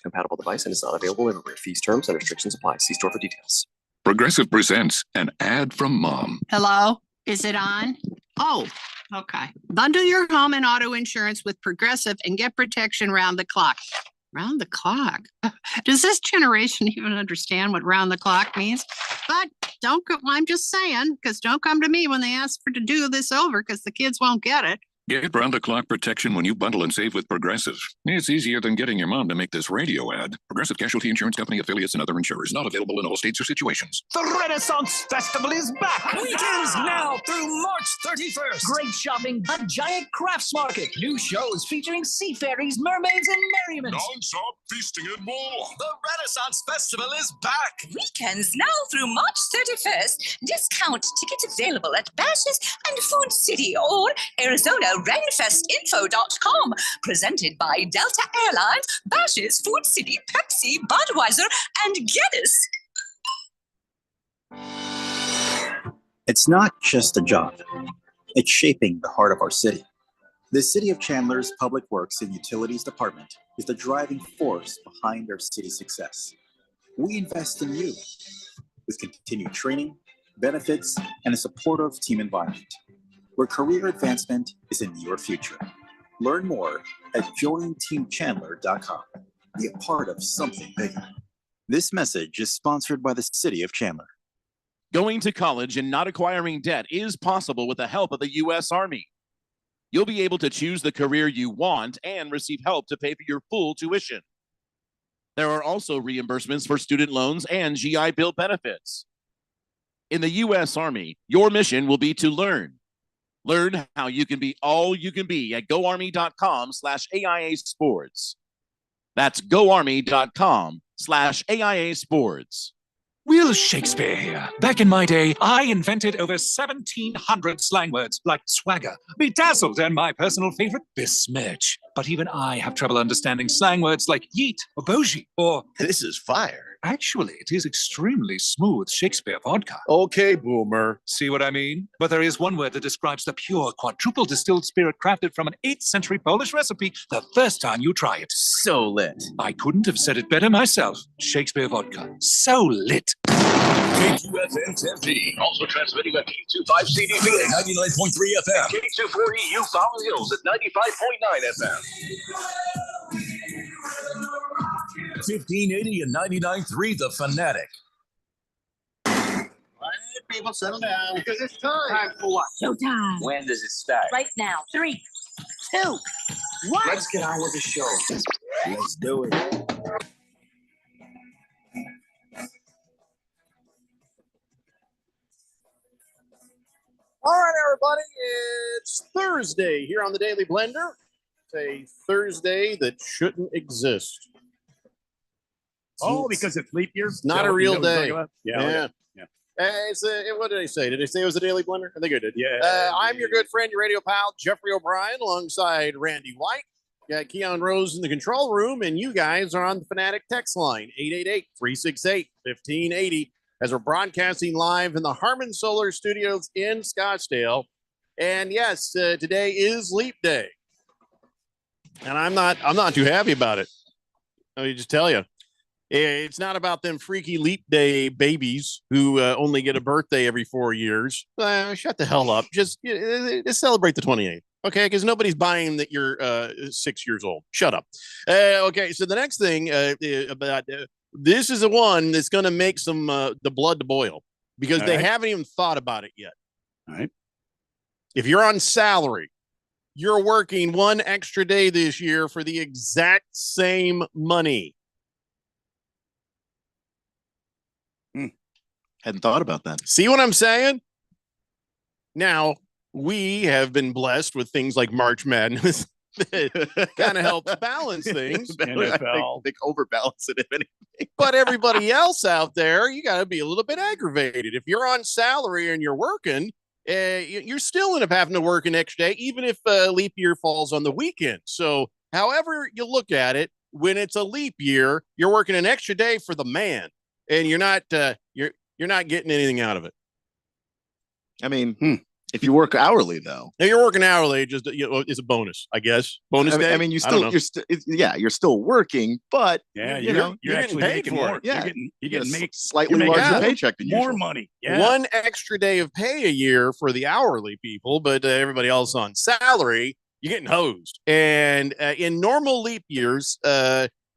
compatible device and is not available in rare fees, terms, and restrictions apply. See store for details. Progressive presents an ad from Mom. Hello? Is it on? Oh, okay. Bundle your home and auto insurance with Progressive and get protection round the clock. Round the clock? Does this generation even understand what round the clock means? But don't go, I'm just saying, because don't come to me when they ask to do this over because the kids won't get it. Get round-the-clock protection when you bundle and save with Progressive. It's easier than getting your mom to make this radio ad. Progressive Casualty Insurance Company, affiliates, and other insurers. Not available in all states or situations. The Renaissance Festival is back. Weekends now through March 31st. Great shopping, a giant crafts market, new shows featuring sea fairies, mermaids, and merriment. Non-stop feasting and more. The Renaissance Festival is back. Weekends now through March 31st. Discount tickets available at Bash's and Food City or Arizona RenFestInfo.com. Presented by Delta Airlines, Bash's, Food City, Pepsi, Budweiser, and Guinness. It's not just a job. It's shaping the heart of our city. The City of Chandler's Public Works and Utilities Department is the driving force behind our city's success. We invest in you with continued training, benefits, and a supportive team environment, where career advancement is in your future. Learn more at jointeamchandler.com. Be a part of something bigger. This message is sponsored by the City of Chandler. Going to college and not acquiring debt is possible with the help of the U.S. Army. You'll be able to choose the career you want and receive help to pay for your full tuition. There are also reimbursements for student loans and GI Bill benefits. In the U.S. Army, your mission will be to learn. Learn how you can be all you can be at goarmy.com/AIA Sports. That's goarmy.com/AIA Sports. Will Shakespeare here. Back in my day, I invented over 1,700 slang words like swagger, bedazzled, and my personal favorite, besmirch. But even I have trouble understanding slang words like yeet or bougie or... This is fire. Actually, it is extremely smooth Shakespeare vodka. Okay, boomer. See what I mean? But there is one word that describes the pure quadruple distilled spirit crafted from an 8th century Polish recipe the first time you try it. So lit. I couldn't have said it better myself. Shakespeare vodka. So lit. KQFN Tempe. Also transmitting on K25CDV at 99.3 FM. K240U Fountain Hills at 95.9 FM. 1580 and 99.3 The Fanatic. All right, people, settle down. Because it's time. Time for what? Showtime. When does it start? Right now. 3, 2, 1. Let's get on with the show. Let's do it. All right, everybody. It's Thursday here on the Daily Blender. It's a Thursday that shouldn't exist. Oh, because it's leap year? It's not a real day. Yeah. What did I say? Did I say it was a Daily Blender? I think I did. Yeah. I'm your good friend, your radio pal, Jeffrey O'Brien, alongside Randy White. Got Keon Rose in the control room, and you guys are on the Fanatic text line, 888-368-1580, as we're broadcasting live in the Harmon Solar Studios in Scottsdale. And yes, today is Leap Day. And I'm not too happy about it. Let me just tell you. It's not about them freaky Leap Day babies who only get a birthday every 4 years. Shut the hell up. Just celebrate the 28th, okay? Because nobody's buying that you're 6 years old. Shut up. Okay, so the next thing about this is the one that's going to make some the blood to boil because they haven't even thought about it yet. All right. If you're on salary, you're working one extra day this year for the exact same money. Hadn't thought about that. See what I'm saying? Now, we have been blessed with things like March Madness that kind of helps balance things. NFL. They overbalance it, if anything. But everybody else out there, you got to be a little bit aggravated. If you're on salary and you're working, you're still end up having to work an extra day, even if leap year falls on the weekend. So however you look at it, when it's a leap year, you're working an extra day for the man, and you're not getting anything out of it. I mean, If you work hourly, though, If you're working hourly, just it's a bonus, I guess. Bonus I mean, day. I mean, I don't know. you're still working, but Yeah, you know, you're getting actually paid making for more. it. You're Yeah. getting slightly you're making larger more- paycheck than more usual. money. Yeah. One extra day of pay a year for the hourly people, but everybody else on salary, you're getting hosed. And in normal leap years,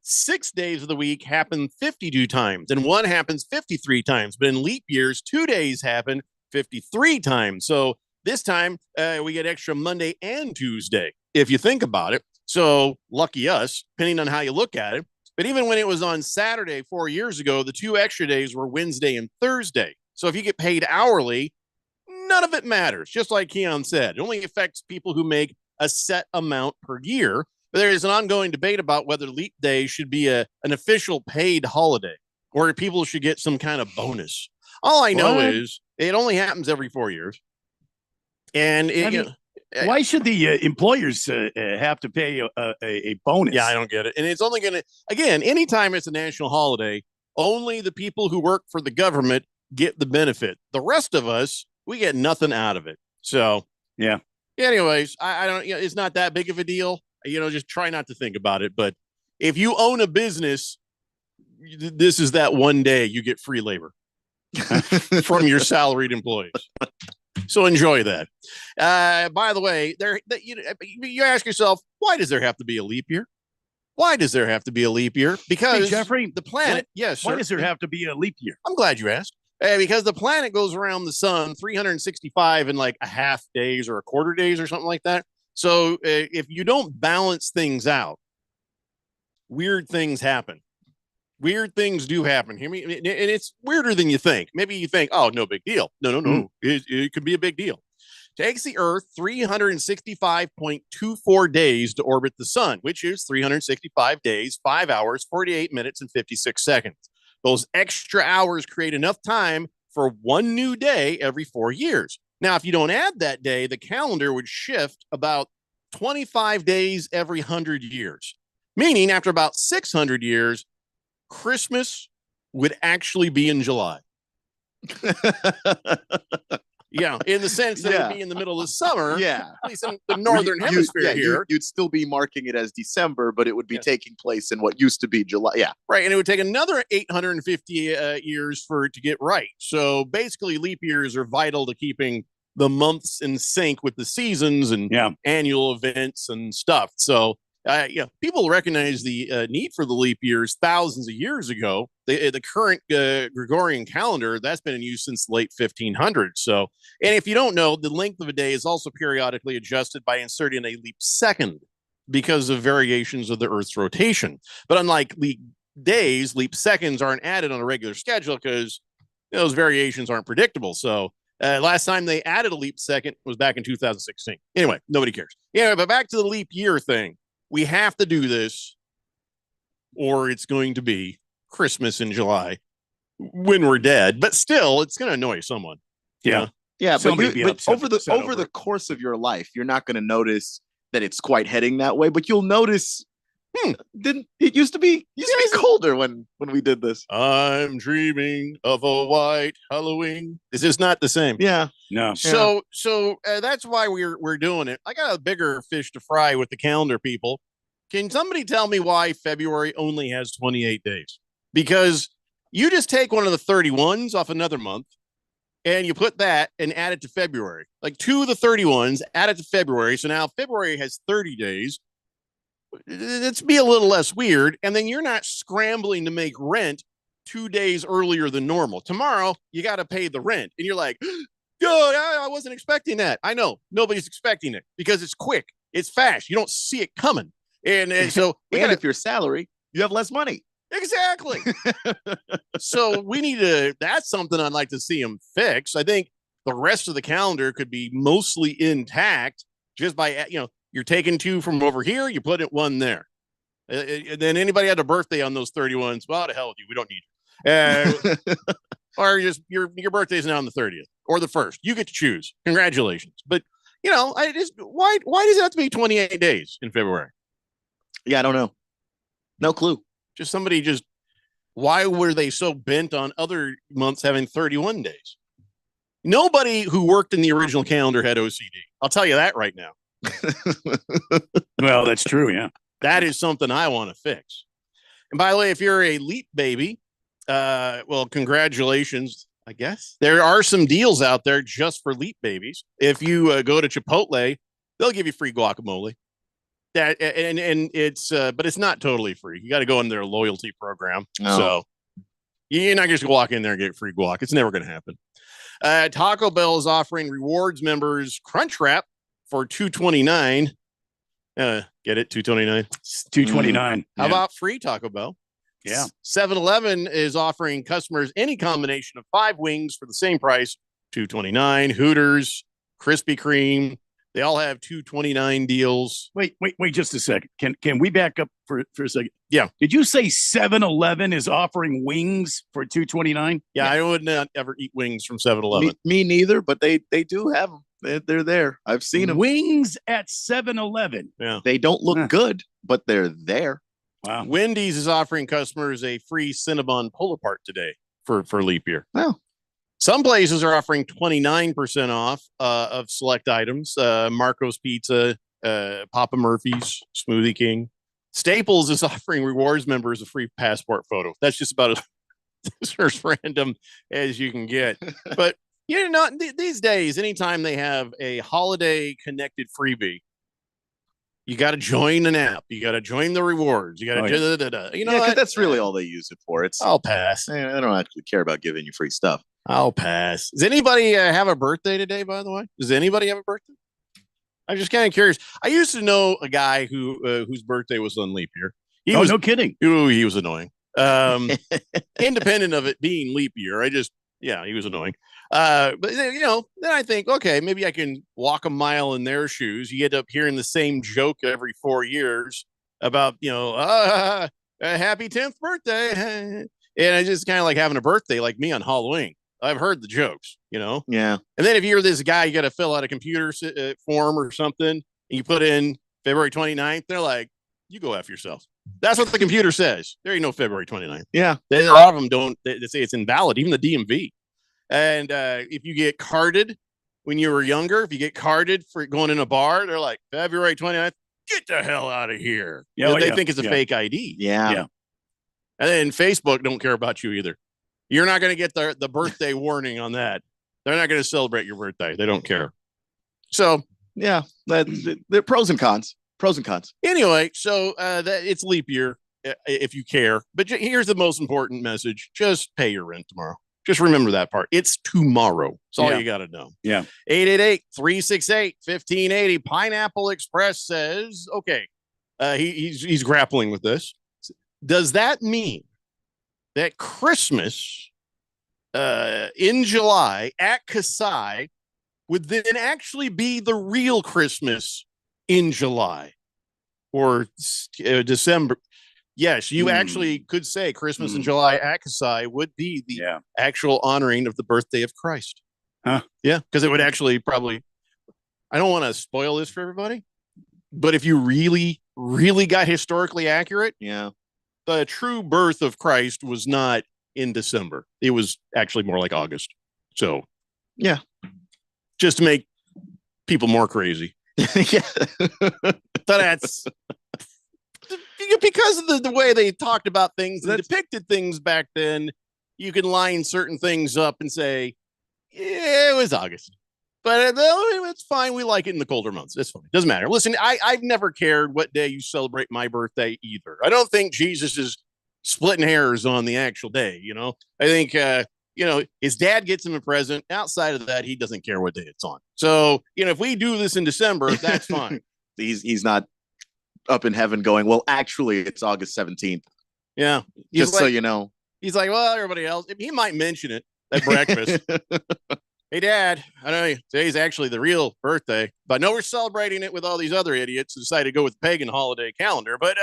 6 days of the week happen 52 times, and one happens 53 times. But in leap years, 2 days happen 53 times. So this time we get extra Monday and Tuesday, if you think about it. So lucky us, depending on how you look at it. But even when it was on Saturday 4 years ago, the 2 extra days were Wednesday and Thursday. So if you get paid hourly, none of it matters. Just like Keon said, it only affects people who make a set amount per year. But there is an ongoing debate about whether leap day should be an official paid holiday or people should get some kind of bonus. All I know is it only happens every 4 years. And why should the employers have to pay a bonus? Yeah, I don't get it. And it's only going to, again, anytime it's a national holiday, only the people who work for the government get the benefit. The rest of us, we get nothing out of it. So, yeah. Anyways, I don't, it's not that big of a deal. Just try not to think about it. But if you own a business, this is that one day you get free labor from your salaried employees. So enjoy that. By the way, you ask yourself, why does there have to be a leap year? Why does there have to be a leap year? Because Jeffrey, the planet, yes. Why sir. does there have to be a leap year? I'm glad you asked. Because the planet goes around the sun 365 in like a half days or a quarter days or something like that. So if you don't balance things out, weird things happen. Weird things do happen. Hear me? And it's weirder than you think. Maybe you think, oh, no big deal. No. It could be a big deal. Takes the Earth 365.24 days to orbit the sun, which is 365 days, 5 hours, 48 minutes, and 56 seconds. Those extra hours create enough time for one new day every 4 years. Now, if you don't add that day, the calendar would shift about 25 days every 100 years, meaning after about 600 years, Christmas would actually be in July. Yeah, in the sense that it would be in the middle of the summer. Yeah. At least in the northern hemisphere here. You'd still be marking it as December, but it would be taking place in what used to be July. Yeah. Right. And it would take another 850 years for it to get right. So basically, leap years are vital to keeping the months in sync with the seasons and annual events and stuff. So, people recognize the need for the leap years thousands of years ago. The current Gregorian calendar, that's been in use since the late 1500s. So, and if you don't know, the length of a day is also periodically adjusted by inserting a leap second because of variations of the Earth's rotation. But unlike leap days, leap seconds aren't added on a regular schedule because those variations aren't predictable. So, last time they added a leap second was back in 2016. Anyway, nobody cares. Yeah, but back to the leap year thing. We have to do this, or it's going to be Christmas in July when we're dead. But still, it's going to annoy someone. Yeah, but over the over the course of your life, you're not going to notice that it's quite heading that way. But you'll notice. Didn't it used to be colder when we did this? I'm dreaming of a white Halloween. Is this not the same? Yeah. No. So that's why we're doing it. I got a bigger fish to fry with the calendar people. Can somebody tell me why February only has 28 days? Because you just take one of the 31s off another month and you put that and add it to February. Like 2 of the 31s, add it to February. So now February has 30 days. Let's be a little less weird. And then you're not scrambling to make rent 2 days earlier than normal. Tomorrow, you got to pay the rent. And you're like, dude, I wasn't expecting that. I know nobody's expecting it because it's quick. It's fast. You don't see it coming. And so, if your salary, you have less money. Exactly. So we need to, that's something I'd like to see them fix. I think the rest of the calendar could be mostly intact just by, you're taking 2 from over here, you put it 1 there. Then anybody had a birthday on those 31s, well, to hell with you. We don't need you. Or just your birthday's now on the 30th or the 1st. You get to choose. Congratulations. But, I just, why does it have to be 28 days in February? Yeah, I don't know. No clue. Just why were they so bent on other months having 31 days? Nobody who worked in the original calendar had OCD. I'll tell you that right now. Well, that's true. Yeah. That is something I want to fix. And by the way, if you're a Leap baby, well, congratulations, I guess. There are some deals out there just for Leap babies. If you go to Chipotle, they'll give you free guacamole. That and it's but it's not totally free. You got to go in their loyalty program. Oh. So you're not just gonna walk in there and get free guac. It's never going to happen. Taco Bell is offering rewards members Crunchwrap for $2.29. Get it? $2.29. $2.29. How about free Taco Bell? Yeah. 7-Eleven is offering customers any combination of 5 wings for the same price, $2.29. Hooters, Krispy Kreme, they all have $2.29 deals. Wait just a second. Can we back up for a second? Yeah. Did you say 7-Eleven is offering wings for $2.29? Yeah, I would not ever eat wings from 7-Eleven. Me neither, but they do have them. They're there. I've seen them. Wings at 7-Eleven. Yeah. They don't look good, but they're there. Wow. Wendy's is offering customers a free Cinnabon pull-apart today for leap year. Wow. Some places are offering 29% off of select items. Marco's Pizza, Papa Murphy's, Smoothie King. Staples is offering rewards members a free passport photo. That's just about as random as you can get. But you know, these days, anytime they have a holiday connected freebie, you got to join an app. You got to join the rewards. You got to You know, 'cause that's really all they use it for. I'll pass. I don't actually care about giving you free stuff. I'll pass. Does anybody have a birthday today, by the way? Does anybody have a birthday? I'm just kind of curious. I used to know a guy whose birthday was on leap year. No kidding. Ooh, he was annoying. Independent of it being leap year, he was annoying. But then I think, okay, maybe I can walk a mile in their shoes. You end up hearing the same joke every 4 years about, a happy 10th birthday. And I just kind of like having a birthday like me on Halloween. I've heard the jokes, Yeah. And then if you're this guy, you got to fill out a computer form or something, and you put in February 29th. They're like, you go F yourself. That's what the computer says. There ain't no February 29th. Yeah. A lot of them don't. They say it's invalid, even the DMV. And if you get carded when you were younger, if you get carded for going in a bar, they're like, February 29th, get the hell out of here. Yeah, They think it's a fake ID. Yeah. And then Facebook don't care about you either. You're not going to get the birthday warning on that. They're not going to celebrate your birthday. They don't care. So, yeah, they're pros and cons. Pros and cons. Anyway, so that it's leap year if you care. But here's the most important message. Just pay your rent tomorrow. Just remember that part. It's tomorrow. That's all you got to know. Yeah. 888-368-1580. Pineapple Express says, okay, he's grappling with this. Does that mean that Christmas in July at Kasai would then actually be the real Christmas in July or December? Yes, you actually could say Christmas in July at Kasai would be the actual honoring of the birthday of Christ. Huh? Yeah, because it would actually probably, I don't want to spoil this for everybody, but if you really, really got historically accurate, the true birth of Christ was not in December. It was actually more like August. So, yeah, just to make people more crazy. Yeah. So that's because of the way they talked about things and depicted things back then. You can line certain things up and say, yeah, it was August. But it's fine. We like it in the colder months. It's fine. Doesn't matter. Listen, I've never cared what day you celebrate my birthday either. I don't think Jesus is splitting hairs on the actual day. I think, his dad gets him a present. Outside of that, he doesn't care what day it's on. So, if we do this in December, that's fine. He's not up in heaven going, well, actually, it's August 17th. Yeah. Just so you know. He's like, well, everybody else, he might mention it at breakfast. Hey, Dad, I know today's actually the real birthday, but I know we're celebrating it with all these other idiots who decided to go with the pagan holiday calendar. But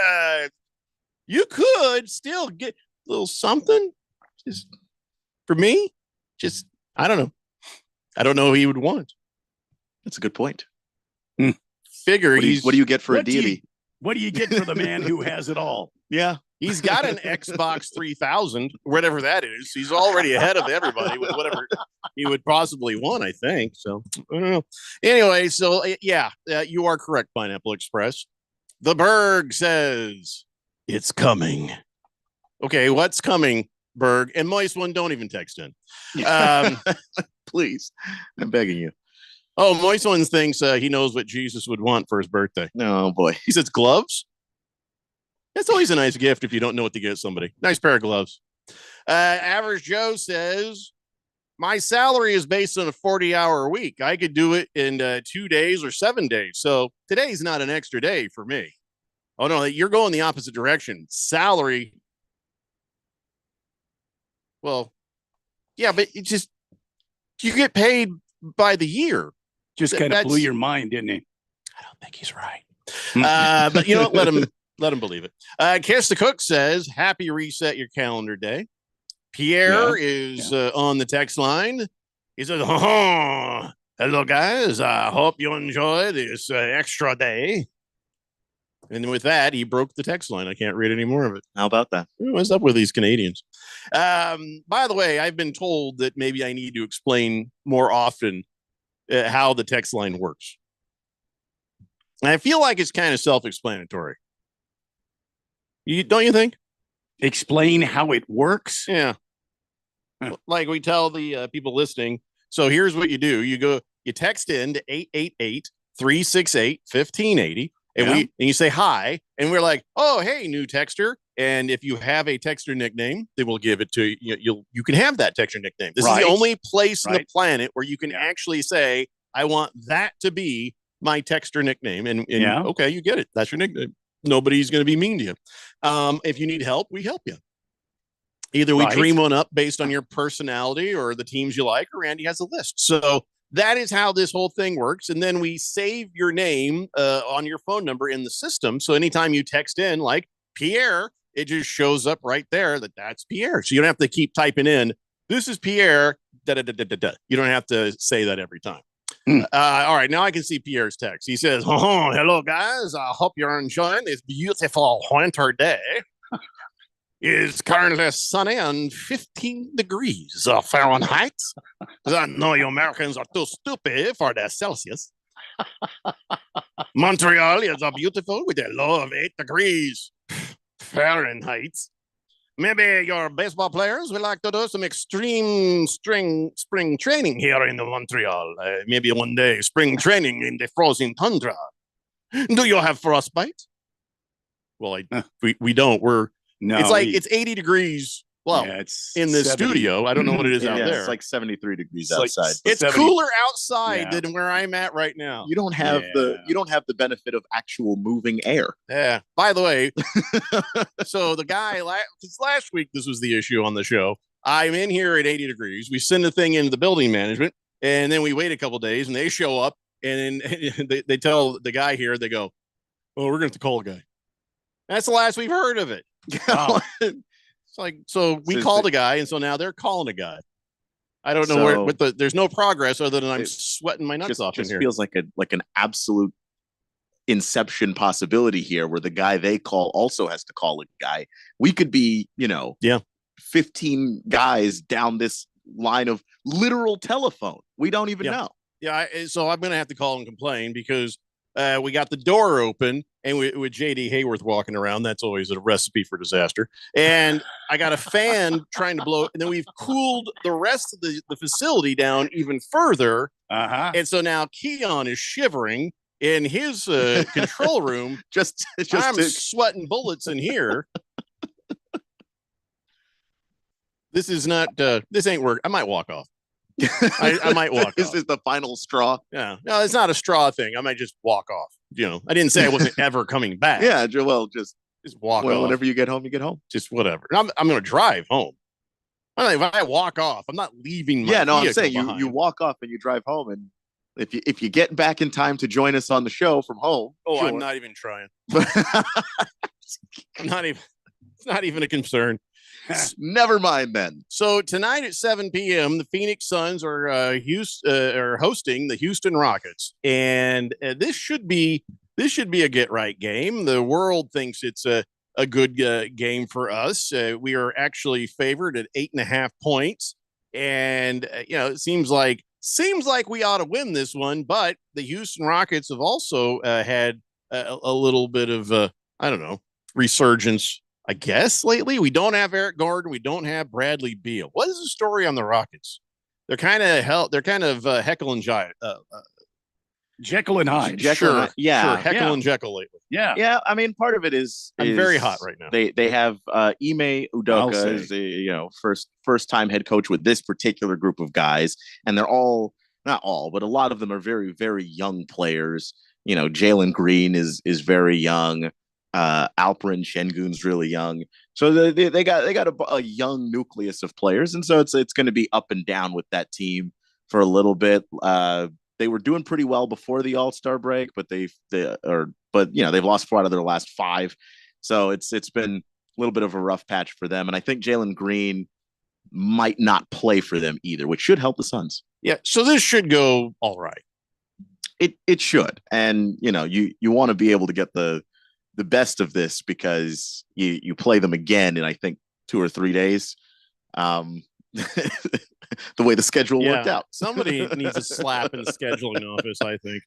you could still get a little something just for me. Just, I don't know. I don't know who he would want. That's a good point. Figure what do you get for a deity? What do you get for the man who has it all? Yeah. He's got an Xbox 3000, whatever that is. He's already ahead of everybody with whatever he would possibly want, I think. So, I don't know. Anyway, so yeah, you are correct, Pineapple Express. The Berg says it's coming. Okay, what's coming, Berg? And Moist One, don't even text in. Please, I'm begging you. Oh, Moist One thinks he knows what Jesus would want for his birthday. Oh, boy. He says gloves. That's always a nice gift if you don't know what to get somebody. Nice pair of gloves. Average Joe says, my salary is based on a 40-hour week. I could do it in 2 days or 7 days. So today's not an extra day for me. Oh, no, you're going the opposite direction. Salary. Well, yeah, but it just, you get paid by the year. Just kind of blew your mind, didn't he? I don't think he's right. But you know what? Let him believe it. Kiss the Cook says, happy reset your calendar day. Pierre is on the text line. He says, hello, guys. I hope you enjoy this extra day. And with that, he broke the text line. I can't read any more of it. How about that? What's up with these Canadians? By the way, I've been told that maybe I need to explain more often how the text line works. And I feel like it's kind of self-explanatory. Don't you think? Explain how it works? Yeah. Like we tell the people listening. So here's what you do. You text in to 888-368-1580. And you say hi. And we're like, oh, hey, new texter. And if you have a texter nickname, then we'll give it to you. You can have that texter nickname. This is the only place on the planet where you can actually say, I want that to be my texter nickname. And okay, you get it. That's your nickname. Nobody's going to be mean to you. If you need help, we help you. Either we dream one up based on your personality or the teams you like, or Andy has a list. So that is how this whole thing works. And then we save your name on your phone number in the system. So anytime you text in like Pierre, it just shows up right there that's Pierre. So you don't have to keep typing in, this is Pierre. You don't have to say that every time. All right, now I can see Pierre's text. He says, hello, guys. I hope you're enjoying this beautiful winter day. It's currently sunny and 15 degrees Fahrenheit. I know you Americans are too stupid for the Celsius. Montreal is beautiful with a low of 8 degrees Fahrenheit. Maybe your baseball players would like to do some extreme spring training here in Montreal. Maybe one day spring training in the frozen tundra. Do you have frostbite? Well, we don't. It's 80 degrees. Well, it's in the studio. I don't know what it is out there. It's like 73 degrees outside. It's cooler outside than where I'm at right now. You don't have the benefit of actual moving air. Yeah. By the way, so the guy last week, this was the issue on the show. I'm in here at 80 degrees. We send the thing into the building management, and then we wait a couple days, and they show up, and then they tell the guy here, they go, "Oh, we're going to have to call a guy." That's the last we've heard of it. Wow. It's like, so we called a guy, and so now they're calling a guy. I don't know there's no progress other than I'm sweating my nuts off in here. It feels like an absolute inception possibility here where the guy they call also has to call a guy. We could be, 15 guys down this line of literal telephone. We don't even know. Yeah. So I'm going to have to call and complain because we got the door open and with JD Hayworth walking around. That's always a recipe for disaster. And I got a fan trying to blow. And then we've cooled the rest of the facility down even further. And so now Keon is shivering in his control room. I'm sweating bullets in here. This is not, this ain't work. I might walk off. I might walk This is the final straw. Yeah. No, it's not a straw thing. I might just walk off. I didn't say I wasn't ever coming back. Yeah, well, just walk off. Whenever you get home, you get home. Just whatever. I'm going to drive home. If I walk off, I'm not leaving my I'm saying you walk off and you drive home, and if you get back in time to join us on the show from home. Oh, sure. I'm not even trying. It's not even a concern. Never mind then. So tonight at 7 p.m., the Phoenix Suns are hosting the Houston Rockets, and this should be a get right game. The world thinks it's a a good game for us. We are actually favored at 8.5 points. And, it seems like we ought to win this one. But the Houston Rockets have also had a little bit of, resurgence, I guess, lately. We don't have Eric Gordon. We don't have Bradley Beal. What is the story on the Rockets? They're kind of Heckle and Giant. Jekyll and Hyde. Sure. Heckle and Jekyll lately. Yeah. I mean, part of it is I'm very hot right now. They have Ime Udoka as the first time head coach with this particular group of guys, and they're all, not all, but a lot of them are very, very young players. Jalen Green is very young. Alperen Şengün's really young. So they got a young nucleus of players, and so it's going to be up and down with that team for a little bit. They were doing pretty well before the All-Star break, but they've lost 4 out of their last 5. So it's been a little bit of a rough patch for them. And I think Jalen Green might not play for them either, which should help the Suns. Yeah. So this should go all right. It should. And you want to be able to get the best of this because you play them again in I think 2 or 3 days. The way the schedule worked out. Somebody needs a slap in the scheduling office, I think.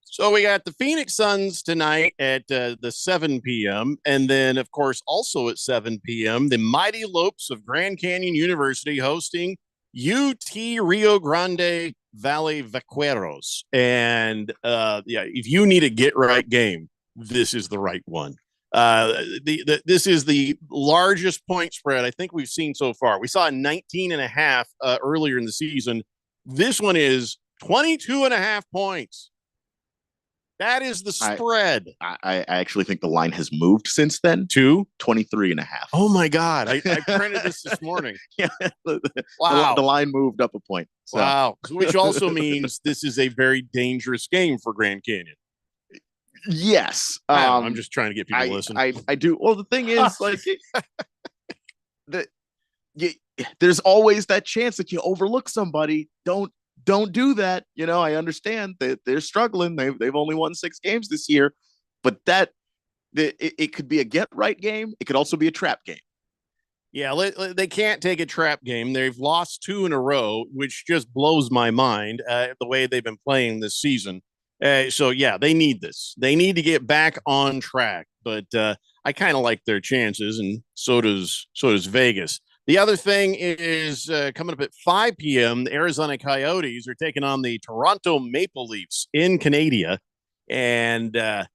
So we got the Phoenix Suns tonight at the 7 p.m. And then, of course, also at 7 p.m., the Mighty Lopes of Grand Canyon University hosting UT Rio Grande Valley Vaqueros. And if you need a get-right game, this is the right one. This is the largest point spread I think we've seen so far. We saw 19.5 earlier in the season. This one is 22.5 points. That is the spread. I actually think the line has moved since then to 23.5. Oh my God. I printed this morning. Wow. The line moved up a point. So. Wow. Which also means this is a very dangerous game for Grand Canyon. Yes. I'm just trying to get people to listen. I do. Well, the thing is, there's always that chance that you overlook somebody. Don't do that. I understand that they're struggling. They've only won 6 games this year, but it could be a get right game. It could also be a trap game. Yeah, they can't take a trap game. They've lost 2 in a row, which just blows my mind the way they've been playing this season. They need this. They need to get back on track. But I kind of like their chances, and so does Vegas. The other thing is coming up at 5 p.m., the Arizona Coyotes are taking on the Toronto Maple Leafs in Canada. And the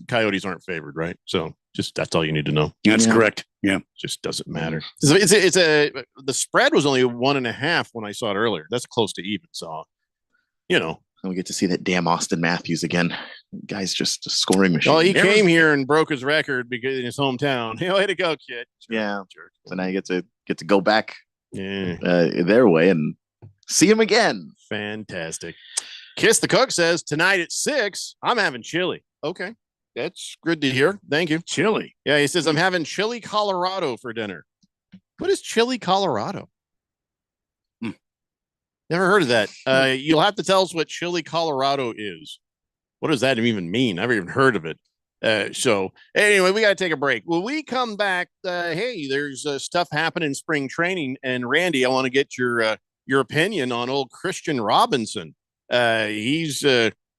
Coyotes aren't favored, right? So just that's all you need to know. That's correct. Yeah. Just doesn't matter. The spread was only 1.5 when I saw it earlier. That's close to even. So, we get to see that damn Austin Matthews again. Guy's just a scoring machine. Well, he came here and broke his record because in his hometown. Way to go, kid. Yeah. So now you get to go back their way and see him again. Fantastic. Kiss the Cook says tonight at 6, I'm having chili. Okay. That's good to hear. Thank you. Chili. Yeah. He says, I'm having chili Colorado for dinner. What is chili Colorado? Never heard of that. You'll have to tell us what chili Colorado is. What does that even mean? I've never even heard of it. So anyway, we got to take a break. When we come back, there's stuff happening in spring training. And Randy, I want to get your opinion on old Christian Robinson. He's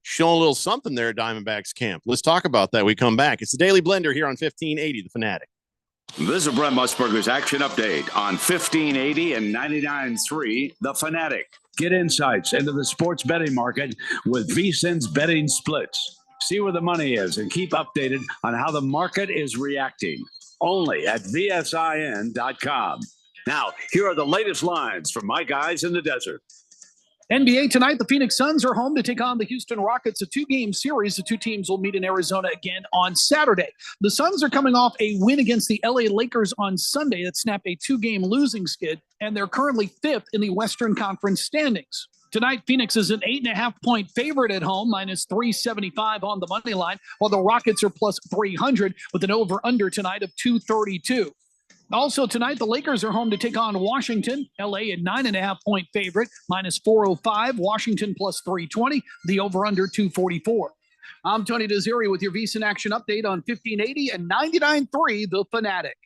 showing a little something there at Diamondbacks camp. Let's talk about that when we come back. It's the Daily Blender here on 1580 The Fanatic. This is Brent Musburger's action update on 1580 and 99.3 The Fanatic. Get insights into the sports betting market with VSiN's betting splits. See where the money is and keep updated on how the market is reacting. Only at VSIN.com. Now, here are the latest lines from my guys in the desert. NBA tonight, the Phoenix Suns are home to take on the Houston Rockets, a 2-game series. The 2 teams will meet in Arizona again on Saturday. The Suns are coming off a win against the LA Lakers on Sunday that snapped a 2-game losing skid, and they're currently 5th in the Western Conference standings. Tonight, Phoenix is an 8.5-point favorite at home, minus 375 on the money line, while the Rockets are plus 300 with an over-under tonight of 232. Also tonight, the Lakers are home to take on Washington. LA a 9.5-point favorite, minus 405. Washington plus 320. The over-under 244. I'm Tony Desiri with your VSiN Action Update on 1580 and 99.3 The Fanatic.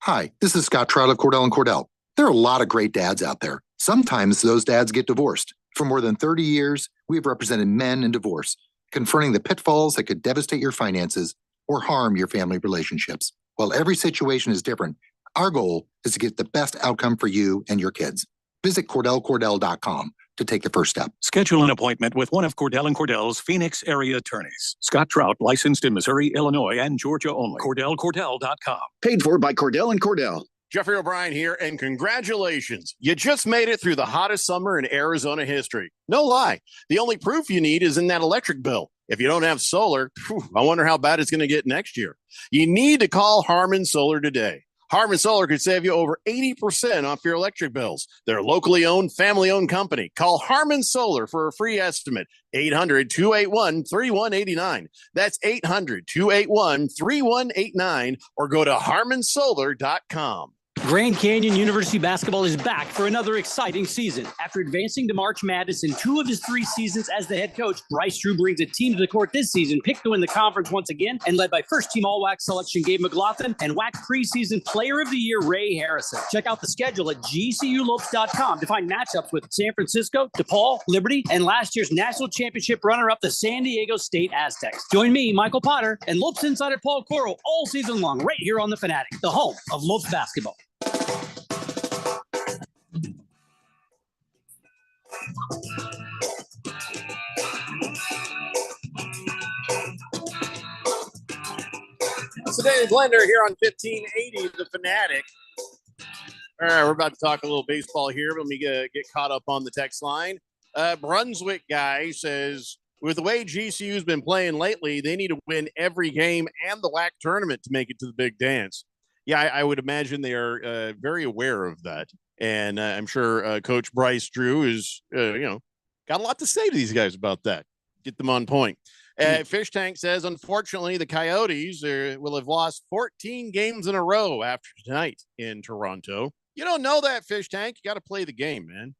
Hi, this is Scott Trout of Cordell & Cordell. There are a lot of great dads out there. Sometimes those dads get divorced. For more than 30 years, we have represented men in divorce, confronting the pitfalls that could devastate your finances or harm your family relationships. While every situation is different, our goal is to get the best outcome for you and your kids. Visit CordellCordell.com to take the first step. Schedule an appointment with one of Cordell & Cordell's Phoenix area attorneys. Scott Trout, licensed in Missouri, Illinois, and Georgia only. CordellCordell.com. Paid for by Cordell & Cordell. Jeffrey O'Brien here, and congratulations. You just made it through the hottest summer in Arizona history. No lie. The only proof you need is in that electric bill. If you don't have solar, I wonder how bad it's going to get next year. You need to call Harmon Solar today. Harmon Solar could save you over 80% off your electric bills. They're a locally owned, family-owned company. Call Harmon Solar for a free estimate. 800-281-3189. That's 800-281-3189, or go to harmonsolar.com. Grand Canyon University basketball is back for another exciting season. After advancing to March Madness in 2 of his 3 seasons as the head coach, Bryce Drew brings a team to the court this season, picked to win the conference once again, and led by first-team All-WAC selection Gabe McLaughlin and WAC preseason Player of the Year Ray Harrison. Check out the schedule at gculopes.com to find matchups with San Francisco, DePaul, Liberty, and last year's national championship runner-up, the San Diego State Aztecs. Join me, Michael Potter, and Lopes insider Paul Coro all season long right here on The Fanatic, the home of Lopes basketball. It's the Daily Blender here on 1580 The Fanatic. All right, we're about to talk a little baseball here. Let me get caught up on the text line. Brunswick guy says, with the way GCU's been playing lately, they need to win every game and the WAC tournament to make it to the big dance. Yeah, I would imagine they are very aware of that. And I'm sure Coach Bryce Drew is, got a lot to say to these guys about that. Get them on point. Fish Tank says, unfortunately, the Coyotes will have lost 14 games in a row after tonight in Toronto. You don't know that, Fish Tank. You got to play the game, man.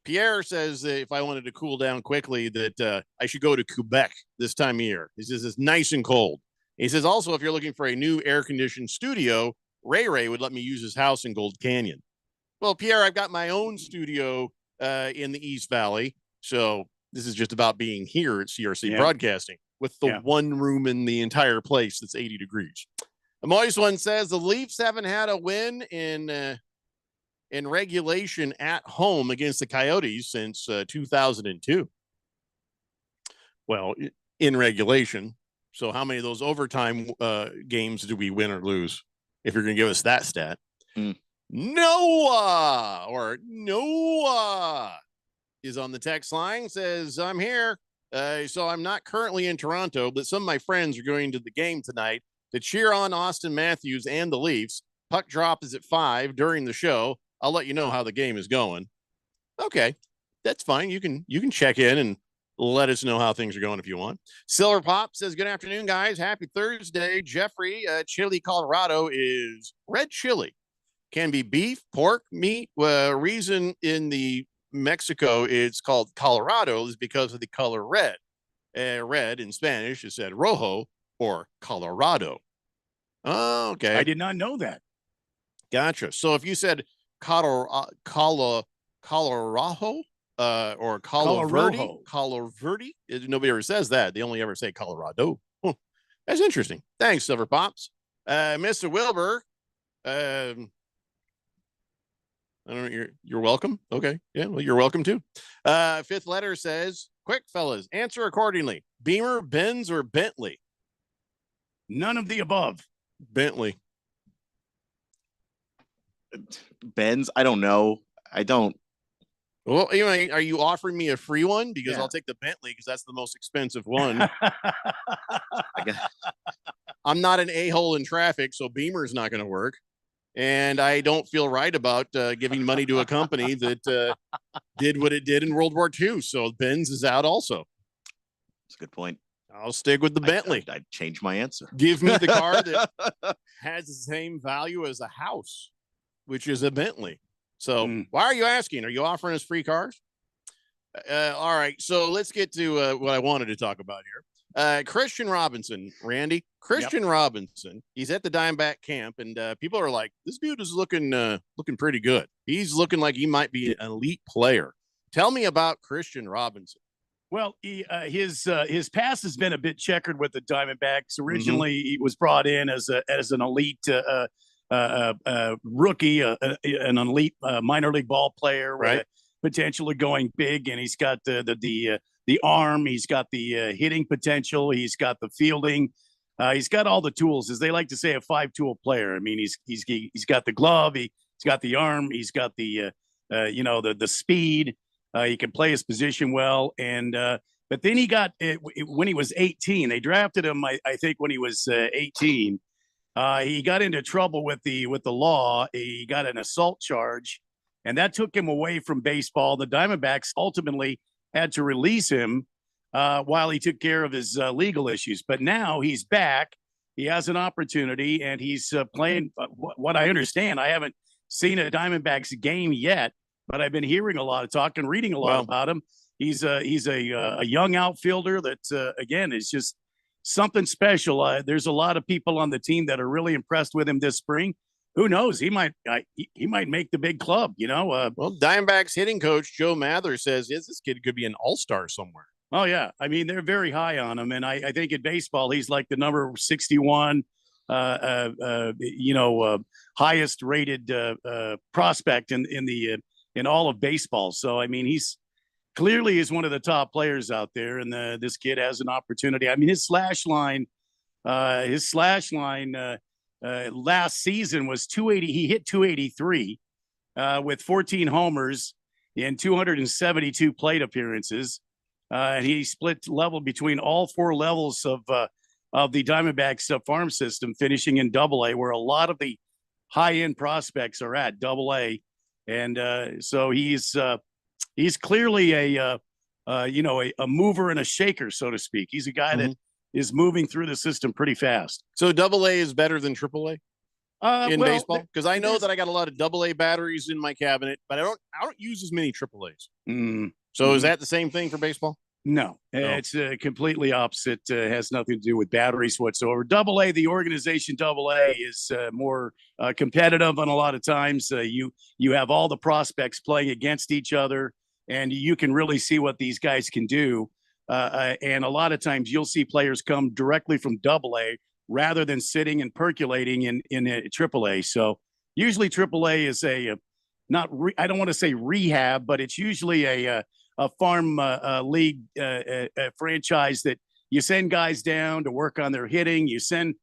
Pierre says if I wanted to cool down quickly that I should go to Quebec this time of year. He says it's nice and cold. He says also if you're looking for a new air-conditioned studio, Ray would let me use his house in Gold Canyon. Well, Pierre, I've got my own studio in the East Valley. So this is just about being here at CRC Broadcasting with the one room in the entire place that's 80 degrees. The Moist One says the Leafs haven't had a win in regulation at home against the Coyotes since 2002. Well, in regulation. So how many of those overtime games do we win or lose? If you're going to give us that stat. Noah is on the text line, says, I'm here. So I'm not currently in Toronto, but some of my friends are going to the game tonight to cheer on Austin Matthews and the Leafs. Puck drop is at 5 during the show. I'll let you know how the game is going. Okay, that's fine. You can check in and let us know how things are going if you want. Silver Pop says, good afternoon, guys. Happy Thursday. Jeffrey, Chili, Colorado is red chili. Can be beef, pork, meat. Reason in the Mexico it's called Colorado is because of the color red. Red in Spanish is said rojo or Colorado. Oh, okay. I did not know that. Gotcha. So if you said Colorado, or Color Verde, nobody ever says that. They only ever say Colorado. That's interesting. Thanks, Silver Pops. Mr. Wilbur, I don't know. You're welcome. Okay. Yeah. Well, you're welcome too. Fifth letter says, quick fellas, answer accordingly. Beamer, Benz, or Bentley? None of the above. Bentley. Benz, I don't know. I don't. Well, are you offering me a free one? Because I'll take the Bentley because that's the most expensive one. I'm not an a-hole in traffic, so Beamer's not going to work. And I don't feel right about giving money to a company that did what it did in World War II. So Benz is out also. That's a good point. I'll stick with the Bentley. I'd change my answer. Give me the car that has the same value as a house, which is a Bentley. So why are you asking? Are you offering us free cars? All right, so let's get to what I wanted to talk about here. Christian Robinson, Randy. Christian Robinson. He's at the Diamondback camp, and people are like, "This dude is looking pretty good. He's looking like he might be an elite player." Tell me about Christian Robinson. Well, his past has been a bit checkered with the Diamondbacks. Originally, he was brought in as an elite rookie, an elite minor league ball player, with potential of going big, and he's got the arm, he's got the hitting potential, he's got the fielding, he's got all the tools, as they like to say, a 5-tool player. I mean, he's got the glove, he's got the arm, he's got the the speed. He can play his position well, and but then he got when he was 18. They drafted him, I think, when he was 18. He got into trouble with the law. He got an assault charge, and that took him away from baseball. The Diamondbacks ultimately had to release him while he took care of his legal issues. But now he's back. He has an opportunity, and he's playing. What I understand, I haven't seen a Diamondbacks game yet, but I've been hearing a lot of talk and reading a lot about him. He's a young outfielder that again is just something special. There's a lot of people on the team that are really impressed with him this spring. Who knows? He might make the big club. Well, Diamondbacks hitting coach Joe Mather says this kid could be an all-star somewhere. Oh yeah, I mean they're very high on him, and I think in baseball he's like the number 61. Highest rated prospect in all of baseball. So I mean, he's clearly is one of the top players out there, and this kid has an opportunity. I mean, his slash line last season was 280. He hit 283 with 14 homers in 272 plate appearances, and he split level between all 4 levels of the Diamondbacks farm system, finishing in Double-A, where a lot of the high-end prospects are at Double-A. And so he's clearly a mover and a shaker, so to speak. He's a guy that is moving through the system pretty fast. So Double-A is better than Triple-A in baseball? Because I know that I got a lot of Double-A batteries in my cabinet, but I don't use as many Triple-A's. So is that the same thing for baseball? No, it's completely opposite. Has nothing to do with batteries whatsoever. Double-A, the organization Double-A is more competitive, and a lot of times you have all the prospects playing against each other, and you can really see what these guys can do. And a lot of times you'll see players come directly from Double-A rather than sitting and percolating in Triple-A. So usually Triple-A is I don't want to say rehab, but it's usually a farm league franchise that you send guys down to work on their hitting. You send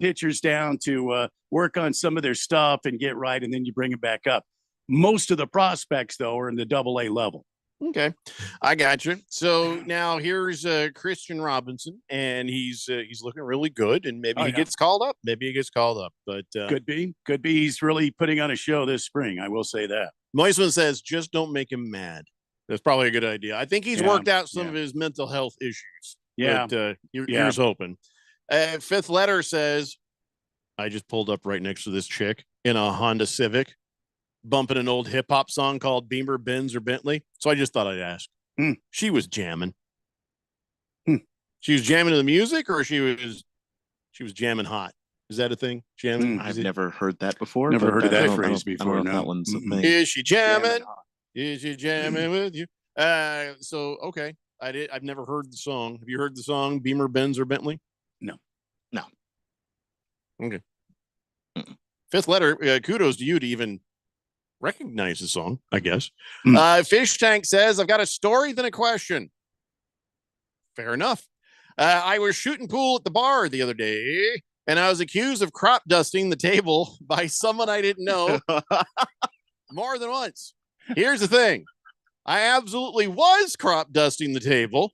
pitchers down to work on some of their stuff and get right, and then you bring them back up. Most of the prospects, though, are in the Double-A level. Okay, I got you. So now here's Christian Robinson, and he's looking really good, and maybe he gets called up. But could be. He's really putting on a show this spring. I will say that. Moisman says, just don't make him mad. That's probably a good idea. I think he's worked out some of his mental health issues. Yeah. But, here's hoping. Fifth Letter says, I just pulled up right next to this chick in a Honda Civic, bumping an old hip hop song called Beamer, Benz, or Bentley. So I just thought I'd ask. She was jamming. She was jamming to the music, or she was jamming hot. Is that a thing? Jamming? I've never heard that before. Never heard of that phrase before. I don't know if that one's a thing. Is she jamming? Is she jamming with you? So okay. I've never heard the song. Have you heard the song Beamer, Benz, or Bentley? No. Okay. Fifth Letter, kudos to you to even recognize the song, I guess. Fish Tank says, I've got a story then a question. Fair enough. I was shooting pool at the bar the other day, and I was accused of crop dusting the table by someone I didn't know more than once. Here's the thing. I absolutely was crop dusting the table.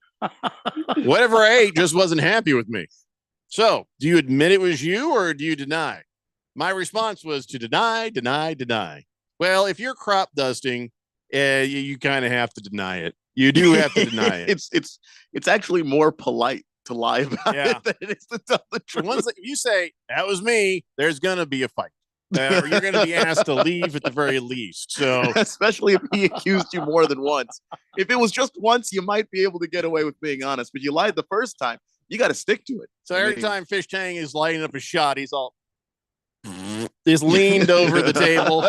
Whatever I ate just wasn't happy with me. So, do you admit it was you, or do you deny? My response was to deny. Well, if you're crop dusting, you kind of have to deny it. You do have to deny it. It's actually more polite to lie about it than it is to tell the truth. Once you say that was me, there's gonna be a fight. or you're going to be asked to leave at the very least. So, especially if he accused you more than once. If it was just once, you might be able to get away with being honest, but you lied the first time. You got to stick to it. So every time Fish Tang is lighting up a shot, he's all just leaned over the table.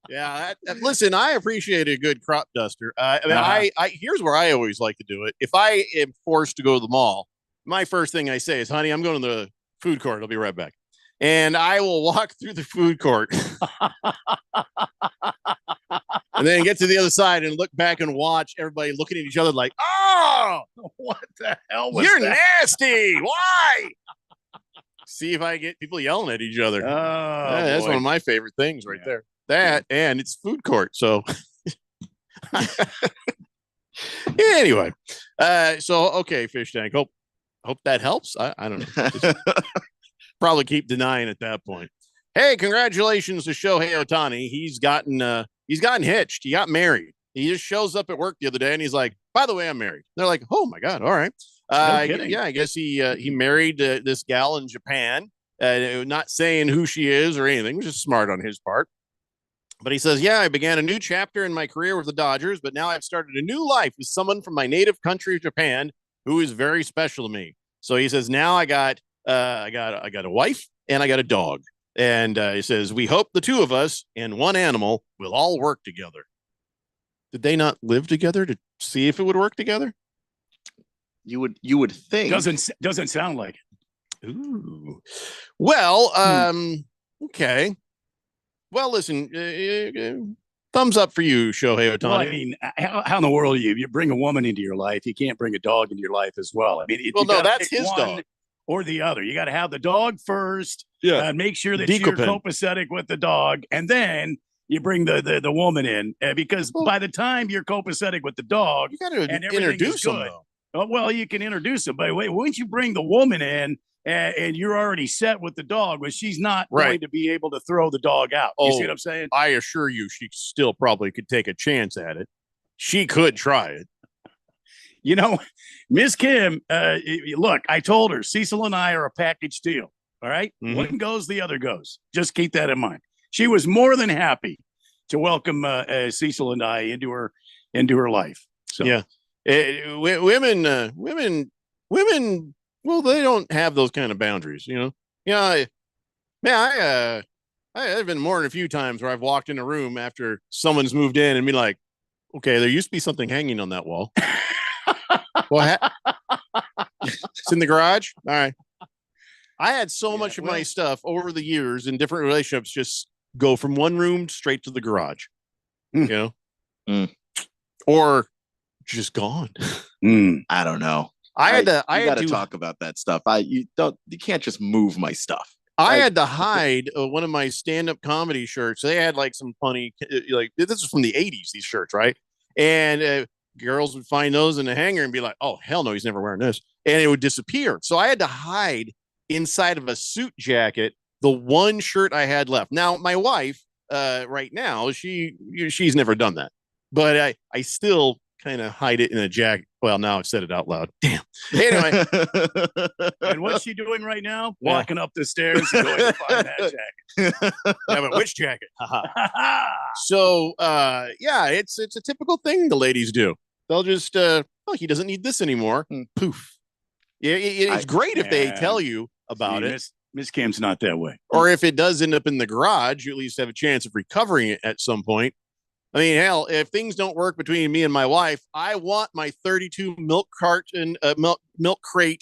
Yeah, listen, I appreciate a good crop duster. I mean, I here's where I always like to do it. If I am forced to go to the mall, my first thing I say is, honey, I'm going to the food court. I'll be right back. And I will walk through the food court and then get to the other side and look back and watch everybody looking at each other like, oh, what the hell was you're that? nasty. Why? See if I get people yelling at each other. Oh, that's boy. one of my favorite things right there. That and it's food court. So anyway, so okay, Fish Tank. Hope that helps. I don't know. Just probably keep denying at that point. Hey, congratulations to Shohei Ohtani. He's gotten hitched. He got married. He just shows up at work the other day and he's like, by the way, I'm married. They're like, oh my God, all right. No kidding. Yeah, I guess he married this gal in Japan. Not saying who she is or anything, which is smart on his part. But he says, yeah, I began a new chapter in my career with the Dodgers, but now I've started a new life with someone from my native country of Japan who is very special to me. So he says, now I got a wife and I got a dog. And he says, we hope the two of us and one animal will all work together. Did they not live together to see if it would work together? You would think. Doesn't sound like it. Ooh. Well, okay. Well, listen, thumbs up for you, Shohei Ohtani. Well, I mean, how in the world you bring a woman into your life? You can't bring a dog into your life as well. I mean, well, no, that's pick his one dog or the other. You got to have the dog first. Yeah, make sure that Decopin. you're copacetic with the dog, and then you bring the woman in because by the time you're copacetic with the dog, you got to and everything introduce is him. good, Though. well, you can introduce him, but wait, once you bring the woman in. And you're already set with the dog, but she's not going to be able to throw the dog out. You see what I'm saying? I assure you, she still probably could take a chance at it. She could try it. You know, Miss Kim, look, I told her Cecil and I are a package deal. All right. Mm-hmm. One goes, the other goes. Just keep that in mind. She was more than happy to welcome Cecil and I into her life. So yeah, women. Well, they don't have those kind of boundaries, you know. Yeah, I've been more than a few times where I've walked in a room after someone's moved in and be like, okay, there used to be something hanging on that wall. Well, it's in the garage. All right. I had so much of my stuff over the years in different relationships just go from one room straight to the garage, you know, or just gone. I don't know. I had to talk about that stuff. You can't just move my stuff. I had to hide one of my stand-up comedy shirts. They had like some funny, like this was from the 80s, these shirts, right? And girls would find those in the hanger and be like, oh, hell no, he's never wearing this. And it would disappear. So I had to hide inside of a suit jacket the one shirt I had left. Now, my wife, right now, she's never done that. But I still kind of hide it in a jacket. Well, now I've said it out loud. Damn. Anyway. And what's she doing right now? Walking up the stairs and going to find that jacket. Yeah, but which jacket? So, yeah, it's a typical thing the ladies do. They'll just, oh, he doesn't need this anymore. Poof. Yeah, it's great if they tell you about it. Miss Cam's not that way. Or if it does end up in the garage, you at least have a chance of recovering it at some point. I mean, hell, if things don't work between me and my wife, I want my 32 milk crate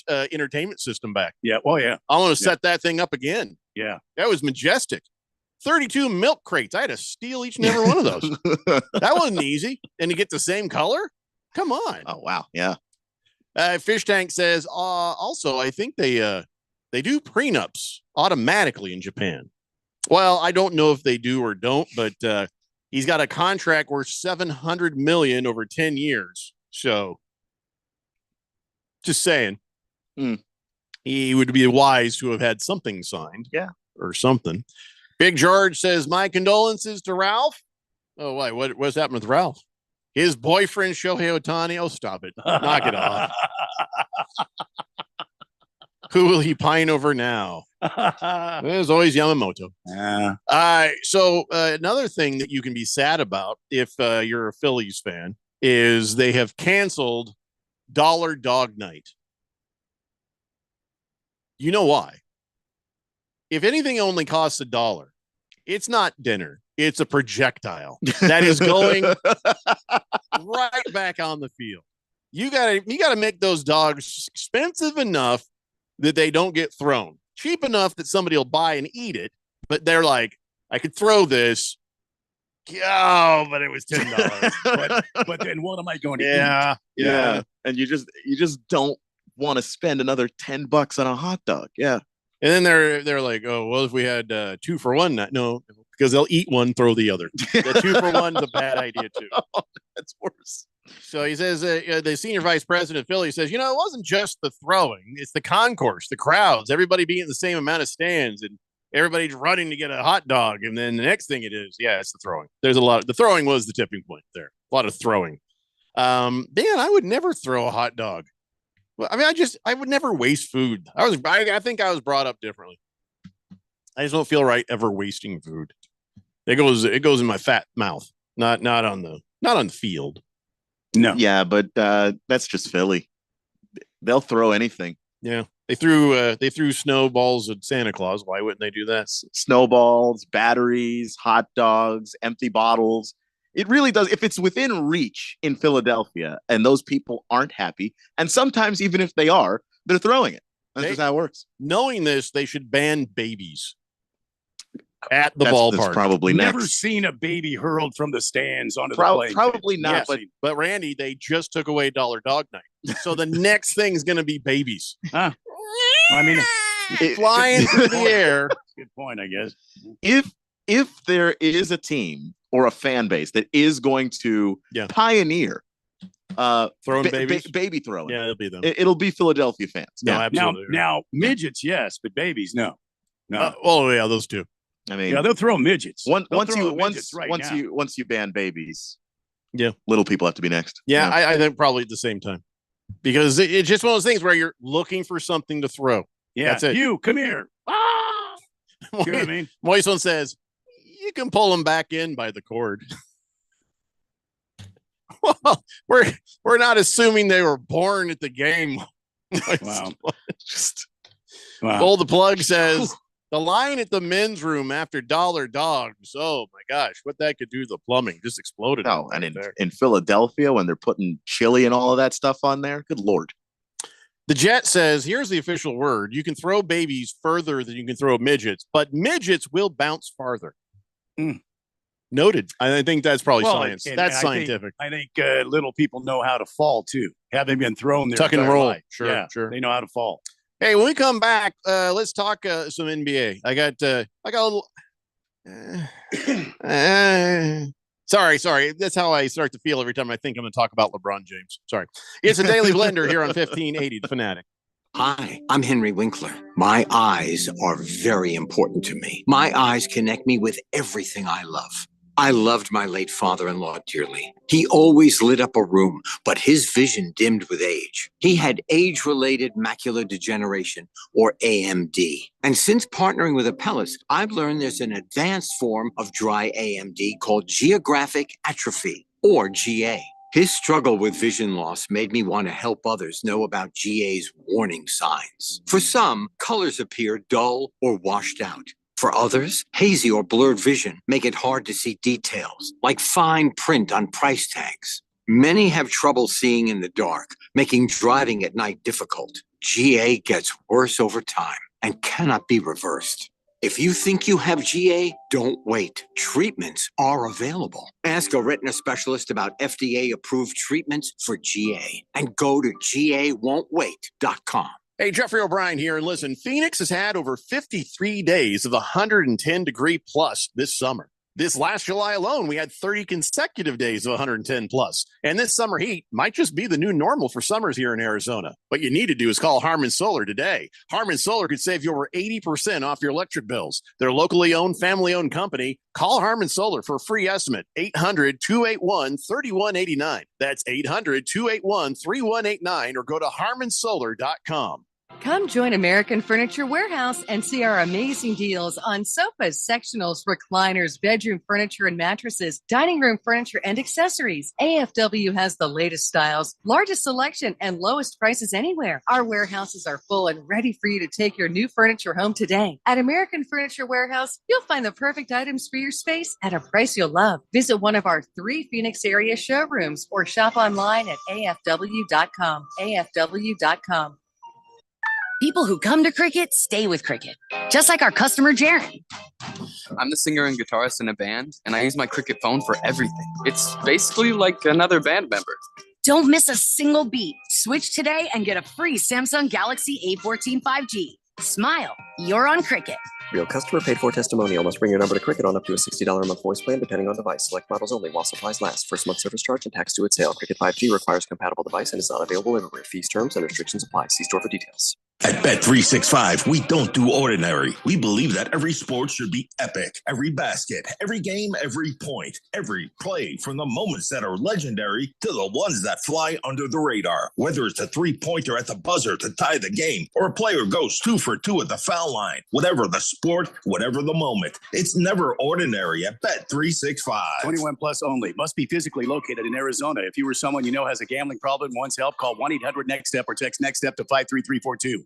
entertainment system back. Yeah. Well, yeah. I want to set that thing up again. Yeah. That was majestic. 32 milk crates. I had to steal each and every one of those. That wasn't easy. And to get the same color? Come on. Oh, wow. Yeah. Fish Tank says, also, I think they do prenups automatically in Japan. Well, I don't know if they do or don't, but he's got a contract worth $700 million over 10 years. So just saying, he would be wise to have had something signed. Yeah. Or something. Big George says, my condolences to Ralph. Oh, why? What's happened with Ralph? His boyfriend, Shohei Ohtani. Oh, stop it. Knock it off. Who will he pine over now? There's always Yamamoto. Yeah. So another thing that you can be sad about if you're a Phillies fan is they have canceled Dollar Dog Night. You know why? If anything only costs $1, it's not dinner. It's a projectile that is going right back on the field. You gotta make those dogs expensive enough that they don't get thrown. Cheap enough that somebody will buy and eat it, but they're like, I could throw this. Oh, but it was $10. but then what am I going to Yeah. eat? Yeah. And you just don't want to spend another $10 on a hot dog. Yeah. And then they're like, oh, well, if we had 2 for $1, no, because they'll eat one, throw the other. The 2 for $1 is a bad idea too. That's worse. So he says, the senior vice president of Philly says, it wasn't just the throwing, it's the concourse, the crowds, everybody being in the same amount of stands, and everybody's running to get a hot dog. And then the next thing it's the throwing. There's a lot. The throwing was the tipping point there. A lot of throwing. Man, I would never throw a hot dog. Well, I mean, I would never waste food. I think I was brought up differently. I just don't feel right ever wasting food. It goes in my fat mouth, not on the field. No. Yeah, but that's just Philly. They'll throw anything. Yeah. They threw snowballs at Santa Claus. Why wouldn't they do that? Snowballs, batteries, hot dogs, empty bottles. It really does. If it's within reach in Philadelphia and those people aren't happy, and sometimes even if they are, they're throwing it. That's just how it works. Knowing this, they should ban babies at the ballpark. That's probably Never next. seen a baby hurled from the stands onto the plane. Probably not. Yeah, but Randy, they just took away Dollar Dog Night. So the next thing is going to be babies. I mean, flying through the air. Good point, I guess. If there is a team or a fan base that is going to pioneer throwing babies, baby throwing, it'll be them. It'll be Philadelphia fans. No, absolutely. Now midgets, yes, but babies, no. Yeah, those two. I mean, they'll throw midgets. Once Right you ban babies, yeah, little people have to be next. Yeah, I think probably at the same time, because it's just one of those things where you're looking for something to throw. Yeah, that's it. You come here. You know what I mean? Moison says you can pull them back in by the cord. Well, we're not assuming they were born at the game. Wow. Pull the plug says the line at the men's room after Dollar Dogs. Oh my gosh, what that could do to the plumbing just exploded. No, and in Philadelphia when they're putting chili and all of that stuff on there, good Lord. The Jet says, here's the official word. You can throw babies further than you can throw midgets, but midgets will bounce farther. Noted. I think that's probably science. That's scientific. I think little people know how to fall too. Having been thrown there, tuck and entire roll. life. Sure, Yeah, sure. They know how to fall. Hey, when we come back, let's talk some NBA. I got a little. Sorry. That's how I start to feel every time I think I'm going to talk about LeBron James. Sorry. It's a Daily Blender here on 1580 The Fanatic. Hi, I'm Henry Winkler. My eyes are very important to me. My eyes connect me with everything I love. I loved my late father-in-law dearly. He always lit up a room, but his vision dimmed with age. He had age-related macular degeneration, or AMD. And since partnering with Apellis, I've learned there's an advanced form of dry AMD called geographic atrophy, or GA. His struggle with vision loss made me want to help others know about GA's warning signs. For some, colors appear dull or washed out. For others, hazy or blurred vision make it hard to see details, like fine print on price tags. Many have trouble seeing in the dark, making driving at night difficult. GA gets worse over time and cannot be reversed. If you think you have GA, don't wait. Treatments are available. Ask a retina specialist about FDA-approved treatments for GA and go to GAWon'tWait.com. Hey, Jeffrey O'Brien here. And listen, Phoenix has had over 53 days of 110 degree plus this summer. This last July alone, we had 30 consecutive days of 110 plus. And this summer heat might just be the new normal for summers here in Arizona. What you need to do is call Harmon Solar today. Harmon Solar could save you over 80% off your electric bills. They're a locally owned, family-owned company. Call Harmon Solar for a free estimate. 800-281-3189. That's 800-281-3189 or go to harmonsolar.com. Come join American Furniture Warehouse and see our amazing deals on sofas, sectionals, recliners, bedroom furniture and mattresses, dining room furniture and accessories. AFW has the latest styles, largest selection, and lowest prices anywhere. Our warehouses are full and ready for you to take your new furniture home today. At American Furniture Warehouse, you'll find the perfect items for your space at a price you'll love. Visit one of our 3 Phoenix area showrooms or shop online at afw.com. afw.com. People who come to Cricket stay with Cricket, just like our customer Jaron. I'm the singer and guitarist in a band, and I use my Cricket phone for everything. It's basically like another band member. Don't miss a single beat. Switch today and get a free Samsung Galaxy A14 5G. Smile, you're on Cricket. Real customer paid for testimonial. Must bring your number to Cricket on up to a $60 a month voice plan, depending on device. Select models only while supplies last. First month service charge and tax due at sale. Cricket 5G requires a compatible device and is not available everywhere. Fees, terms, and restrictions apply. See store for details. At Bet365, we don't do ordinary. We believe that every sport should be epic. Every basket, every game, every point, every play, from the moments that are legendary to the ones that fly under the radar. Whether it's a three-pointer at the buzzer to tie the game, or a player goes 2 for 2 at the foul line. Whatever the sport, whatever the moment, it's never ordinary at Bet365. 21 plus only. Must be physically located in Arizona. If you or someone you know has a gambling problem and wants help, call 1-800-NEXT-STEP or text NEXT STEP to 53342.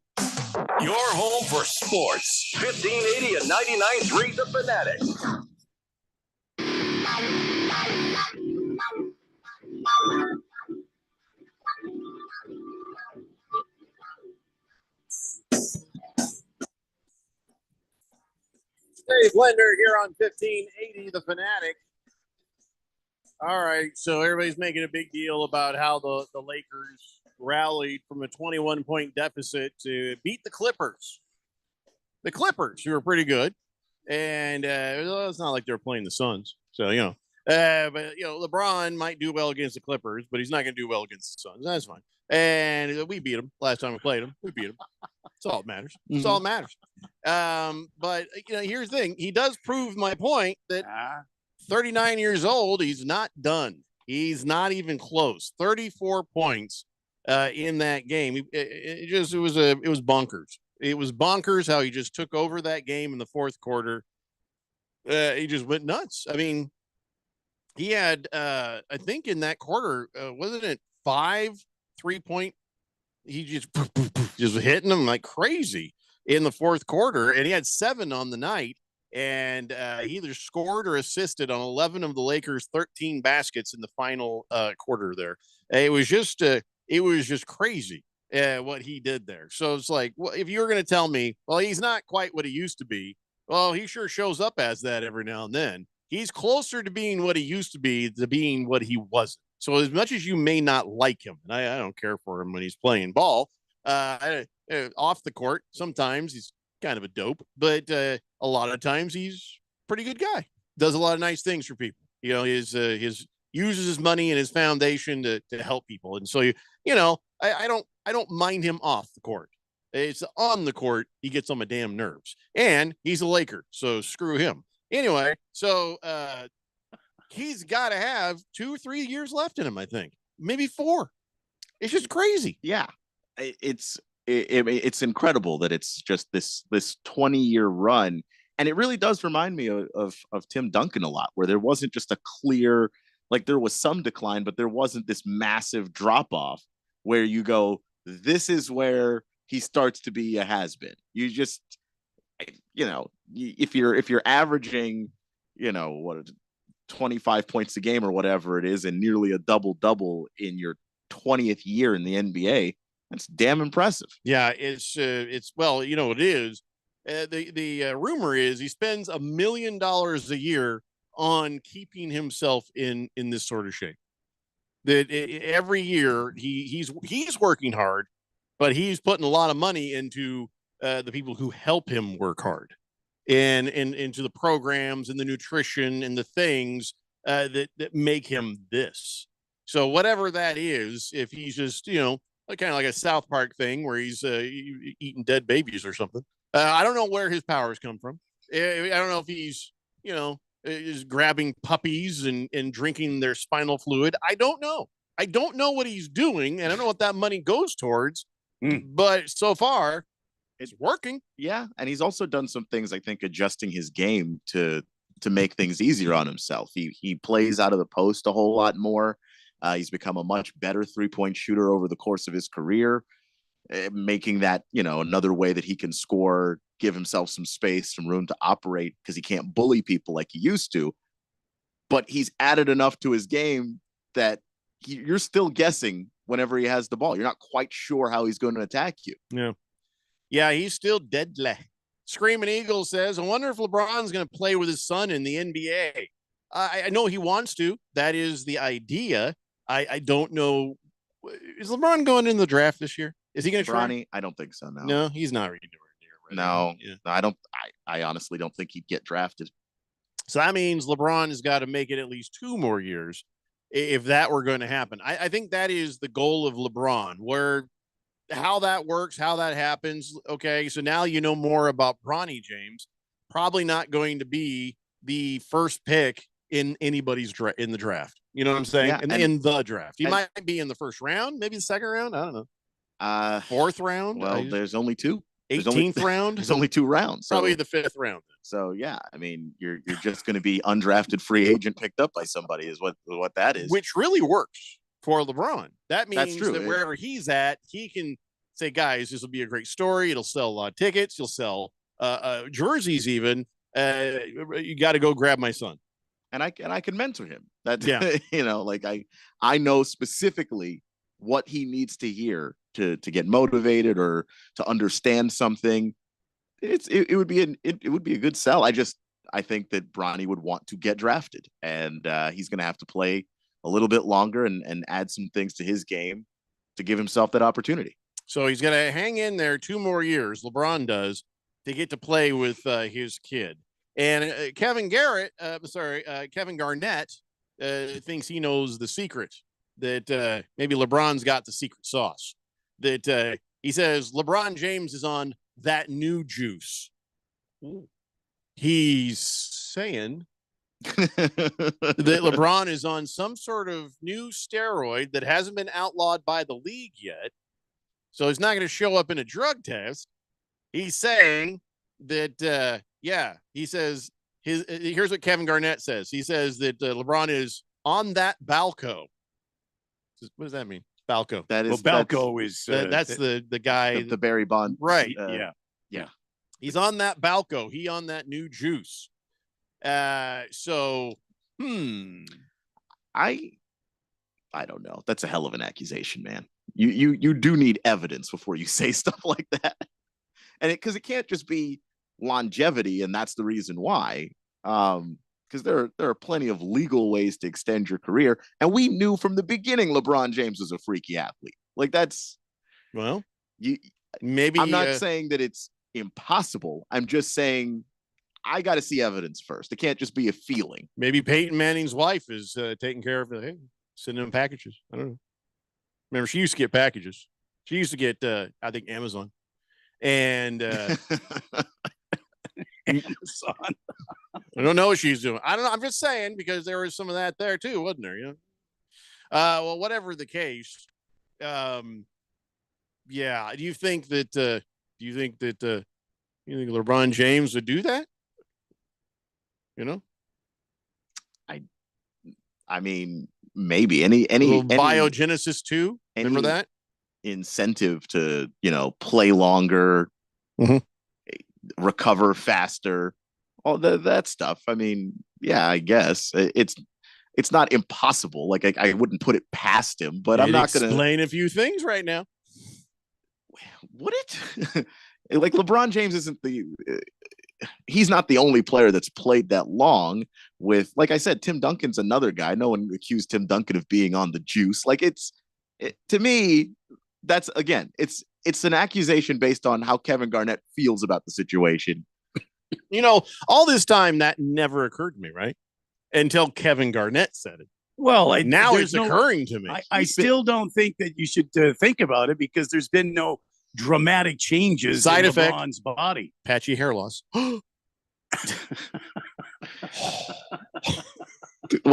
Your home for sports. 1580 and 99.3 The Fanatic. Dave Blender here on 1580 The Fanatic. All right, so everybody's making a big deal about how the Lakers rallied from a 21-point deficit to beat the Clippers. The Clippers, who were pretty good. And it's not like they're playing the Suns. So, but, LeBron might do well against the Clippers, but he's not going to do well against the Suns. That's fine. And we beat him last time we played him. We beat him. That's all that matters. That's all that matters. But, here's the thing. He does prove my point that 39 years old, he's not done. He's not even close. 34 points in that game. It was bonkers. It was bonkers how he just took over that game in the fourth quarter. He just went nuts. I mean, he had, I think in that quarter, wasn't it 5 3-point? He just hitting them like crazy in the fourth quarter, and he had 7 on the night. And he either scored or assisted on 11 of the Lakers' 13 baskets in the final quarter there. It was just crazy what he did there. So it's like, well, if you were going to tell me, well, he's not quite what he used to be. Well, he sure shows up as that every now and then. He's closer to being what he used to be to being what he wasn't. So as much as you may not like him, and I don't care for him when he's playing ball, off the court, sometimes he's kind of a dope, but a lot of times he's a pretty good guy. Does a lot of nice things for people. His uses his money and his foundation to help people. And so I don't mind him off the court. It's on the court he gets on my damn nerves. And he's a Laker, so screw him. Anyway, so he's got to have 2 or 3 years left in him, I think. Maybe 4. It's just crazy. Yeah. It's incredible that it's just this 20-year run. And it really does remind me of Tim Duncan a lot, where there wasn't just a clear, like there was some decline, but there wasn't this massive drop off where you go, this is where he starts to be a has-been. You just, if you're averaging, 25 points a game or whatever it is, and nearly a double in your 20th year in the NBA, that's damn impressive. Yeah, it's well, it is. The rumor is he spends $1 million a year on keeping himself in this sort of shape. That every year he's working hard, but he's putting a lot of money into the people who help him work hard, and into the programs and the nutrition and the things that make him this. So whatever that is, if he's just kind of like a South Park thing where he's eating dead babies or something. I don't know where his powers come from. I don't know if he's, is grabbing puppies and drinking their spinal fluid. I don't know. I don't know what he's doing, and I don't know what that money goes towards. but so far it's working. Yeah, and he's also done some things, I think, adjusting his game to make things easier on himself. He plays out of the post a whole lot more. He's become a much better 3-point shooter over the course of his career, making that, another way that he can score, give himself some space, some room to operate, because he can't bully people like he used to. But he's added enough to his game that you're still guessing whenever he has the ball. You're not quite sure how he's going to attack you. Yeah, he's still deadly. Screaming Eagle says, I wonder if LeBron's going to play with his son in the NBA. I know he wants to. That is the idea. I don't know. Is LeBron going in the draft this year? Is he going to try? I don't think so. No, he's not ready to do it. No, I don't. I honestly don't think he'd get drafted. So that means LeBron has got to make it at least 2 more years if that were going to happen. I think that is the goal of LeBron, where how that works, how that happens. Okay, so now you know more about Bronny James. Probably not going to be the first pick in anybody's in the draft. You know what I'm saying? Yeah, in the draft. He might be in the first round, maybe the second round. I don't know. 4th round. Well, there's only 2. 18th round. There's only 2 rounds. Probably the 5th round. So yeah, I mean, you're just going to be undrafted free agent picked up by somebody is what that is. Which really works for LeBron. That means That's true. that wherever he's at, he can say, guys, this will be a great story. It'll sell a lot of tickets. You'll sell jerseys even. You got to go grab my son. And I can mentor him. That I know specifically what he needs to hear to get motivated or to understand something. It would be a good sell. I think that Bronny would want to get drafted, and he's going to have to play a little bit longer and add some things to his game to give himself that opportunity. So he's going to hang in there 2 more years. LeBron does, to get to play with his kid. And Kevin Garnett thinks he knows the secret, that maybe LeBron's got the secret sauce. That he says LeBron James is on that new juice. He's saying that LeBron is on some sort of new steroid that hasn't been outlawed by the league yet. So he's not going to show up in a drug test. He's saying that, he says here's what Kevin Garnett says. He says that LeBron is on that Balco. What does that mean? Balco. That is Balco is that's the guy, the Barry Bonds, right? Yeah. He's on that Balco. He on that new juice. I don't know. That's a hell of an accusation, man. You do need evidence before you say stuff like that, and because it can't just be longevity, and that's the reason why. Because there are plenty of legal ways to extend your career, and we knew from the beginning LeBron James was a freaky athlete. Like maybe I'm not saying that it's impossible. I'm just saying I got to see evidence first. It can't just be a feeling. Maybe Peyton Manning's wife is taking care of it, sending them packages. I don't know. Remember, she used to get packages. She used to get, I think, Amazon. And Amazon. I don't know what she's doing. I don't know. I'm just saying, because there was some of that there too, wasn't there? Well, whatever the case. Do you think that LeBron James would do that? I mean, maybe any Biogenesis 2. Remember that incentive to play longer, recover faster, all that stuff. I mean, yeah, I guess it's not impossible. Like I wouldn't put it past him, but I'm not going to explain a few things right now. Would it? Like LeBron James isn't he's not the only player that's played that long with, like I said, Tim Duncan's another guy. No one accused Tim Duncan of being on the juice. Like to me, that's, again, it's an accusation based on how Kevin Garnett feels about the situation. All this time that never occurred to me, right? Until Kevin Garnett said it. Well, now it's occurring to me. I still don't think that you should think about it, because there's been no dramatic changes side in effect LeBron's body. Patchy hair loss. Well,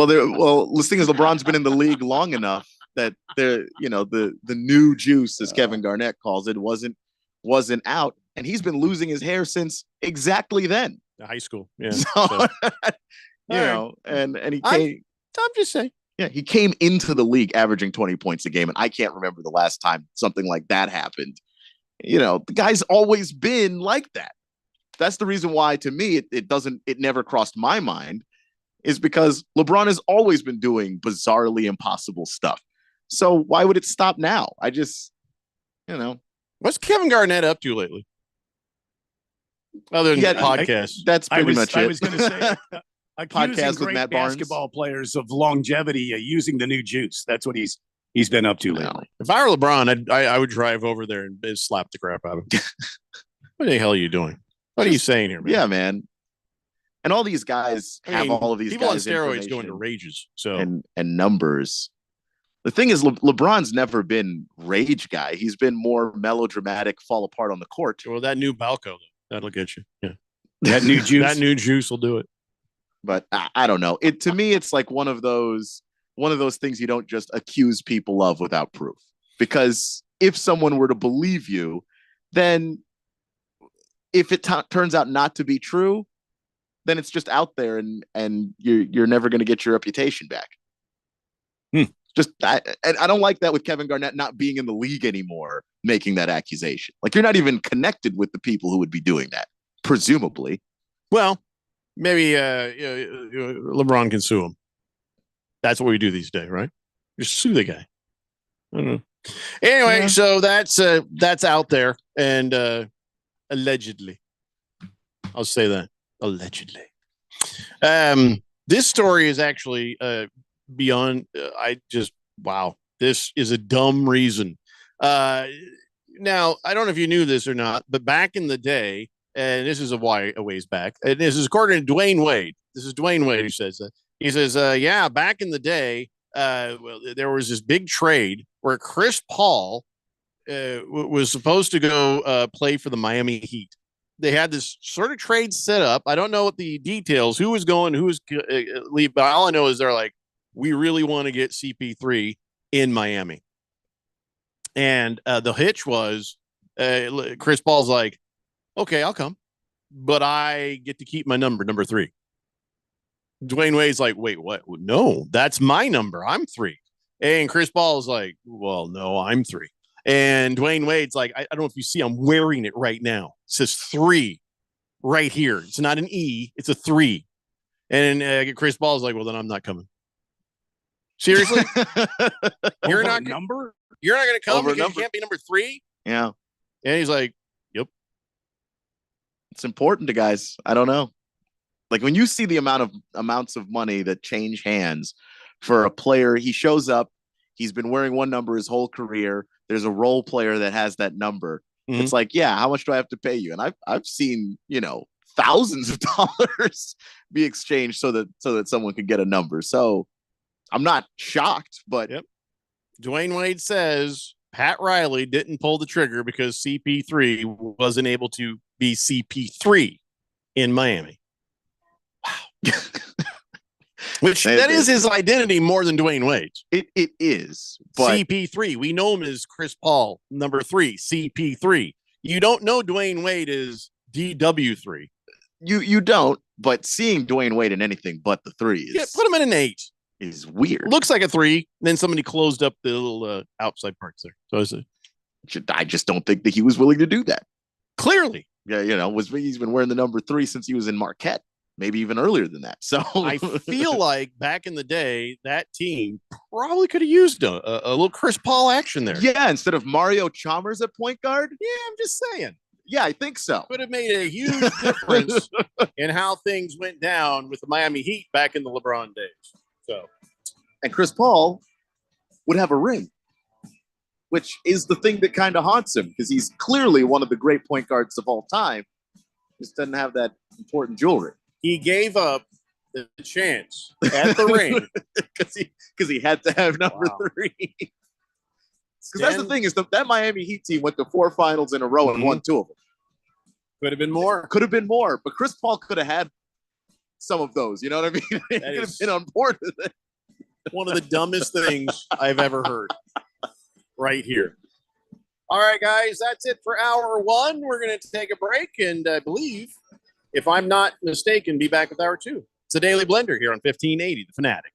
the thing is, LeBron's been in the league long enough that the new juice, as Kevin Garnett calls it, wasn't out, and he's been losing his hair since exactly then. High school. Yeah. So, and he came. I'm just saying. Yeah, he came into the league averaging 20 points a game, and I can't remember the last time something like that happened. The guy's always been like that. That's the reason why, to me, it never crossed my mind, is because LeBron has always been doing bizarrely impossible stuff. So why would it stop now? I just, what's Kevin Garnett up to lately? Other than podcasts. That's pretty much it. I was going to say, accusing Podcast with great Matt Barnes. basketball players of longevity using the new juice. That's what he's been up to lately. If I were LeBron, I would drive over there and slap the crap out of him. What the hell are you doing? What are you saying here, man? Yeah, man. And all these guys have all of these people guys on steroids going to rages. So and numbers. The thing is, LeBron's never been rage guy. He's been more melodramatic, fall apart on the court. Well, that new Balco, that'll get you. Yeah, that new juice. That new juice will do it. But I don't know. To me, it's like one of those things you don't just accuse people of without proof. Because if someone were to believe you, then if it turns out not to be true, then it's just out there, and you're never going to get your reputation back. And I don't like that with Kevin Garnett not being in the league anymore, making that accusation. Like, you're not even connected with the people who would be doing that, presumably. Well, maybe LeBron can sue him. That's what we do these days, right? Just sue the guy. I don't know. Anyway, so that's out there, and allegedly, I'll say that allegedly. This story is actually beyond. Wow, this is a dumb reason. Now, I don't know if you knew this or not, but back in the day, and this is a ways back, and this is according to Dwayne Wade. This is Dwayne Wade who says that. He says, yeah, back in the day, there was this big trade where Chris Paul was supposed to go play for the Miami Heat. They had this sort of trade set up. I don't know what the details, who was going, who was leave, but all I know is they're like, we really want to get CP3 in Miami. And the hitch was Chris Paul's like, okay, I'll come, but I get to keep my number 3. Dwayne Wade's like, wait, what? No, that's my number. I'm 3. And Chris Paul's like, well, no, I'm 3. And Dwayne Wade's like, I don't know if you see, I'm wearing it right now. It says 3 right here. It's not an E, it's a 3. And Chris Paul's like, well, then I'm not coming. Seriously? You're not going to come because you can't be number 3? Yeah. And he's like, yep. It's important to guys. I don't know. Like, when you see the amounts of money that change hands for a player, he shows up, he's been wearing one number his whole career. There's a role player that has that number. Mm-hmm. It's like, yeah, how much do I have to pay you? And I've seen, thousands of dollars be exchanged so that someone could get a number. So I'm not shocked, but Dwayne Wade says Pat Riley didn't pull the trigger because CP3 wasn't able to be CP3 in Miami. Wow. Which that is his identity more than Dwayne Wade's. It is. But CP3. We know him as Chris Paul, number 3, CP3. You don't know Dwayne Wade is DW3. You don't, but seeing Dwayne Wade in anything but the 3 is put him in an 8. Is weird. Looks like a 3. Then somebody closed up the little outside parts there. So I just don't think that he was willing to do that. Clearly. Yeah, he's been wearing the number 3 since he was in Marquette. Maybe even earlier than that. So I feel like back in the day, that team probably could have used a little Chris Paul action there. Yeah, instead of Mario Chalmers at point guard. Yeah, I'm just saying. Yeah, I think so. Could have made a huge difference in how things went down with the Miami Heat back in the LeBron days. So, and Chris Paul would have a ring, which is the thing that kind of haunts him because he's clearly one of the great point guards of all time. Just doesn't have that important jewelry. He gave up the chance at the ring because he had to have number 3. Because that's the thing is that Miami Heat team went to 4 finals in a row and won 2 of them. Could have been more. Could have been more, but Chris Paul could have had some of those. You know what I mean? It could have been on board with it. one of the dumbest things I've ever heard right here. All right, guys, that's it for hour one. We're going to take a break, and I believe, if I'm not mistaken, be back with hour two. It's a Daily Blender here on 1580, The Fanatic.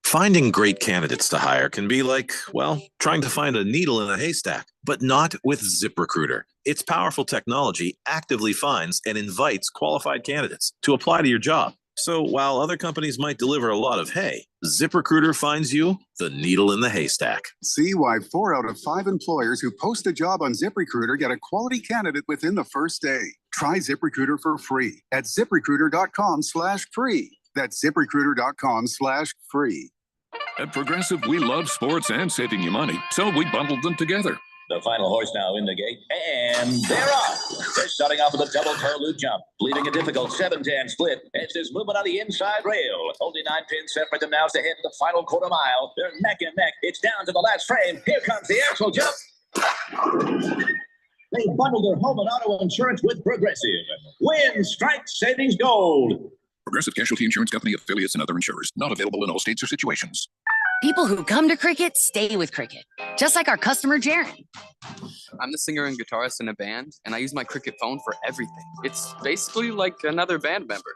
Finding great candidates to hire can be like, well, trying to find a needle in a haystack, but not with ZipRecruiter. Its powerful technology actively finds and invites qualified candidates to apply to your job. So while other companies might deliver a lot of hay, ZipRecruiter finds you the needle in the haystack. See why 4 out of 5 employers who post a job on ZipRecruiter get a quality candidate within the first day. Try ZipRecruiter for free at ZipRecruiter.com/free. That's ZipRecruiter.com/free. At Progressive, we love sports and saving you money, so we bundled them together. The final horse now in the gate, and they're off. They're starting off with a double toe loop jump, leaving a difficult 7-10 split. It's this movement on the inside rail. Only 9 pins separate them now as they head to the final quarter mile. They're neck and neck. It's down to the last frame. Here comes the axle jump. They bundled their home and auto insurance with Progressive. Win, strike, savings, gold. Progressive Casualty Insurance Company, affiliates, and other insurers. Not available in all states or situations. People who come to Cricket stay with Cricket, just like our customer Jaren. I'm the singer and guitarist in a band, and I use my Cricket phone for everything. It's basically like another band member.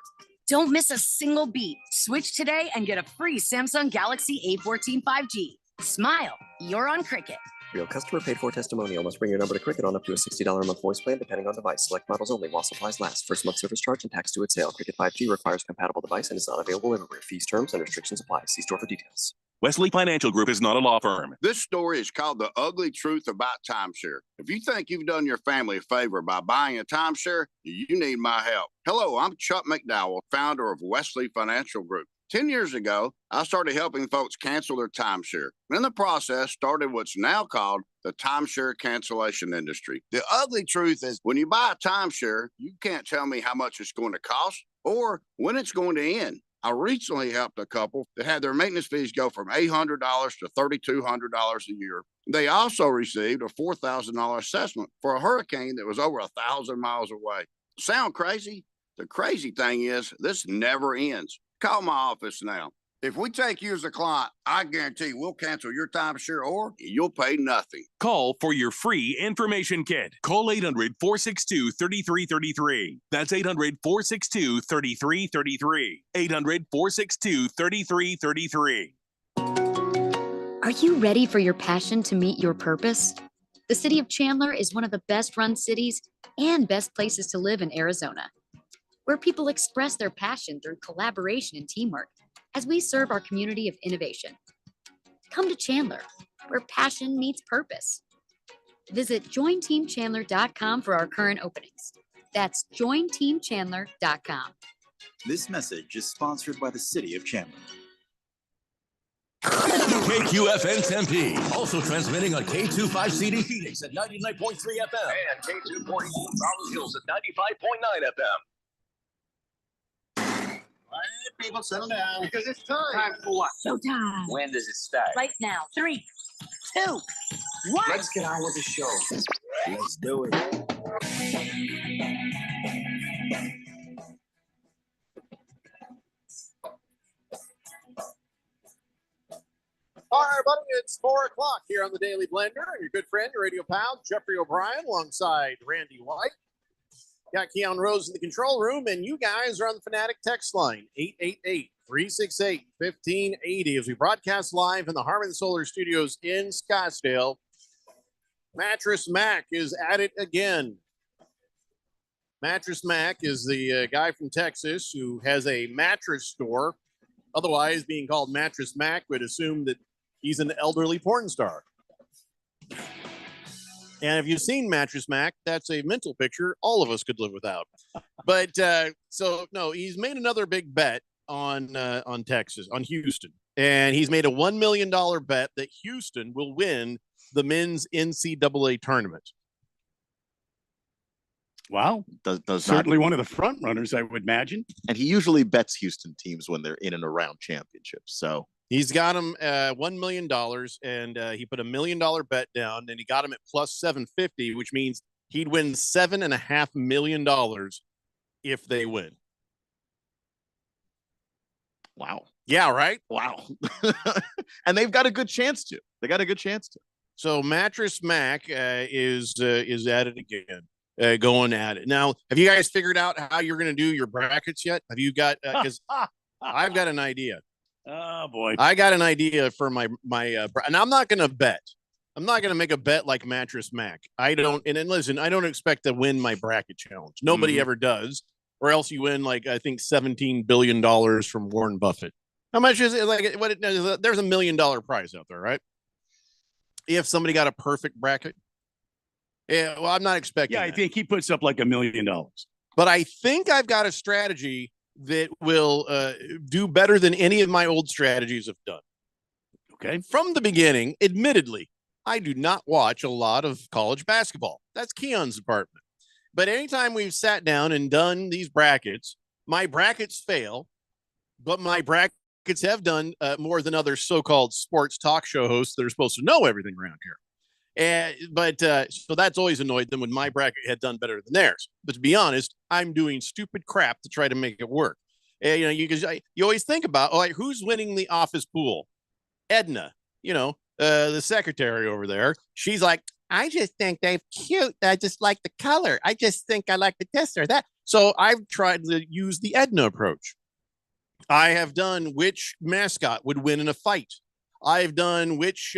Don't miss a single beat. Switch today and get a free Samsung Galaxy A14 5G. Smile, you're on Cricket. Real customer paid for testimonial must bring your number to Cricket on up to a $60 a month voice plan depending on device. Select models only while supplies last. First month service charge and tax due at sale. Cricket 5G requires compatible device and is not available everywhere. Fees, terms, and restrictions apply. See store for details. Wesley Financial Group is not a law firm. This story is called The Ugly Truth About Timeshare. If you think you've done your family a favor by buying a timeshare, you need my help. Hello, I'm Chuck McDowell, founder of Wesley Financial Group. 10 years ago, I started helping folks cancel their timeshare. In the process, started what's now called the timeshare cancellation industry. The ugly truth is when you buy a timeshare, you can't tell me how much it's going to cost or when it's going to end. I recently helped a couple that had their maintenance fees go from $800 to $3,200 a year. They also received a $4,000 assessment for a hurricane that was over 1,000 miles away. Sound crazy? The crazy thing is this never ends. Call my office now. If we take you as a client, I guarantee we'll cancel your timeshare or you'll pay nothing. Call for your free information kit. Call 800-462-3333. That's 800-462-3333. 800-462-3333. Are you ready for your passion to meet your purpose? The city of Chandler is one of the best-run cities and best places to live in Arizona, where people express their passion through collaboration and teamwork as we serve our community of innovation. Come to Chandler, where passion meets purpose. Visit jointeamchandler.com for our current openings. That's jointeamchandler.com. This message is sponsored by the City of Chandler. KQFN Tempe, also transmitting on K25CD Phoenix at 99.3 FM and K240 Rolling Hills at 95.9 FM. All right, people, settle down. Because it's time. Time for what? Showtime. When does it start? Right now. 3, 2, 1. Let's get on with the show. Let's do it. All right, everybody, it's 4 o'clock here on the Daily Blender. And your good friend, your radio pal, Jeffrey O'Brien, alongside Randy White. Got Keon Rose in the control room, and you guys are on the Fanatic text line, 888-368-1580, as we broadcast live in the Harman Solar Studios in Scottsdale. Mattress Mac is at it again. Mattress Mac is the guy from Texas who has a mattress store. Otherwise, being called Mattress Mac would assume that he's an elderly porn star. And if you've seen Mattress Mac, that's a mental picture all of us could live without. But so no, he's made another big bet on Texas, on Houston. And he's made a $1 million bet that Houston will win the men's NCAA tournament. Wow. Does Certainly not, one of the front runners, I would imagine. and he usually bets Houston teams when they're in and around championships. So He's got him $1 million, and he put $1 million bet down, and he got him at plus 750, which means he'd win $7.5 million if they win. Wow. Yeah, right. Wow. And they've got a good chance to. They got a good chance to. So Mattress Mac is at it again, going at it. Now, have you guys figured out how you're going to do your brackets yet? Have you got? Because I've got an idea. Oh boy, I got an idea for my and I'm not going to bet. I'm not going to make a bet like Mattress Mac. I don't. And then listen, I don't expect to win my bracket challenge. Nobody ever does, or else you win like I think $17 billion from Warren Buffett. How much is it? Like what? There's $1 million prize out there, right? If somebody got a perfect bracket. Yeah, well, I'm not expecting. Yeah, I think he puts up like $1 million. But I think I've got a strategy that will do better than any of my old strategies have done. Okay. From the beginning, admittedly, I do not watch a lot of college basketball. That's Keon's department. But anytime we've sat down and done these brackets, my brackets fail, but my brackets have done more than other so-called sports talk show hosts that are supposed to know everything around here. But so that's always annoyed them when my bracket had done better than theirs. But to be honest, I'm doing stupid crap to try to make it work. You know, you always think about, oh, who's winning the office pool? Edna, the secretary over there. She's like, I just think they're cute. I just like the color. I just think I like the this or that. So I've tried to use the Edna approach. I have done which mascot would win in a fight. I've done which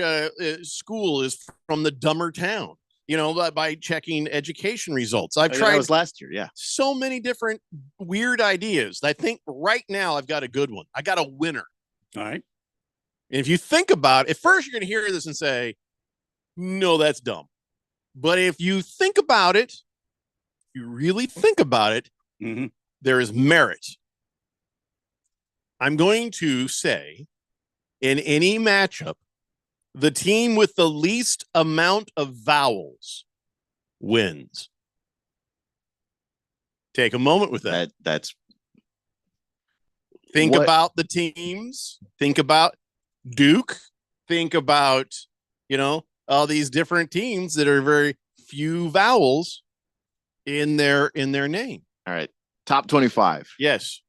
school is from the dumber town, by checking education results. I've tried. That was last year, yeah. So many different weird ideas. I think right now I've got a good one. I got a winner. All right. And if you think about it, at first you're going to hear this and say, no, that's dumb. But if you think about it, you really think about it, there is merit. I'm going to say, in any matchup, the team with the least amount of vowels wins. Take a moment with that. Think about the teams. Think about Duke. Think about, all these different teams that are very few vowels in their name. All right. Top 25. Yes.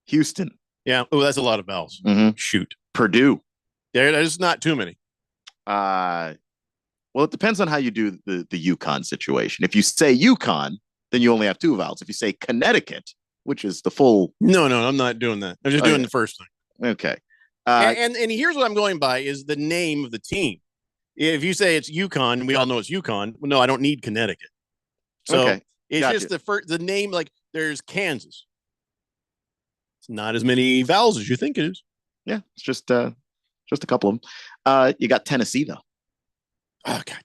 Houston. Yeah. Oh, that's a lot of vowels. Shoot. Purdue. There's not too many. Well, it depends on how you do the UConn situation. If you say UConn, then you only have two vowels. If you say Connecticut, which is the full. No, I'm not doing that. I'm just doing the first thing. Okay. And here's what I'm going by is the name of the team. If you say it's UConn, we all know it's UConn. Well, no, I don't need Connecticut. So it's just the name. Like there's Kansas. It's not as many vowels as you think it is. Yeah, it's just a couple of them. You got Tennessee though. Oh God.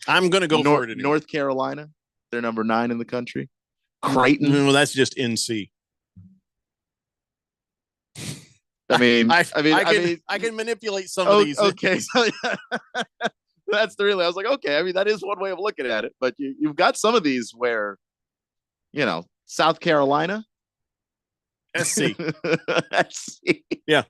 I'm gonna go for it. Anyway. North Carolina. They're number 9 in the country. Creighton. Well, that's just NC. I mean, I can manipulate some of these. Okay, so that's the really. I was like, okay, I mean, that is one way of looking at it, but you've got some of these where, South Carolina, SC, SC, yeah,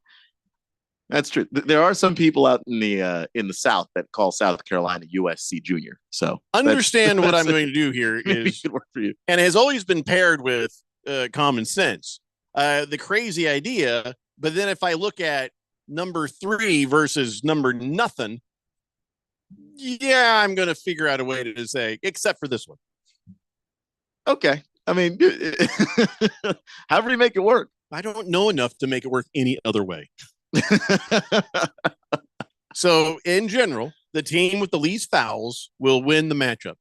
that's true. There are some people out in the South that call South Carolina USC Junior. So understand what I'm going to do here is it work for you, and has always been paired with common sense. The crazy idea. But then if I look at number 3 versus number nothing, yeah, I'm going to figure out a way to say, except for this one. Okay. I mean, however you make it work. I don't know enough to make it work any other way. So in general, the team with the least fouls will win the matchup.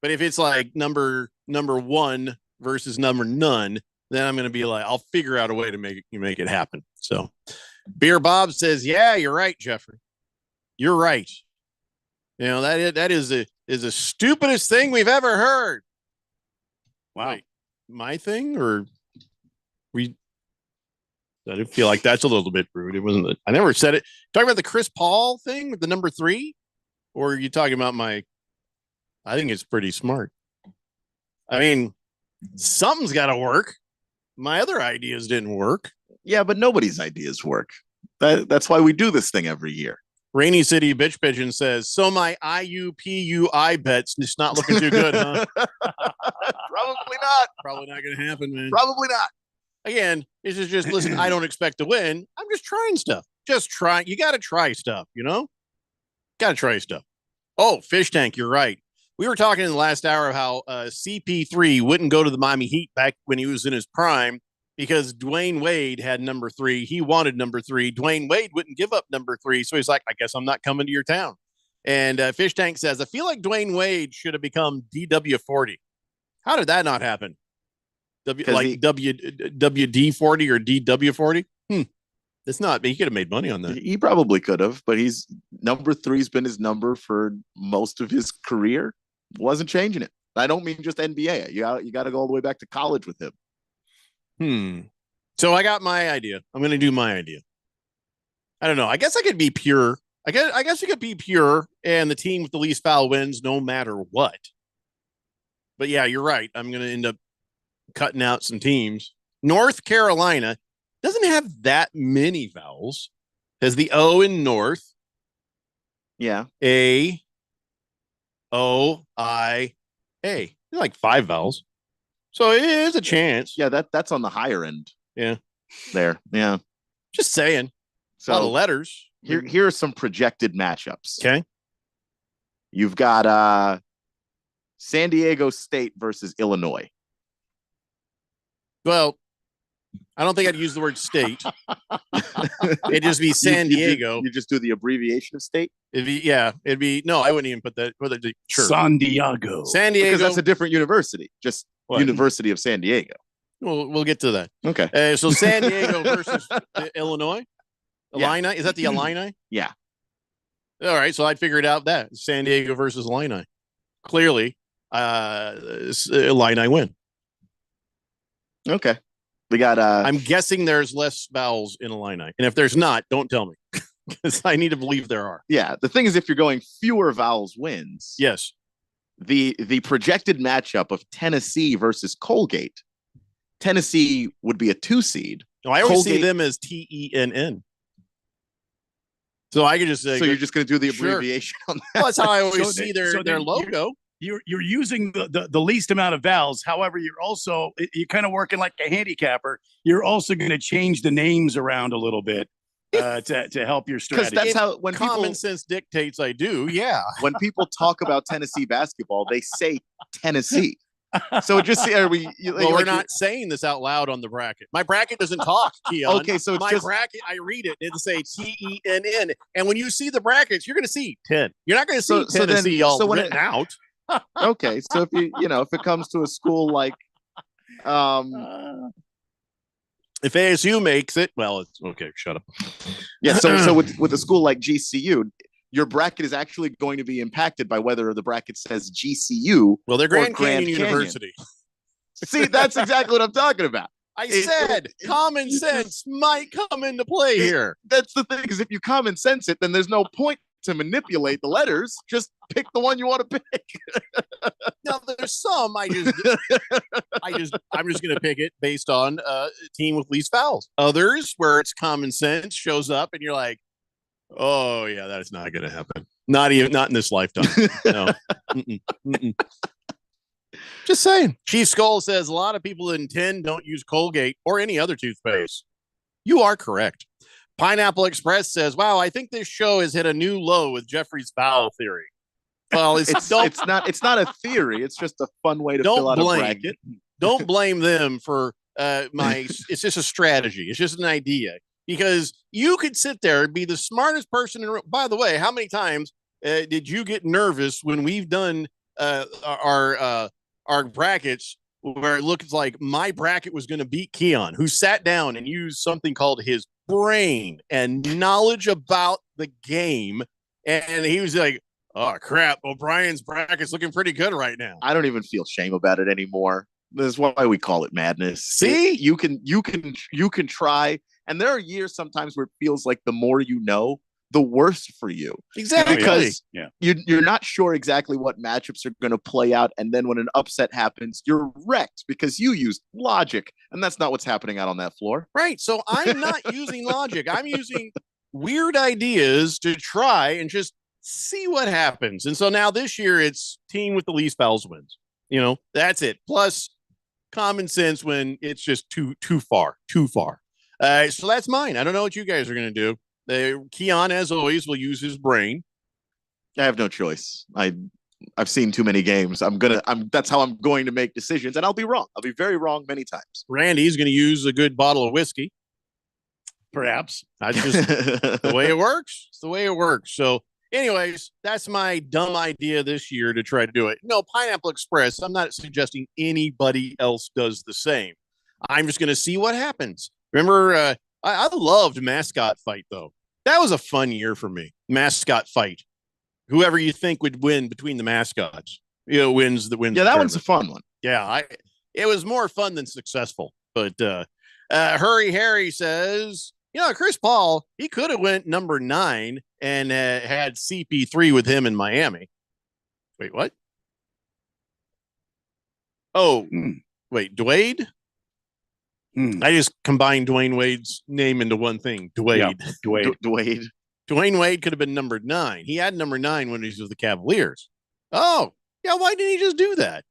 But if it's like number 1 versus number none, then I'm going to be like, I'll figure out a way to make it happen. So Beer Bob says, yeah, you're right, Jeffrey. You're right. That is the stupidest thing we've ever heard. Wow. Wait, my thing or I didn't feel like that's a little bit rude. It wasn't. I never said it. Talking about the Chris Paul thing with the number 3, or are you talking about I think it's pretty smart. I mean, something's got to work. My other ideas didn't work. Yeah, but nobody's ideas work. That's why we do this thing every year. Rainy City Bitch Pigeon says, so my IUPUI bet's just not looking too good, huh? Probably not. Probably not going to happen, man. Probably not. Again, this is just, listen, I don't expect to win. I'm just trying stuff. Just trying. You got to try stuff, you know? Got to try stuff. Oh, Fish Tank, you're right. We were talking in the last hour of how CP3 wouldn't go to the Miami Heat back when he was in his prime because Dwayne Wade had number 3. He wanted number 3. Dwayne Wade wouldn't give up number 3. So he's like, I guess I'm not coming to your town. And Fish Tank says, I feel like Dwayne Wade should have become DW40. How did that not happen? WD40 or DW40? It's not. He could have made money on that. He probably could have, but he's number 3's been his number for most of his career. Wasn't changing it. I don't mean just NBA. You got to go all the way back to college with him. So I got my idea. I'm going to do my idea. I don't know. I guess I could be pure. I guess you could be pure, and the team with the least foul wins no matter what. But yeah, you're right. I'm going to end up cutting out some teams. North Carolina doesn't have that many vowels. Has the O in North. Yeah. A, O, I, A. Like 5 vowels. So it is a chance. Yeah, that's on the higher end. Yeah. There. Yeah. Just saying. So a lot of letters. Here are some projected matchups. Okay. You've got San Diego State versus Illinois. Well, I don't think I'd use the word state. It'd just be San Diego. You just do the abbreviation of state? It'd be no, I wouldn't even put that. Sure. San Diego. San Diego. Because that's a different university. Just University of San Diego. We'll get to that. Okay. So San Diego versus Illinois. Illini? Is that the Illini? Yeah. All right. So I'd figure it out that San Diego versus Illini. Clearly, Illini win. Okay. We got I'm guessing there's less vowels in Illini. And if there's not, don't tell me. Because I need to believe there are. Yeah. The thing is, if you're going fewer vowels wins. Yes. The projected matchup of Tennessee versus Colgate. Tennessee would be a 2 seed. No, I always see them as TENN. So I could just say. So you're just going to do the abbreviation on that? Well, that's how I always see their logo. You're using the least amount of vowels. However, you're kind of working like a handicapper. You're also going to change the names around a little bit to help your strategy. Because that's how when common sense dictates I do. Yeah. When people talk about Tennessee basketball, they say Tennessee. So just we're not saying this out loud on the bracket. My bracket doesn't talk, Keon. Okay, so it's my bracket, I read it. It'll say TENN. And when you see the brackets, you're going to see 10. You're not going to see Tennessee written out. Okay, so if if it comes to a school like if ASU makes it, well, it's okay. Shut up. Yeah, so with a school like GCU, your bracket is actually going to be impacted by whether the bracket says GCU. Well, they're Grand Canyon Canyon University. See, that's exactly what I'm talking about. I said common sense might come into play here. That's the thing, is if you common sense it, then there's no point to manipulate the letters. Just pick the one you want to pick. Now there's some I'm just gonna pick it based on team with least fouls. Others where it's common sense shows up and you're like, oh yeah, that's not gonna happen. Not in this lifetime. No. Just saying. Chief Skull says a lot of people in 10 don't use Colgate or any other toothpaste. You are correct. Pineapple Express says, wow, I think this show has hit a new low with Jeffrey's foul theory. Well, it's not a theory. It's just a fun way to fill out a bracket. Don't blame them for it's just a strategy. It's just an idea. Because you could sit there and be the smartest person in the room. By the way, how many times did you get nervous when we've done our brackets where it looks like my bracket was going to beat Keon, who sat down and used something called his brain and knowledge about the game, and he was like, oh crap, O'Brien's bracket's looking pretty good right now. I don't even feel shame about it anymore. This is why we call it madness. See, you can try, and there are years sometimes where it feels like the more you know, the worse for you. Exactly. Because you're not sure exactly what matchups are going to play out. And then when an upset happens, you're wrecked because you used logic. And that's not what's happening out on that floor. Right. So I'm not using logic. I'm using weird ideas to try and just see what happens. And so now this year it's team with the least fouls wins. That's it. Plus common sense when it's just too far. So that's mine. I don't know what you guys are going to do. Keon, as always, will use his brain. I have no choice. I've seen too many games. That's how I'm going to make decisions, and I'll be wrong. I'll be very wrong many times. Randy's going to use a good bottle of whiskey. Perhaps. That's just the way it works. It's the way it works. So anyways, that's my dumb idea this year to try to do it. No, Pineapple Express, I'm not suggesting anybody else does the same. I'm just going to see what happens. Remember, I loved Mascot Fight, though. That was a fun year for me. Mascot Fight. Whoever you think would win between the mascots, wins the Yeah, that one's a fun one. Yeah, it was more fun than successful. But Hurry Harry says, Chris Paul, he could have went number 9 and had CP3 with him in Miami. Wait, what? Oh, wait, Dwayne? I just combined Dwayne Wade's name into one thing. Dwayne. Yeah, Dwayne. Dwayne Wade could have been number 9. He had number 9 when he was with the Cavaliers. Oh, yeah. Why didn't he just do that?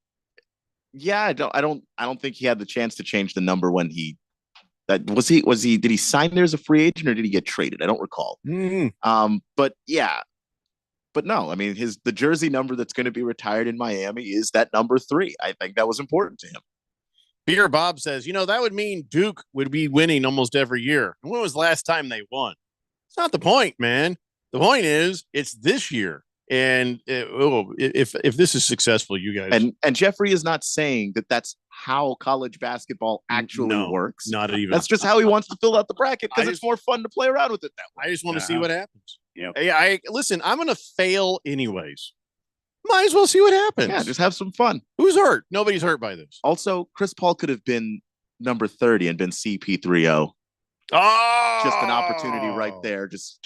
Yeah, I don't think he had the chance to change the number when did he sign there as a free agent or did he get traded? I don't recall. But yeah, but no, I mean, the jersey number that's going to be retired in Miami is that number 3. I think that was important to him. Beer Bob says, that would mean Duke would be winning almost every year. When was the last time they won? It's not the point, man. The point is it's this year. And if this is successful, you guys. And Jeffrey is not saying that that's how college basketball actually works. Not even. That's just how he wants to fill out the bracket because it's more fun to play around with it that way. I just want to see what happens. Yeah. Listen, I'm going to fail anyways. Might as well see what happens. Yeah, just have some fun. Who's hurt? Nobody's hurt by this. Also, Chris Paul could have been number 30 and been CP3O. Oh, just an opportunity right there. Just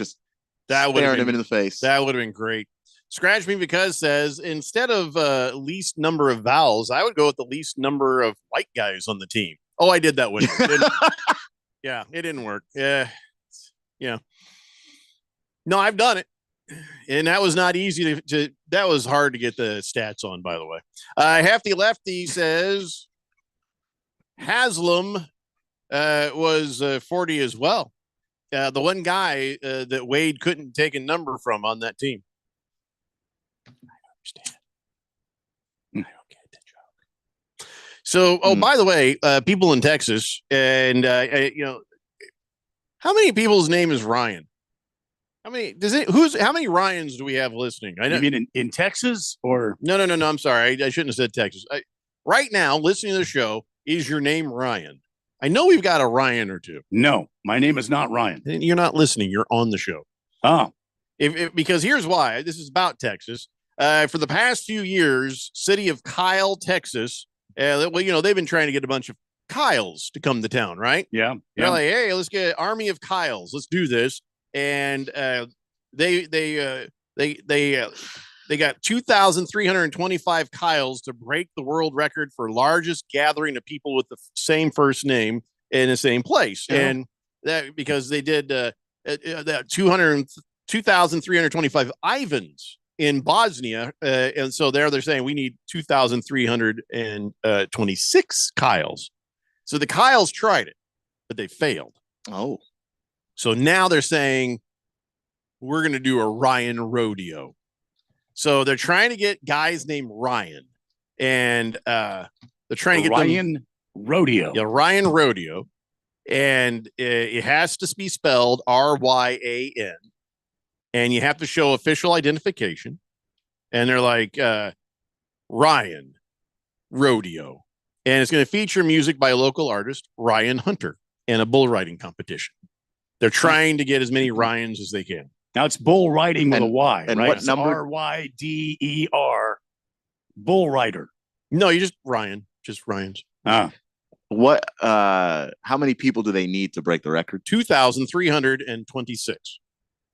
that staring him into the face. That would have been great. Scratch Me Because says, instead of least number of vowels, I would go with the least number of white guys on the team. Oh, I did that one. Yeah, it didn't work. Yeah. No, I've done it. And that was not easy that was hard to get the stats on, by the way. Hefty Lefty says Haslam was 40 as well. The one guy that Wade couldn't take a number from on that team. I don't understand. I don't get the joke. So, by the way, people in Texas, and how many people's name is Ryan? How many how many Ryans do we have listening? I know. You mean in Texas or no? I'm sorry. I shouldn't have said Texas. Right now, listening to the show, is your name Ryan? I know we've got a Ryan or two. No, my name is not Ryan. You're not listening. You're on the show. Oh, because here's why. This is about Texas. For the past few years, city of Kyle, Texas. They've been trying to get a bunch of Kyles to come to town, right? Yeah. They're like, hey, let's get an army of Kyles. Let's do this. And they got 2,325 Kyles to break the world record for largest gathering of people with the same first name in the same place. Yeah. And that because they did that 2,325 Ivans in Bosnia. And so they're saying we need 2,326 Kyles. So the Kyles tried it, but they failed. Oh. So now they're saying we're going to do a Ryan rodeo. So they're trying to get guys named Ryan, and they're trying to get Ryan rodeo. Yeah, Ryan rodeo, and it has to be spelled RYAN, and you have to show official identification. And they're like Ryan rodeo, and it's going to feature music by a local artist, Ryan Hunter, and a bull riding competition. They're trying to get as many Ryans as they can. Now it's bull riding with a Y, and right? what number? RYDER. Bull rider. No, you just Ryan. Just Ryans. What? How many people do they need to break the record? 2,326.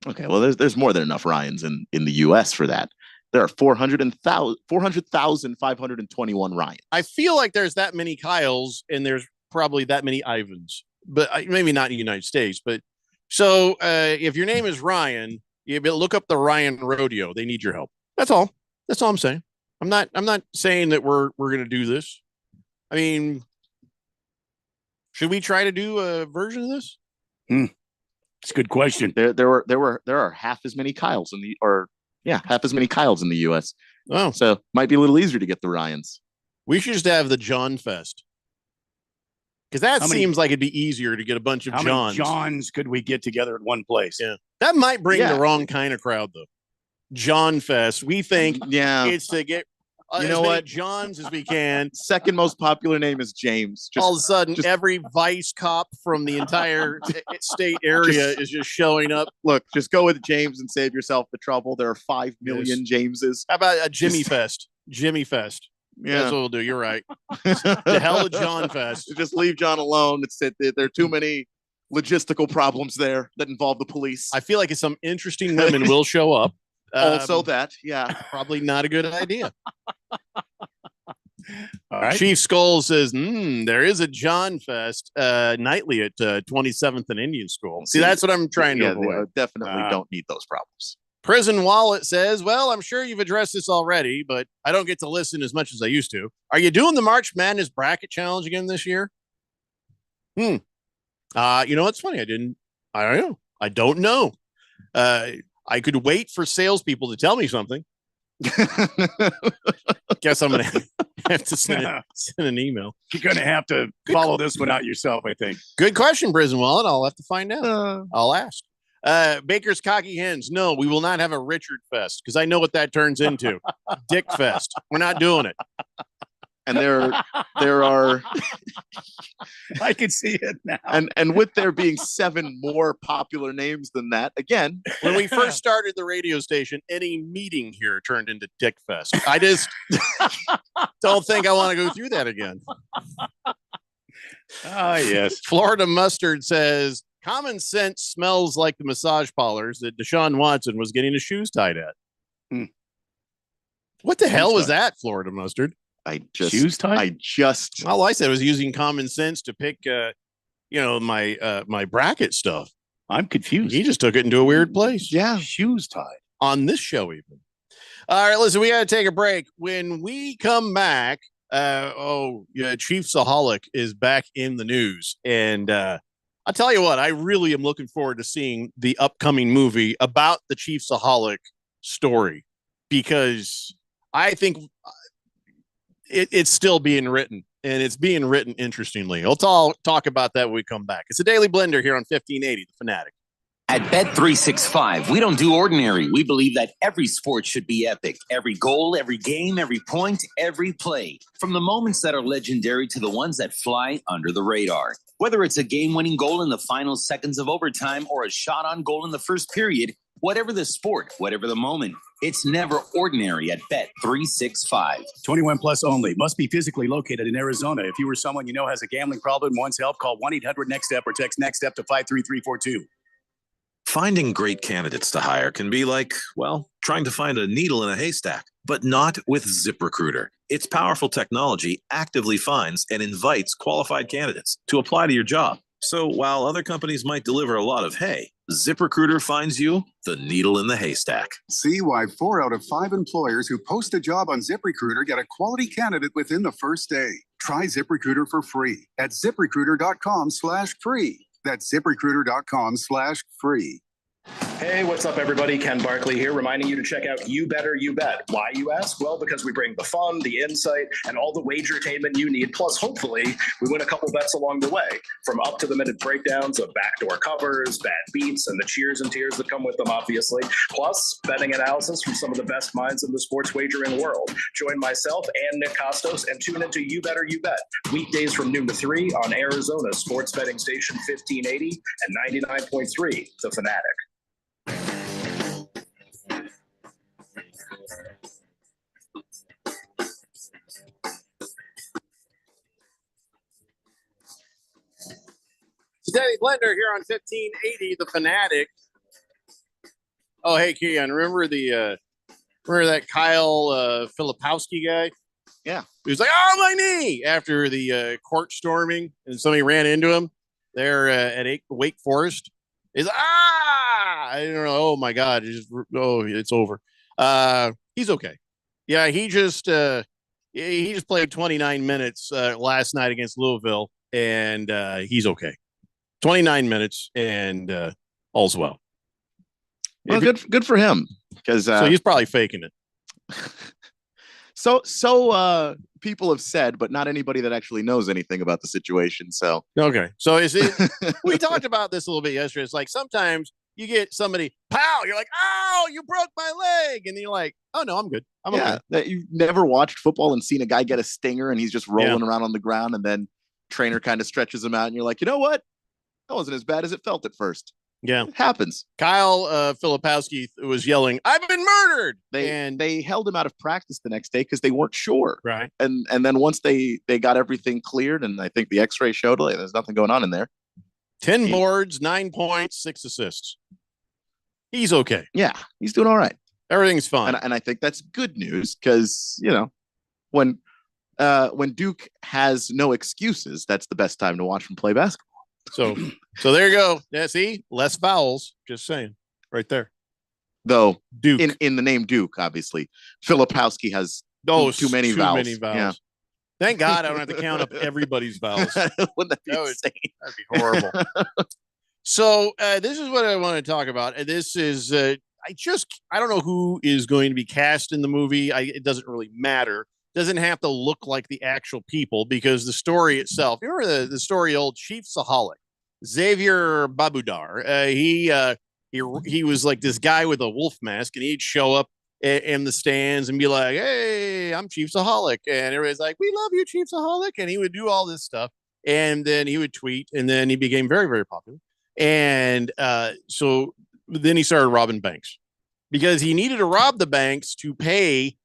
Okay, well, there's more than enough Ryans in the U.S. for that. There are 400,521 Ryans. I feel like there's that many Kyles, and there's probably that many Ivans, but maybe not in the United States. But So if your name is Ryan, you look up the Ryan Rodeo. They need your help. That's all. That's all I'm saying. I'm not saying that we're going to do this. I mean, should we try to do a version of this? It's a good question. There are half as many Kyles half as many Kyles in the U.S. Oh, so might be a little easier to get the Ryans. We should just have the John Fest. Because that seems like it'd be easier to get a bunch of Johns. Johns. How many Johns could we get together at one place? Yeah. That might bring the wrong kind of crowd, though. John Fest. We think it's to get you know what? Johns as we can. Second most popular name is James. All of a sudden, every vice cop from the entire state area is just showing up. Look, just go with James and save yourself the trouble. There are 5 million Jameses. How about a Jimmy Fest? Jimmy Fest. Yeah. That's what we'll do. You're right. The hell of John Fest. Just leave John alone. There are too many logistical problems there that involve the police. I feel like some interesting women will show up. Also probably not a good idea. All right. Chief Skull says, there is a John Fest nightly at 27th and Indian School. See, that's what I'm trying to avoid. Definitely don't need those problems. Prison Wallet says, well, I'm sure you've addressed this already, but I don't get to listen as much as I used to. Are you doing the March Madness Bracket Challenge again this year? You know what's funny? I don't know. I don't know. I could wait for salespeople to tell me something. Guess I'm going to have to send an email. You're going to have to follow this one out yourself, I think. Good question, Prison Wallet. I'll have to find out. I'll ask. Baker's Cocky Hens. No, we will not have a Richard Fest because I know what that turns into. Dick Fest. We're not doing it. And there are I can see it now. And with there being 7 more popular names than that, again, when we first started the radio station, any meeting here turned into Dick Fest. I just don't think I want to go through that again. Yes. Florida Mustard says common sense smells like the massage parlors that Deshaun Watson was getting his shoes tied at. What the hell was that, Florida Mustard? Shoes tied? All I said was using common sense to pick, my bracket stuff. I'm confused. He just took it into a weird place. Yeah. Shoes tied. On this show, even. All right, listen, we got to take a break. When we come back, Chief Saholic is back in the news. And I'll tell you what, I really am looking forward to seeing the upcoming movie about the Chief Saholic story because I think it's still being written, and it's being written interestingly. Let's all talk about that when we come back. It's a Daily Blender here on 1580, The Fanatic. At Bet365, we don't do ordinary. We believe that every sport should be epic. Every goal, every game, every point, every play. From the moments that are legendary to the ones that fly under the radar. Whether it's a game-winning goal in the final seconds of overtime or a shot on goal in the first period, whatever the sport, whatever the moment, it's never ordinary at Bet365. 21 plus only. Must be physically located in Arizona. If you or someone you know has a gambling problem, wants help, call 1-800-NEXT-STEP or text NEXT STEP to 53342. Finding great candidates to hire can be like, well, trying to find a needle in a haystack, but not with ZipRecruiter. Its powerful technology actively finds and invites qualified candidates to apply to your job. So while other companies might deliver a lot of hay, ZipRecruiter finds you the needle in the haystack. See why 4 out of 5 employers who post a job on ZipRecruiter get a quality candidate within the first day. Try ZipRecruiter for free at ZipRecruiter.com/free. That's ZipRecruiter.com/free. Hey, what's up, everybody? Ken Barkley here, reminding you to check out You Better You Bet. Why, you ask? Well, because we bring the fun, the insight, and all the wagertainment you need. Plus, hopefully, we win a couple bets along the way. From up-to-the-minute breakdowns of backdoor covers, bad beats, and the cheers and tears that come with them, obviously. Plus, betting analysis from some of the best minds in the sports wagering world. Join myself and Nick Costos and tune into You Better You Bet. Weekdays from noon to 3 on Arizona's sports betting station 1580 and 99.3, The Fanatic. Daily Blender here on 1580, The Fanatic. Oh, hey, Keon, remember that Kyle Filipowski guy? Yeah. He was like, oh, my knee! After the court storming, and somebody ran into him there at Wake Forest. Is I don't know. Oh my God. It's over. He's okay. Yeah, he just played 29 minutes last night against Louisville, and he's okay. 29 minutes, and all's well. Well, good for him, because so he's probably faking it. So people have said, but not anybody that actually knows anything about the situation. So okay, so is it? We talked about this a little bit yesterday. It's like sometimes you get somebody, pow, you're like, oh, you broke my leg, and you're like, oh no, I'm good. I'm okay. That you've never watched football and seen a guy get a stinger and he's just rolling around on the ground, and then trainer kind of stretches him out, and you're like, you know what? That wasn't as bad as it felt at first. Yeah, it happens. Kyle Filipowski was yelling, "I've been murdered!" They held him out of practice the next day because they weren't sure. Right. And then once they got everything cleared, and I think the X-ray showed there's nothing going on in there. 10 boards, 9 points, 6 assists. He's okay. Yeah, he's doing all right. Everything's fine. And I think that's good news, because when Duke has no excuses, that's the best time to watch him play basketball. So there you go. Yeah, see, less fouls. Just saying, right there. Though Duke in the name Duke, obviously, Filipowski has too many vowels. Yeah. Thank God I don't have to count up everybody's vowels. Wouldn't that be insane? That'd be horrible. So this is what I want to talk about. And this is I don't know who is going to be cast in the movie. It doesn't really matter. Doesn't have to look like the actual people, because the story itself. You remember the story, old Chiefsaholic, Xavier Babudar. He was like this guy with a wolf mask, and he'd show up in the stands and be like, "Hey, I'm Chiefsaholic," and everybody's like, "We love you, Chiefsaholic," and he would do all this stuff, and then he would tweet, and then he became very, very popular, and so then he started robbing banks, because he needed to rob the banks to pay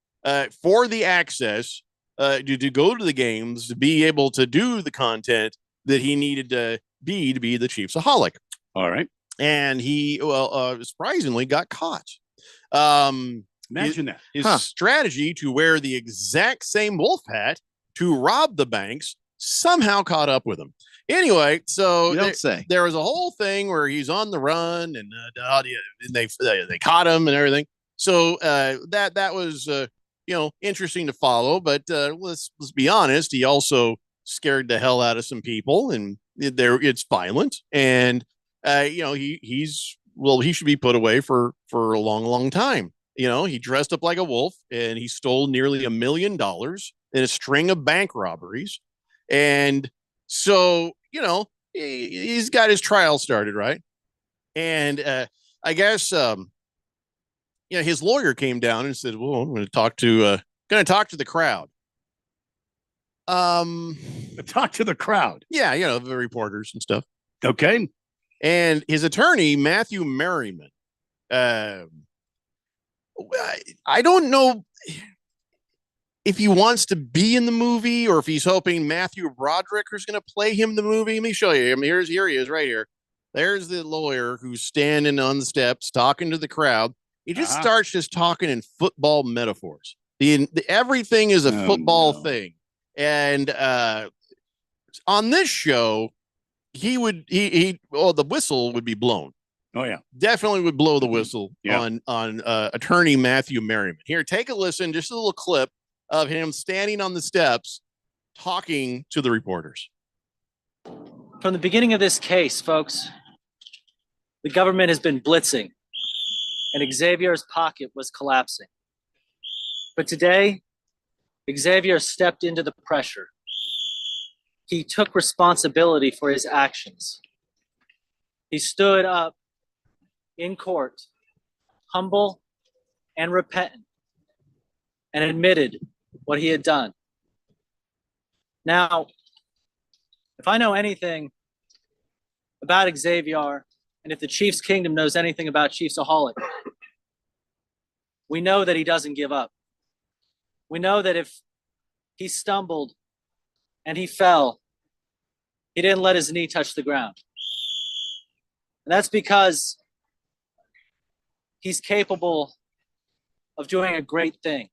for the access to go to the games, to be able to do the content that he needed to be the Chiefsaholic. All right. And he, surprisingly got caught. Imagine that. His strategy to wear the exact same wolf hat to rob the banks somehow caught up with him. Anyway, so there was a whole thing where he's on the run, and they caught him and everything. So that was interesting to follow. But let's be honest, he also scared the hell out of some people, and it's violent, and he should be put away for a long time. He dressed up like a wolf, and he stole nearly $1 million in a string of bank robberies. And so, he's got his trial started, right? And I guess his lawyer came down and said, "Well, I'm going to talk to the crowd." Talk to the crowd. Yeah, the reporters and stuff. Okay. And his attorney, Matthew Merriman, I don't know if he wants to be in the movie, or if he's hoping Matthew Broderick is going to play him in the movie. Let me show you. Here he is right here. There's the lawyer who's standing on the steps talking to the crowd. He just starts talking in football metaphors. Everything is a football thing. And on this show, the whistle would be blown. Oh yeah, definitely would blow the whistle on attorney Matthew Merriman. Here, take a listen, just a little clip of him standing on the steps talking to the reporters. From the beginning of this case, folks, the government has been blitzing, and Xavier's pocket was collapsing. But today, Xavier stepped into the pressure. He took responsibility for his actions. He stood up in court, humble and repentant, and admitted what he had done. Now, if I know anything about Xavier, and if the Chiefs Kingdom knows anything about Chiefsaholic, we know that he doesn't give up. We know that if he stumbled and he fell, he didn't let his knee touch the ground. And that's because he's capable of doing a great thing.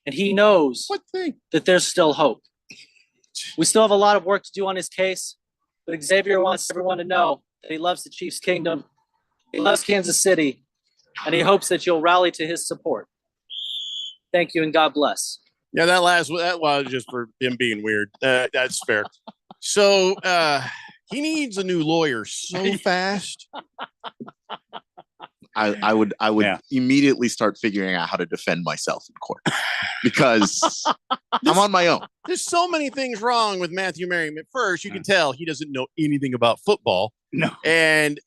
And he knows that there's still hope. We still have a lot of work to do on his case, but Xavier wants everyone to know that he loves the Chiefs Kingdom, he loves Kansas City, and he hopes that you'll rally to his support. Thank you and God bless. Yeah, that was just for him being weird. That's fair. So he needs a new lawyer so fast. I would immediately start figuring out how to defend myself in court because I'm on my own. There's so many things wrong with Matthew Merriam. At first, you can tell he doesn't know anything about football. No. And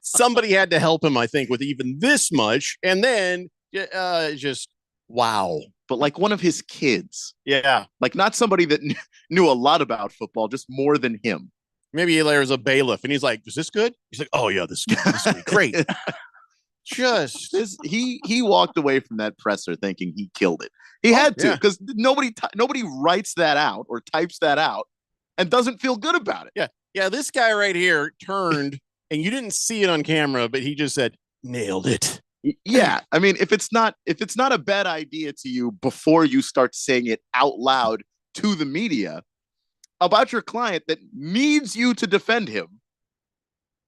somebody had to help him, I think, with even this much. And then just wow. But like one of his kids. Yeah. Like not somebody that knew a lot about football, just more than him. Maybe there's a bailiff and he's like, is this good? He's like, oh yeah, this is great. He walked away from that presser thinking he killed it. He had to, because nobody writes that out or types that out and doesn't feel good about it. Yeah. Yeah. This guy right here turned and you didn't see it on camera, but he just said, nailed it. Yeah. I mean, if it's not a bad idea to you before you start saying it out loud to the media about your client that needs you to defend him,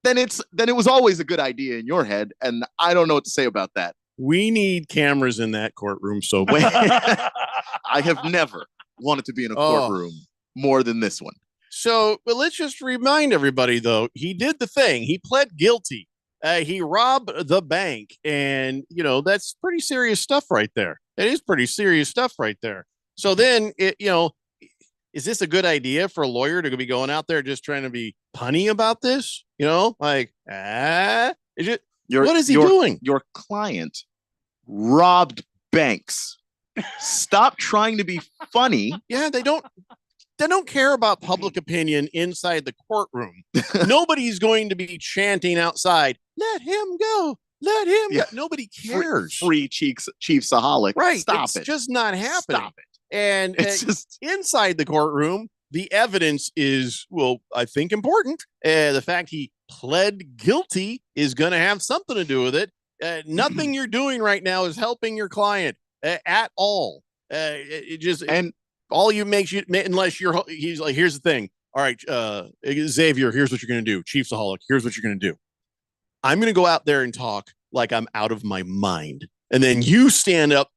then it was always a good idea in your head. And I don't know what to say about that. We need cameras in that courtroom so bad. I have never wanted to be in a courtroom more than this one. So, but let's just remind everybody, though, he did the thing. He pled guilty. He robbed the bank. And, that's pretty serious stuff right there. It is pretty serious stuff right there. So then, is this a good idea for a lawyer to be going out there just trying to be punny about this? What is he doing? Your client robbed banks. Stop trying to be funny. Yeah, they don't care about public opinion inside the courtroom. Nobody's going to be chanting outside, let him go. Let him go. Nobody cares. Free Chiefsaholic. Right. Stop it's it. Just not happening. Stop it. And it's just inside the courtroom, the evidence is, I think important. The fact he pled guilty is going to have something to do with it. Nothing you're doing right now is helping your client at all. All you makes you, unless he's like, here's the thing. All right, Xavier, here's what you're going to do. Chiefsaholic, here's what you're going to do. I'm going to go out there and talk like I'm out of my mind. And then you stand up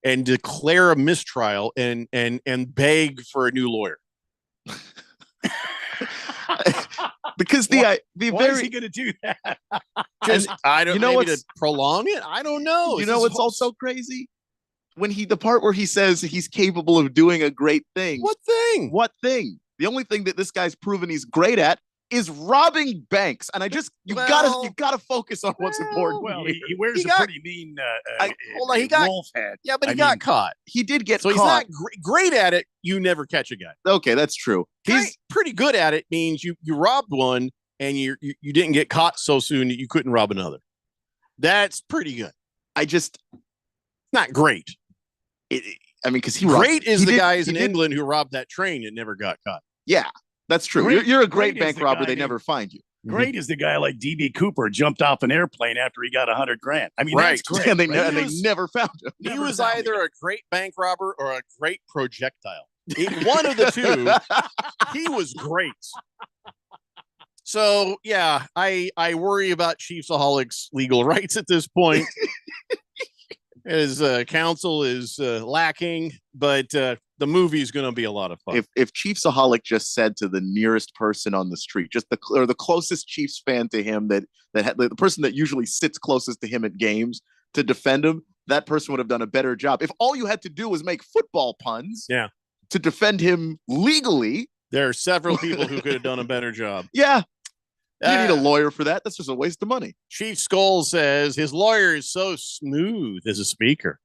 and declare a mistrial and beg for a new lawyer. Because why is he going to do that? I don't know. Maybe to prolong it. I don't know. You know what's also crazy? When the part where he says he's capable of doing a great thing. What thing? What thing? The only thing that this guy's proven he's great at is robbing banks. And you gotta focus on what's important. Well, he wears a pretty mean wolf hat. Yeah, but he got caught. He did get caught. He's not great at it. You never catch a guy. Okay, that's true. He's pretty good at it. Means you robbed one and you didn't get caught so soon that you couldn't rob another. That's pretty good. Not great. Because great is the guys in England who robbed that train and never got caught. Yeah, that's true. You're a great bank robber. They never find you. Great is the guy like DB Cooper jumped off an airplane after he got $100,000. I mean, right. That's great. And they never found him. He was either a great bank robber or a great projectile. One of the two. He was great. So yeah, I worry about Chiefsaholic's legal rights at this point. His counsel is lacking, but the movie is going to be a lot of fun. If Chiefsaholic just said to the nearest person on the street, just the closest Chiefs fan to him, the person that usually sits closest to him at games to defend him, that person would have done a better job. If all you had to do was make football puns, to defend him legally, there are several people who could have done a better job. Yeah. You need a lawyer for that. That's just a waste of money. Chief Skull says his lawyer is so smooth as a speaker.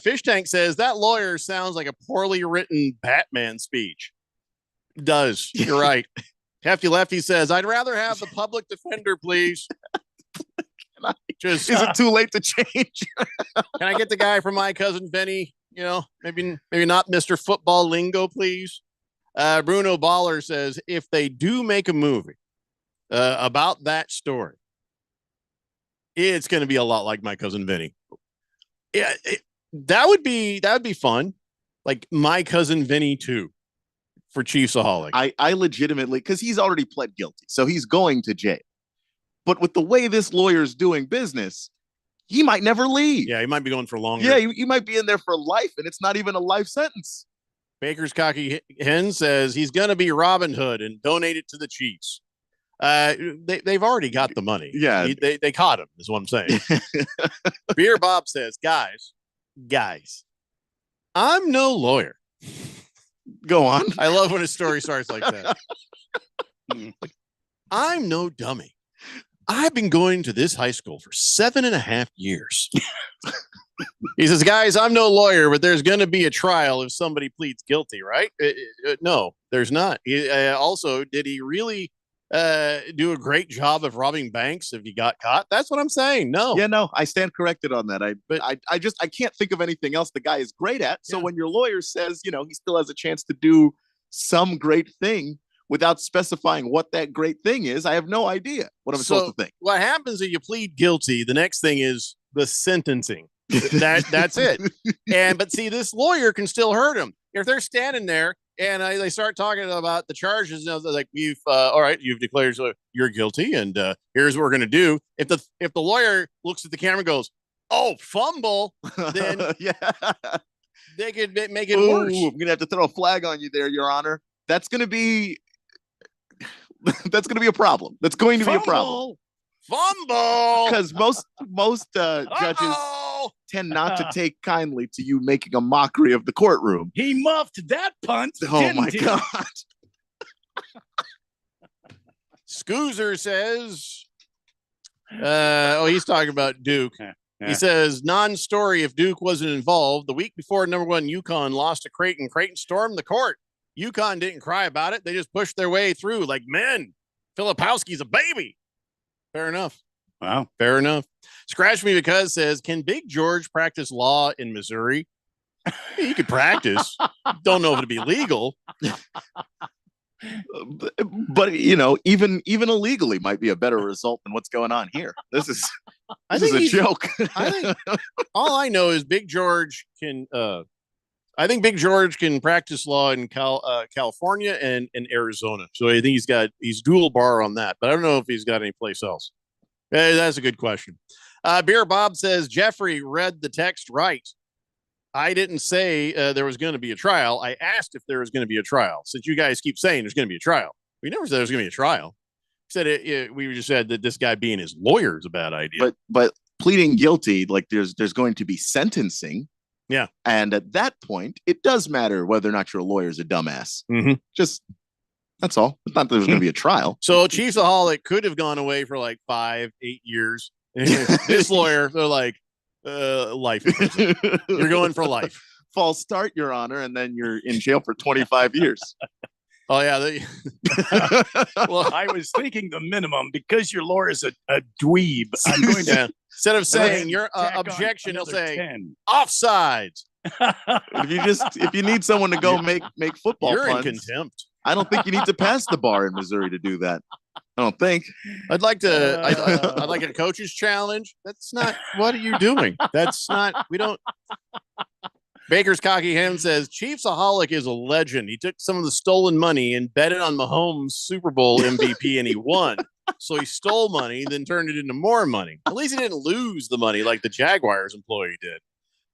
Fish Tank says that lawyer sounds like a poorly written Batman speech. Does. You're right. Hefty Lefty says, I'd rather have the public defender, please. Is it too late to change? Can I get the guy from My Cousin Vinny? Maybe not Mr. Football Lingo, please. Bruno Baller says, if they do make a movie about that story, it's going to be a lot like My Cousin Vinny. That would be fun. Like My Cousin Vinny 2. for Chiefsaholic. I legitimately, because he's already pled guilty, so he's going to jail. But with the way this lawyer's doing business, he might never leave. Yeah, he might be going for longer. Yeah, you might be in there for life, and it's not even a life sentence. Baker's Cocky Hen says he's going to be Robin Hood and donate it to the Chiefs. They've already got the money. Yeah. They caught him, is what I'm saying. Beer Bob says, guys, I'm no lawyer. Go on. I love when a story starts like that. I'm no dummy. I've been going to this high school for 7.5 years. He says, guys, I'm no lawyer, but there's going to be a trial if somebody pleads guilty, right? No, there's not. Also, did he really do a great job of robbing banks if he got caught? That's what I'm saying. No. Yeah, no, I stand corrected on that. I can't think of anything else the guy is great at. So when your lawyer says, he still has a chance to do some great thing without specifying what that great thing is, I have no idea what I'm supposed to think. What happens if you plead guilty? The next thing is the sentencing. That's it. But see, this lawyer can still hurt him if they're standing there and they start talking about the charges. Like all right, you've declared you're guilty, and here's what we're gonna do. If the lawyer looks at the camera and goes, "Oh, fumble," then they could make it worse. I'm gonna have to throw a flag on you there, Your Honor. That's gonna be a problem. That's going to be a problem. Fumble. Because most judges tend not to take kindly to you making a mockery of the courtroom. He muffed that punt. Oh my God. Scoozer says, he's talking about Duke. He says, non-story if Duke wasn't involved. The week before number 1 UConn lost to Creighton, Creighton stormed the court. UConn didn't cry about it. They just pushed their way through like men. Filipowski's a baby. Fair enough. Wow. Fair enough. Scratch Me Because says, can Big George practice law in Missouri? He could practice. Don't know if it'd be legal. But even illegally might be a better result than what's going on here. This is a joke. I think all I know is Big George can I think Big George can practice law in California and Arizona. So I think he's dual bar on that, but I don't know if he's got any place else. That's a good question. Beer Bob says, Jeffrey read the text right. I didn't say there was going to be a trial. I asked if there was going to be a trial. Since you guys keep saying there's going to be a trial. We never said there was going to be a trial. We just said that this guy being his lawyer is a bad idea. But pleading guilty, like there's going to be sentencing. Yeah. And at that point, it does matter whether or not your lawyer is a dumbass. Mm-hmm. Just that's all. It's not that there's going to be a trial. So Chiefsaholic could have gone away for like 5-8 years. This lawyer, they're like, life. You're going for life. False start, Your Honor, and then you're in jail for 25 years. Oh, yeah. Well, I was thinking the minimum because your lawyer is a dweeb. I'm going to instead of saying your objection, he'll say 10. Offsides. If you need someone to go make football you're punts, in contempt. I don't think you need to pass the bar in Missouri to do that. I don't think. I'd like a coach's challenge. That's not. What are you doing? That's not. We don't. Baker's Cocky Hen says Chiefsaholic is a legend. He took some of the stolen money and betted on Mahomes' Super Bowl MVP, and he won. So he stole money, then turned it into more money. At least he didn't lose the money like the Jaguars employee did.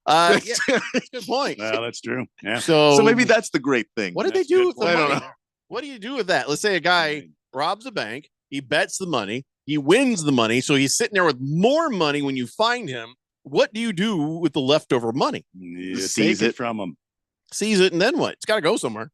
That's a good point. Well, that's true. Yeah. So maybe that's the great thing. What did they do with the money? I don't know. What do you do with that? Let's say a guy robs a bank. He bets the money. He wins the money. So he's sitting there with more money when you find him. What do you do with the leftover money? Seize it from him. Seize it, and then what? It's got to go somewhere.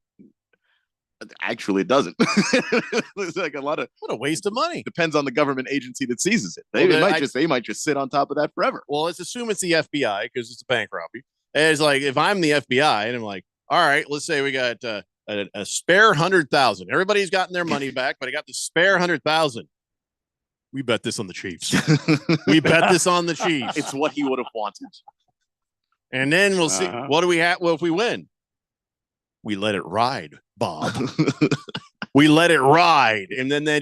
Actually, it doesn't. It's like what a waste of money. Depends on the government agency that seizes it. They might just sit on top of that forever. Well, let's assume it's the FBI because it's a bank robbery. And it's like if I'm the FBI and I'm like, all right, let's say we got a spare 100,000. Everybody's gotten their money back, but I got the spare 100,000. We bet this on the Chiefs. We bet this on the Chiefs. It's what he would have wanted. And then we'll see. What do we have? Well, if we win, we let it ride, Bob. We let it ride. And then the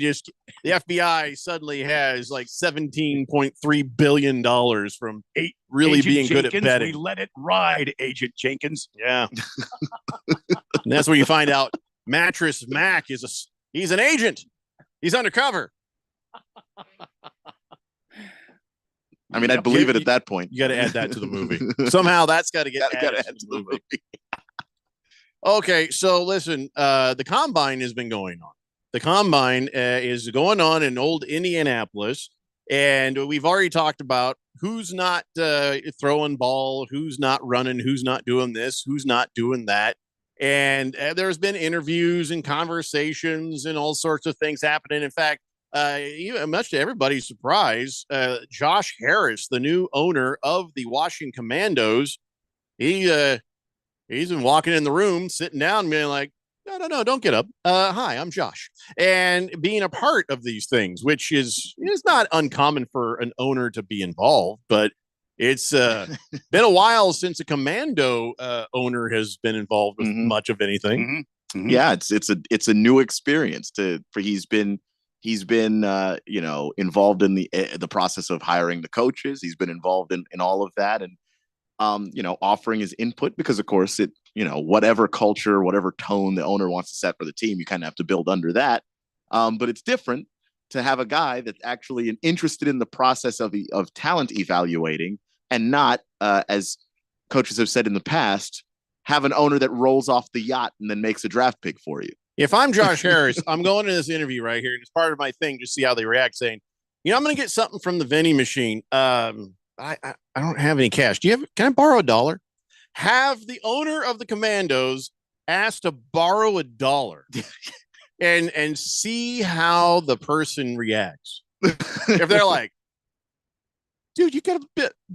FBI suddenly has like $17.3 billion from really Agent being Jenkins, good at betting. We let it ride, Agent Jenkins. Yeah. And that's where you find out Mattress Mac he's an agent. He's undercover. I mean, I'd believe it at that point. You got to add that to the movie. Somehow that's got to get added to the movie. Okay, so listen, the Combine has been going on. The Combine is going on in old Indianapolis, and we've already talked about who's not throwing ball, who's not running, who's not doing this, who's not doing that. And there's been interviews and conversations and all sorts of things happening. In fact, much to everybody's surprise, Josh Harris, the new owner of the Washington Commandos, he's been walking in the room, sitting down, being like, no, don't get up. Hi, I'm Josh. And being a part of these things, which is not uncommon for an owner to be involved, but it's been a while since a Commando owner has been involved with much of anything. Yeah, it's a new experience he's been involved in the process of hiring the coaches. He's been involved in all of that, and offering his input, because of course whatever culture, whatever tone the owner wants to set for the team, you kind of have to build under that. But it's different to have a guy that's actually interested in the process of talent evaluating, and not, as coaches have said in the past, have an owner that rolls off the yacht and then makes a draft pick for you. If I'm Josh Harris, I'm going to this interview right here, and it's part of my thing, just see how they react, saying, I'm going to get something from the vending machine. I don't have any cash. Can I borrow $1? Have the owner of the Commandos ask to borrow $1 and see how the person reacts. If they're like, dude, you got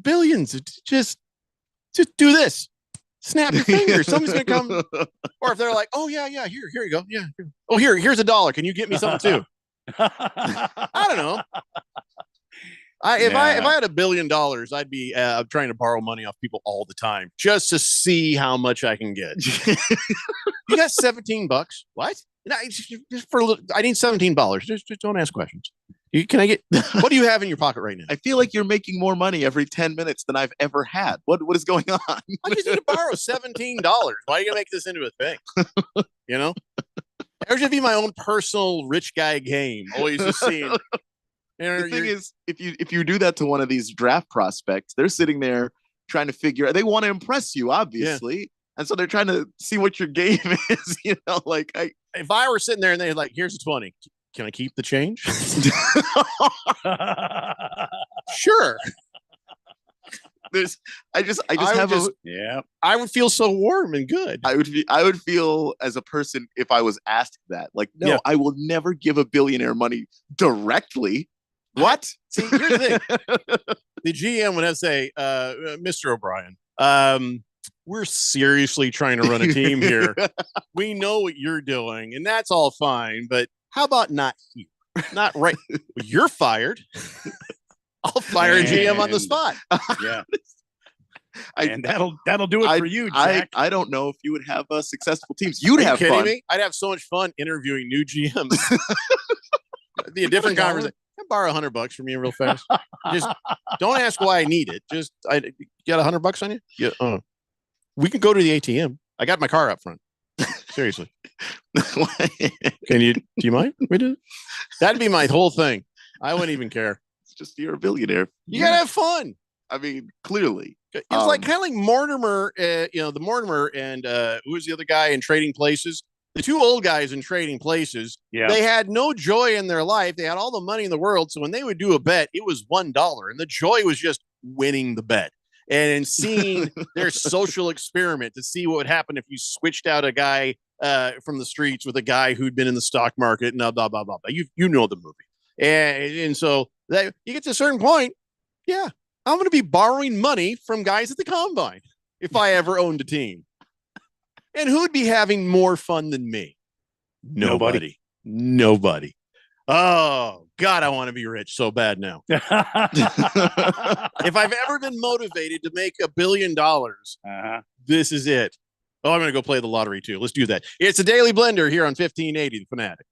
billions. Just do this. Snap your fingers. Somebody's going to come. Or if they're like, oh, yeah, here you go. Yeah. Oh, here's $1. Can you get me something too? I don't know. If I had $1 billion, I'd be trying to borrow money off people all the time just to see how much I can get. You got $17? What? I need $17. Just don't ask questions. Can I get? What do you have in your pocket right now? I feel like you're making more money every 10 minutes than I've ever had. What is going on? I just need to borrow $17. Why are you gonna make this into a thing? Or should be my own personal rich guy game. Always just seeing. The thing is, if you do that to one of these draft prospects, they're sitting there trying to figure. They want to impress you, obviously, and so they're trying to see what your game is. If I were sitting there and they're like, "Here's a 20, can I keep the change?" Sure. I would feel so warm and good. I would feel as a person, if I was asked that, like, no, I will never give a billionaire money directly. What? See, here's the thing. The GM would have to say, Mr. O'Brien, we're seriously trying to run a team here. We know what you're doing, and that's all fine, but how about not here? Not right. You're fired. I'll fire a GM on the spot. Yeah. And that'll do it for you, Jack. I don't know if you would have successful teams. You'd have fun. Me? I'd have so much fun interviewing new GMs. It'd be a different conversation. Can I borrow $100 from you real fast? Just don't ask why I need it. Just you got $100 on you? Yeah. We can go to the ATM. I got my car up front. Seriously. Do you mind? That'd be my whole thing. I wouldn't even care. It's just you're a billionaire. You gotta have fun. I mean, clearly. It's like kind of like Mortimer, the Mortimer and who was the other guy in Trading Places? The two old guys in Trading Places. Yeah. They had no joy in their life. They had all the money in the world. So when they would do a bet, it was $1. And the joy was just winning the bet and seeing their social experiment to see what would happen if you switched out a guy from the streets with a guy who'd been in the stock market and blah, blah, blah, blah. You know the movie. And so that you get to a certain point. Yeah. I'm going to be borrowing money from guys at the Combine if I ever owned a team. And who'd be having more fun than me? Nobody. Oh, God, I want to be rich so bad now. If I've ever been motivated to make $1 billion, this is it. Oh, I'm going to go play the lottery, too. Let's do that. It's a Daily Blender here on 1580, The Fanatic.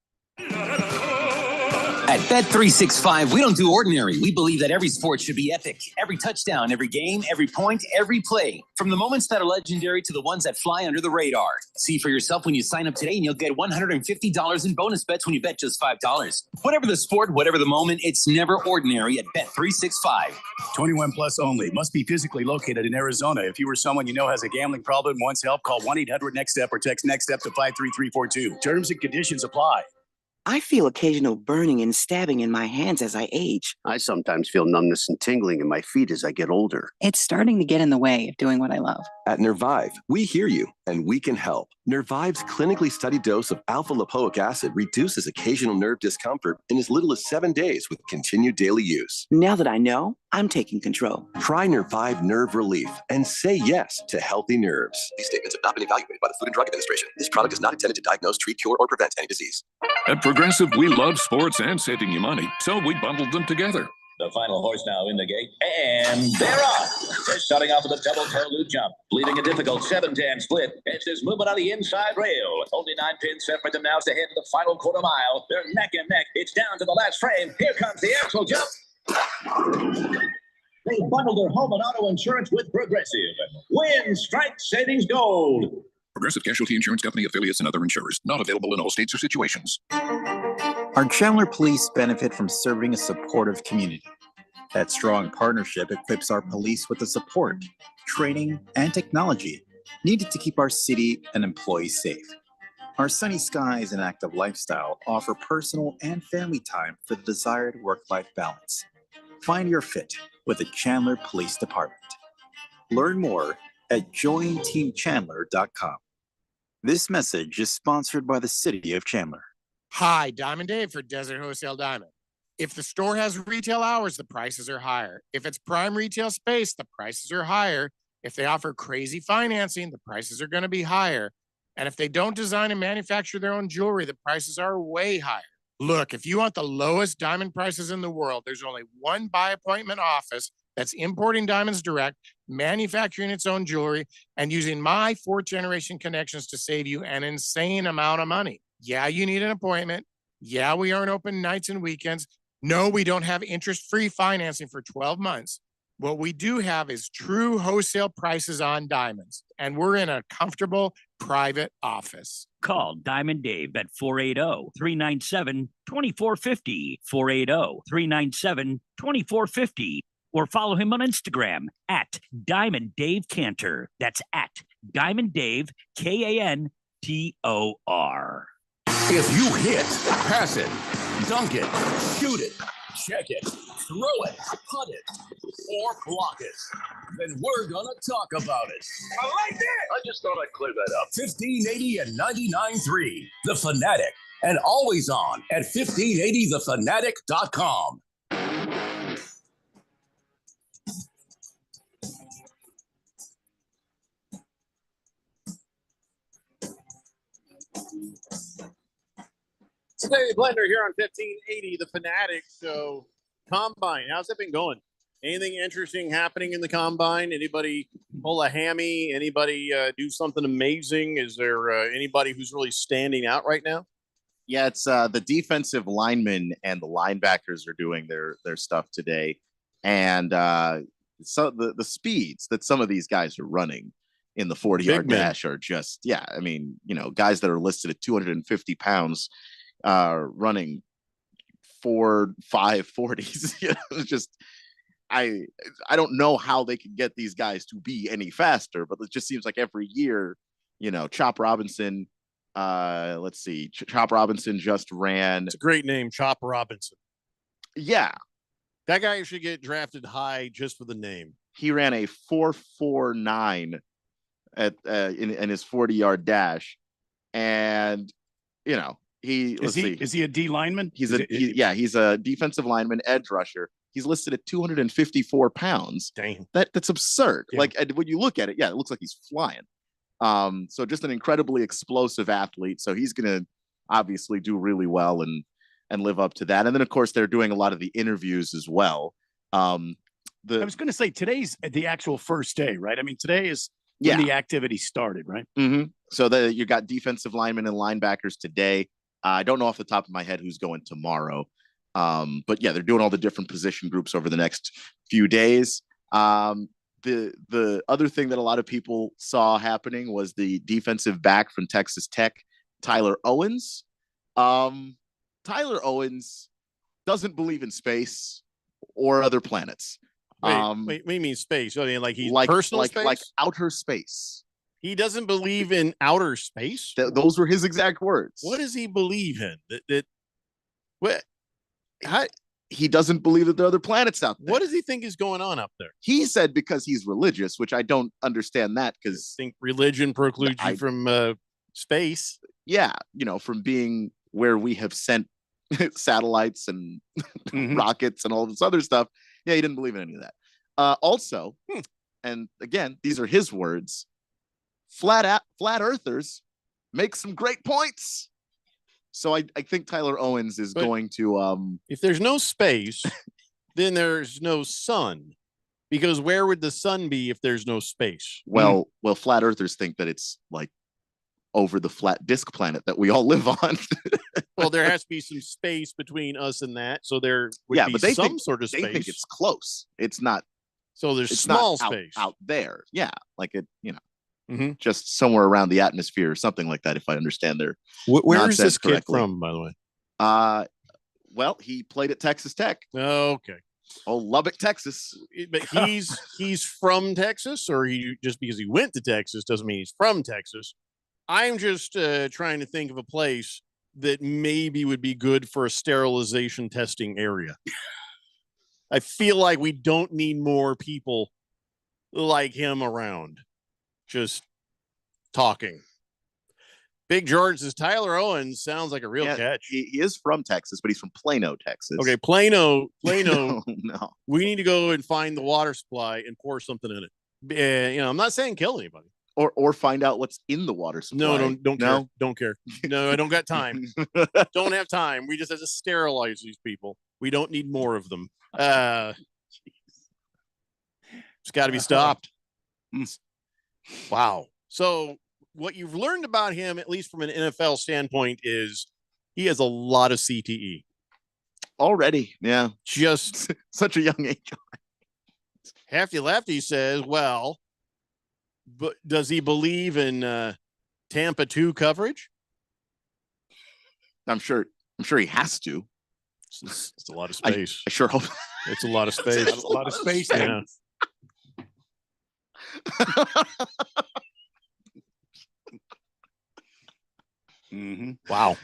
At Bet365, we don't do ordinary. We believe that every sport should be epic. Every touchdown, every game, every point, every play. From the moments that are legendary to the ones that fly under the radar. See for yourself when you sign up today, and you'll get $150 in bonus bets when you bet just $5. Whatever the sport, whatever the moment, it's never ordinary at Bet365. 21 plus only. Must be physically located in Arizona. If you or someone you know has a gambling problem and wants help, call 1-800-NEXT-STEP or text NEXT STEP to 53342. Terms and conditions apply. I feel occasional burning and stabbing in my hands as I age. I sometimes feel numbness and tingling in my feet as I get older. It's starting to get in the way of doing what I love. At Nervive, we hear you and we can help. Nervive's clinically studied dose of alpha lipoic acid reduces occasional nerve discomfort in as little as 7 days with continued daily use. Now that I know, I'm taking control. Try Nervive Nerve Relief and say yes to healthy nerves. These statements have not been evaluated by the Food and Drug Administration. This product is not intended to diagnose, treat, cure, or prevent any disease. At Progressive, we love sports and saving you money, so we bundled them together. The final horse now in the gate, and they're off. They're starting off with a double toe loop jump, leaving a difficult 7-10 split. It's this movement on the inside rail. Only 9 pins separate them now as they head to the final quarter mile. They're neck and neck. It's down to the last frame. Here comes the axle jump. They bundled their home and auto insurance with Progressive. Win, strike, savings, gold. Progressive Casualty Insurance Company, affiliates, and other insurers. Not available in all states or situations. Our Chandler police benefit from serving a supportive community. That strong partnership equips our police with the support, training, and technology needed to keep our city and employees safe. Our sunny skies and active lifestyle offer personal and family time for the desired work-life balance. Find your fit with the Chandler Police Department. Learn more at jointeamchandler.com. This message is sponsored by the City of Chandler. Hi, Diamond Dave for Desert Wholesale Diamond. If the store has retail hours, the prices are higher. If it's prime retail space, the prices are higher. If they offer crazy financing, the prices are going to be higher. And if they don't design and manufacture their own jewelry, the prices are way higher. Look, if you want the lowest diamond prices in the world, there's only one by appointment office that's importing diamonds direct, manufacturing its own jewelry, and using my 4th generation connections to save you an insane amount of money. Yeah, you need an appointment. Yeah, we aren't open nights and weekends. No, we don't have interest-free financing for 12 months. What we do have is true wholesale prices on diamonds, and we're in a comfortable private office. Call Diamond Dave at 480-397-2450, 480-397-2450, or follow him on Instagram at Diamond Dave Cantor. That's at Diamond Dave, Kantor. If you hit, pass it, dunk it, shoot it, check it, throw it, putt it, or block it, then we're gonna talk about it. I like it! I just thought I'd clear that up. 1580 and 99.3, The Fanatic, and always on at 1580thefanatic.com. Today, Blender here on 1580, The Fanatic. So, Combine, how's that been going? Anything interesting happening in the Combine? Anybody pull a hammy? Anybody do something amazing? Is there anybody who's really standing out right now? Yeah, it's the defensive linemen and the linebackers are doing their stuff today. And so the speeds that some of these guys are running in the 40-yard dash are just, yeah, I mean, you know, guys that are listed at 250 pounds running 4.5 40s. You know, it's just I don't know how they can get these guys to be any faster, but it just seems like every year, you know, Chop Robinson, let's see, Chop Robinson just ran. It's a great name, Chop Robinson. Yeah, that guy should get drafted high just for the name. He ran a 4.49 at in his 40-yard dash, and you know. Is he a D lineman? He's a defensive lineman, edge rusher. He's listed at 254 pounds. Dang. That's absurd. Yeah. Like when you look at it, yeah, it looks like he's flying. So just an incredibly explosive athlete. So he's gonna obviously do really well and live up to that. And then of course they're doing a lot of the interviews as well. I was gonna say today's the actual first day, right? I mean, today is when the activity started, right? Mm-hmm. So you got defensive linemen and linebackers today. I don't know off the top of my head who's going tomorrow. But yeah, they're doing all the different position groups over the next few days. The other thing that a lot of people saw happening was the defensive back from Texas Tech, Tyler Owens. Tyler Owens doesn't believe in space or other planets. Wait, what do you mean space? I mean, like he's like personal like space? like outer space. He doesn't believe in outer space? Those were his exact words. What does he believe in? What? He doesn't believe that there are other planets out there. What does he think is going on up there? He said because he's religious, which I don't understand that because I think religion precludes you from space. Yeah, from being where we have sent satellites and rockets and all this other stuff. Yeah, he didn't believe in any of that. Also, and again, these are his words, flat earthers make some great points. So I think Tyler Owens is going to if there's no space, then there's no sun. Because where would the sun be if there's no space? Well, flat earthers think that it's like over the flat disk planet that we all live on. Well, there has to be some space between us and that. So there would be but they some think, sort of space. They think it's close. It's not. So there's it's small not space out there. Yeah, like it, just somewhere around the atmosphere or something like that. If I understand their where is this kid correctly. from, by the way? Well, he played at Texas Tech. Okay. Oh, Lubbock, Texas. But he's from Texas, or he just because he went to Texas doesn't mean he's from Texas. I'm just trying to think of a place that maybe would be good for a sterilization testing area. I feel like we don't need more people like him around, just talking. Big George says Tyler Owens sounds like a real catch. He is from Texas, but he's from Plano, Texas. Okay, Plano. No. We need to go and find the water supply and pour something in it. I'm not saying kill anybody. Or find out what's in the water supply. No, don't care. No, I don't got time. Don't have time. We just have to sterilize these people. We don't need more of them. It's got to be stopped. Wow. So what you've learned about him, at least from an NFL standpoint, is he has a lot of CTE. Already, yeah. Just such a young age. Hefty Lefty says, well, but does he believe in Tampa 2 coverage? I'm sure he has to. It's a lot of space. I sure hope it's a lot of space. A lot of space. Yeah. Wow.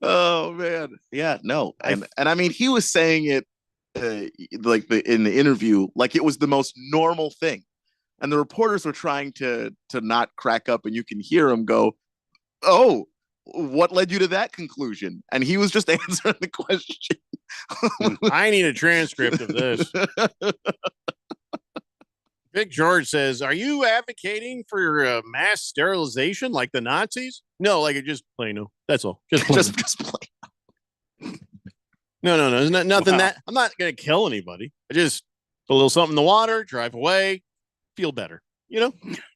Oh man. Yeah, no. And I mean he was saying it in the interview like it was the most normal thing. And the reporters were trying to not crack up, and you can hear him go, "Oh, what led you to that conclusion?" And he was just answering the question. I need a transcript of this. Big George says, "Are you advocating for mass sterilization like the Nazis?" No, like it just Plano. That's all. Just Plano. No. There's nothing that I'm not going to kill anybody. I just put a little something in the water, drive away, feel better.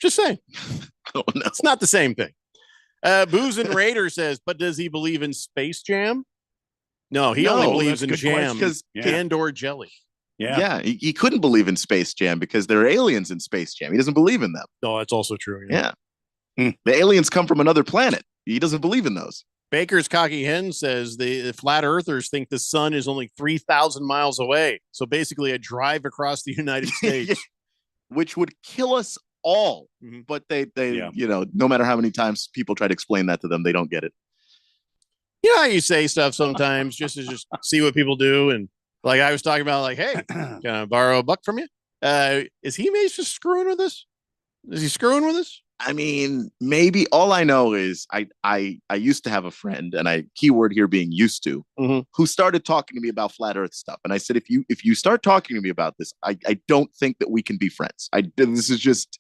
Just saying. Oh, no. It's not the same thing. Booze and Raider says, but does he believe in Space Jam? No, he only believes in jam and/or jelly. Yeah, he couldn't believe in Space Jam because there are aliens in Space Jam. He doesn't believe in them. No, that's also true. Yeah. The aliens come from another planet. He doesn't believe in those. Baker's Cocky Hen says the flat earthers think the sun is only 3,000 miles away. So basically a drive across the United States. Which would kill us all. But they no matter how many times people try to explain that to them, they don't get it. You know how you say stuff sometimes just to see what people do. And like I was talking about, like, hey, can I borrow a buck from you? Is he maybe just screwing with us? Is he screwing with us? I mean, maybe. All I know is I used to have a friend, and keyword here being used to, who started talking to me about flat earth stuff. And I said, if you start talking to me about this, I don't think that we can be friends. This is just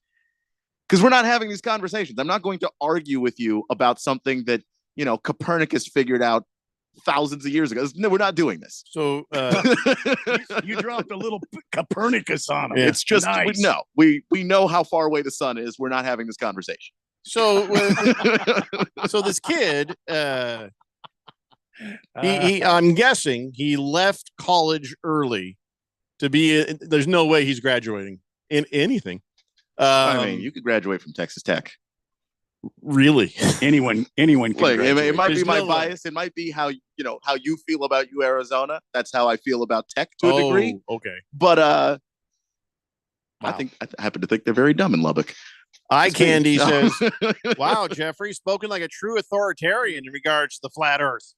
because we're not having these conversations. I'm not going to argue with you about something that, Copernicus figured out thousands of years ago. No, we're not doing this. So you dropped a little Copernicus on him. Yeah. It's just nice. we know how far away the sun is. We're not having this conversation. So so this kid I'm guessing he left college early to be. There's no way he's graduating in anything. I mean, you could graduate from Texas Tech. Really? Anyone can Look, graduate. it might There's be my no way. bias. It might be how you feel about Arizona. That's how I feel about Tech to a degree. Okay. But I happen to think they're very dumb in Lubbock. Eye Just me. Candy No. says, "Wow, Jeffrey, spoken like a true authoritarian in regards to the flat Earth."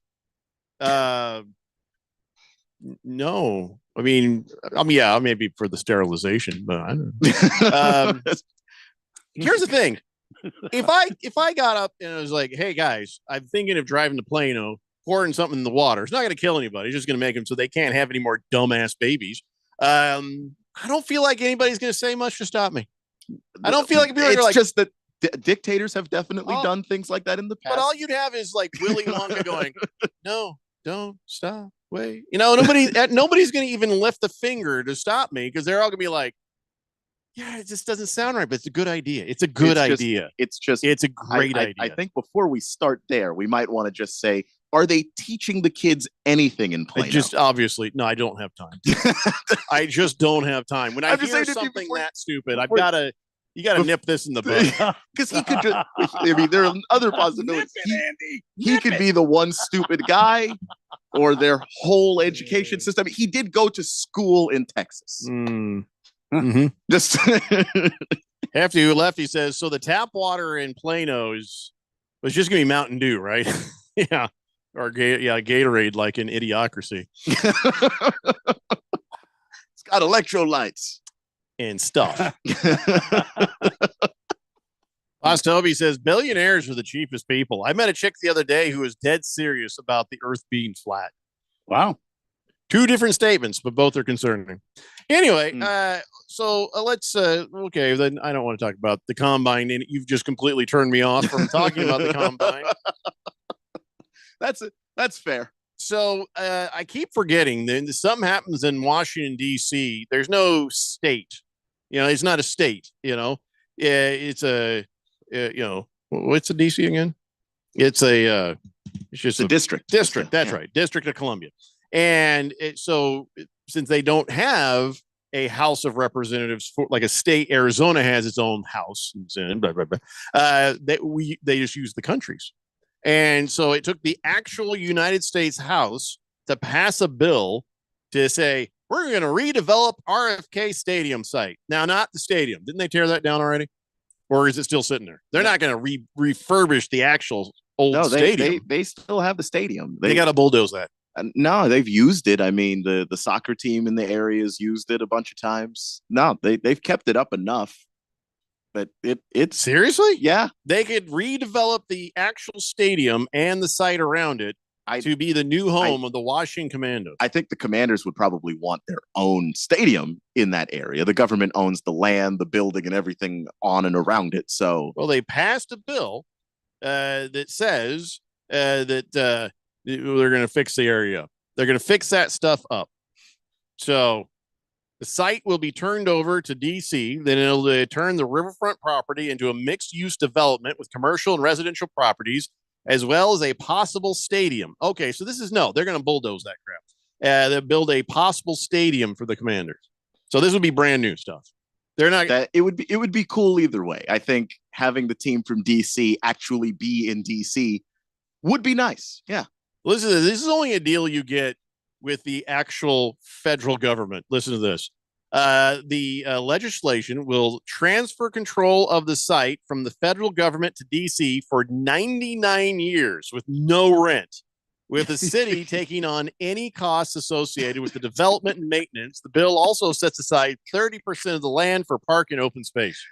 No, I mean, yeah, maybe for the sterilization, but I don't know. Here's the thing: if I got up and I was like, "Hey guys, I'm thinking of driving to Plano, pouring something in the water. It's not going to kill anybody. It's just going to make them so they can't have any more dumbass babies." I don't feel like anybody's going to say much to stop me. I don't feel like people are like, just that dictators have definitely done things like that in the past. but all you'd have is like Willy Wonka going, "No, don't stop, wait." Nobody's going to even lift a finger to stop me because they're all going to be like, "Yeah, it just doesn't sound right, but it's a good idea. It's a good idea. It's a great idea." I think before we start there, we might want to just say, are they teaching the kids anything in Plano? Obviously, no, I don't have time. I just don't have time. When I hear something that stupid, you gotta nip this in the bud. Because he could just, I mean, there are other possibilities. He could be the one stupid guy or their whole education system. He did go to school in Texas. Mm-hmm. Just After you left, he says, so the tap water in Plano was just gonna be Mountain Dew, right? Yeah. Or Gatorade, like in Idiocracy. It's got electrolytes and stuff. Boss Toby says billionaires are the cheapest people. I met a chick the other day who was dead serious about the Earth being flat. Wow. Two different statements, but both are concerning. Anyway, so let's okay. Then I don't want to talk about the combine, and you've just completely turned me off from talking about the combine. That's fair. So I keep forgetting that something happens in Washington, D.C. There's no state. It's not a state. It's a what's the D.C. again? It's just a district. District. That's right. District of Columbia. And so since they don't have a House of Representatives like a state, Arizona has its own house. They just use the countries. And so it took the actual United States House to pass a bill to say, we're going to redevelop RFK Stadium site. Now, not the stadium. Didn't they tear that down already? Or is it still sitting there? They're not going to refurbish the actual old stadium. They still have the stadium. They got to bulldoze that. No, they've used it. I mean, the soccer team in the area has used it a bunch of times. No, they've kept it up enough. But it's seriously, yeah, they could redevelop the actual stadium and the site around it to be the new home of the Washington Commandos. I think the Commanders would probably want their own stadium in that area. The government owns the land, the building, and everything on and around it. So, well, they passed a bill that says that they're going to fix the area up. They're going to fix that stuff up. So the site will be turned over to D.C. Then it'll turn the riverfront property into a mixed-use development with commercial and residential properties, as well as a possible stadium. Okay, so they're going to bulldoze that crap. They'll build a possible stadium for the Commanders. So this would be brand new stuff. They're not. It would be cool either way. I think having the team from D.C. actually be in D.C. would be nice. Yeah. Listen to this. This is only a deal you get with the actual federal government. Listen to this. The legislation will transfer control of the site from the federal government to D.C. for 99 years with no rent, with the city taking on any costs associated with the development and maintenance. The bill also sets aside 30% of the land for park and open space.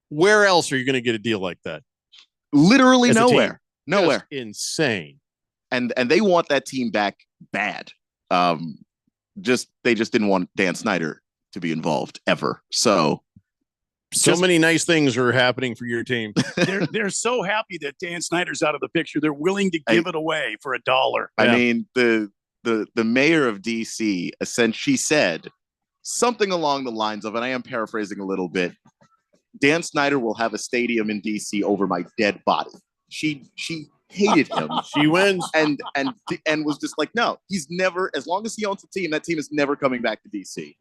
Where else are you going to get a deal like that? Literally nowhere. Nowhere. Just insane. And they want that team back bad. They just didn't want Dan Snyder to be involved ever. So many nice things are happening for your team. They're so happy that Dan Snyder's out of the picture. They're willing to give it away for $1. I mean, the mayor of DC, she said something along the lines of, and I am paraphrasing a little bit, Dan Snyder will have a stadium in DC over my dead body. She hated him. She wins. And was just like, no, he's never, as long as he owns the team, that team is never coming back to DC.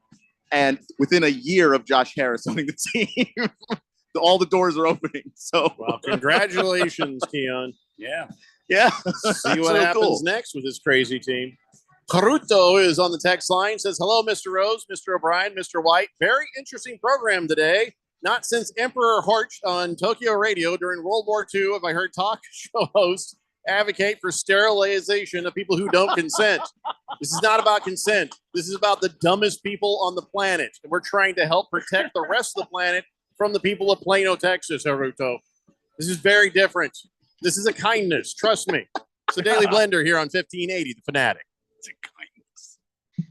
And within a year of Josh Harris owning the team, all the doors are opening. So, well, congratulations, Keon. Yeah. Yeah. See what happens next with this crazy team. Caruto is on the text line, says, hello, Mr. Rose, Mr. O'Brien, Mr. White. Very interesting program today. Not since Emperor Horch on Tokyo Radio during World War II have I heard talk show hosts advocate for sterilization of people who don't consent. This is not about consent. This is about the dumbest people on the planet. And we're trying to help protect the rest of the planet from the people of Plano, Texas, Haruto. This is very different. This is a kindness. Trust me. It's the Daily Blender here on 1580, The Fanatic. It's a kindness.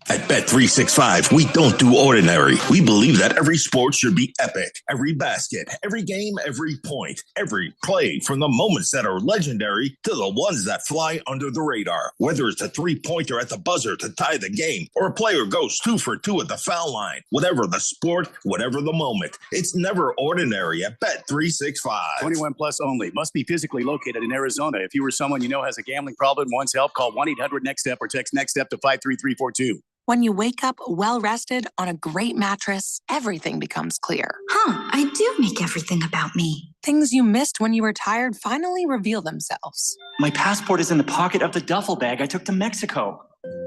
At Bet365, we don't do ordinary. We believe that every sport should be epic. Every basket, every game, every point, every play, from the moments that are legendary to the ones that fly under the radar. Whether it's a three-pointer at the buzzer to tie the game, or a player goes 2 for 2 at the foul line. Whatever the sport, whatever the moment, it's never ordinary at Bet365. 21 plus only. Must be physically located in Arizona. If you or someone you know has a gambling problem and wants help, call 1-800-NEXT-STEP or text NEXT-STEP to 53342. When you wake up well-rested on a great mattress, everything becomes clear. I do make everything about me. Things you missed when you were tired finally reveal themselves. My passport is in the pocket of the duffel bag I took to Mexico.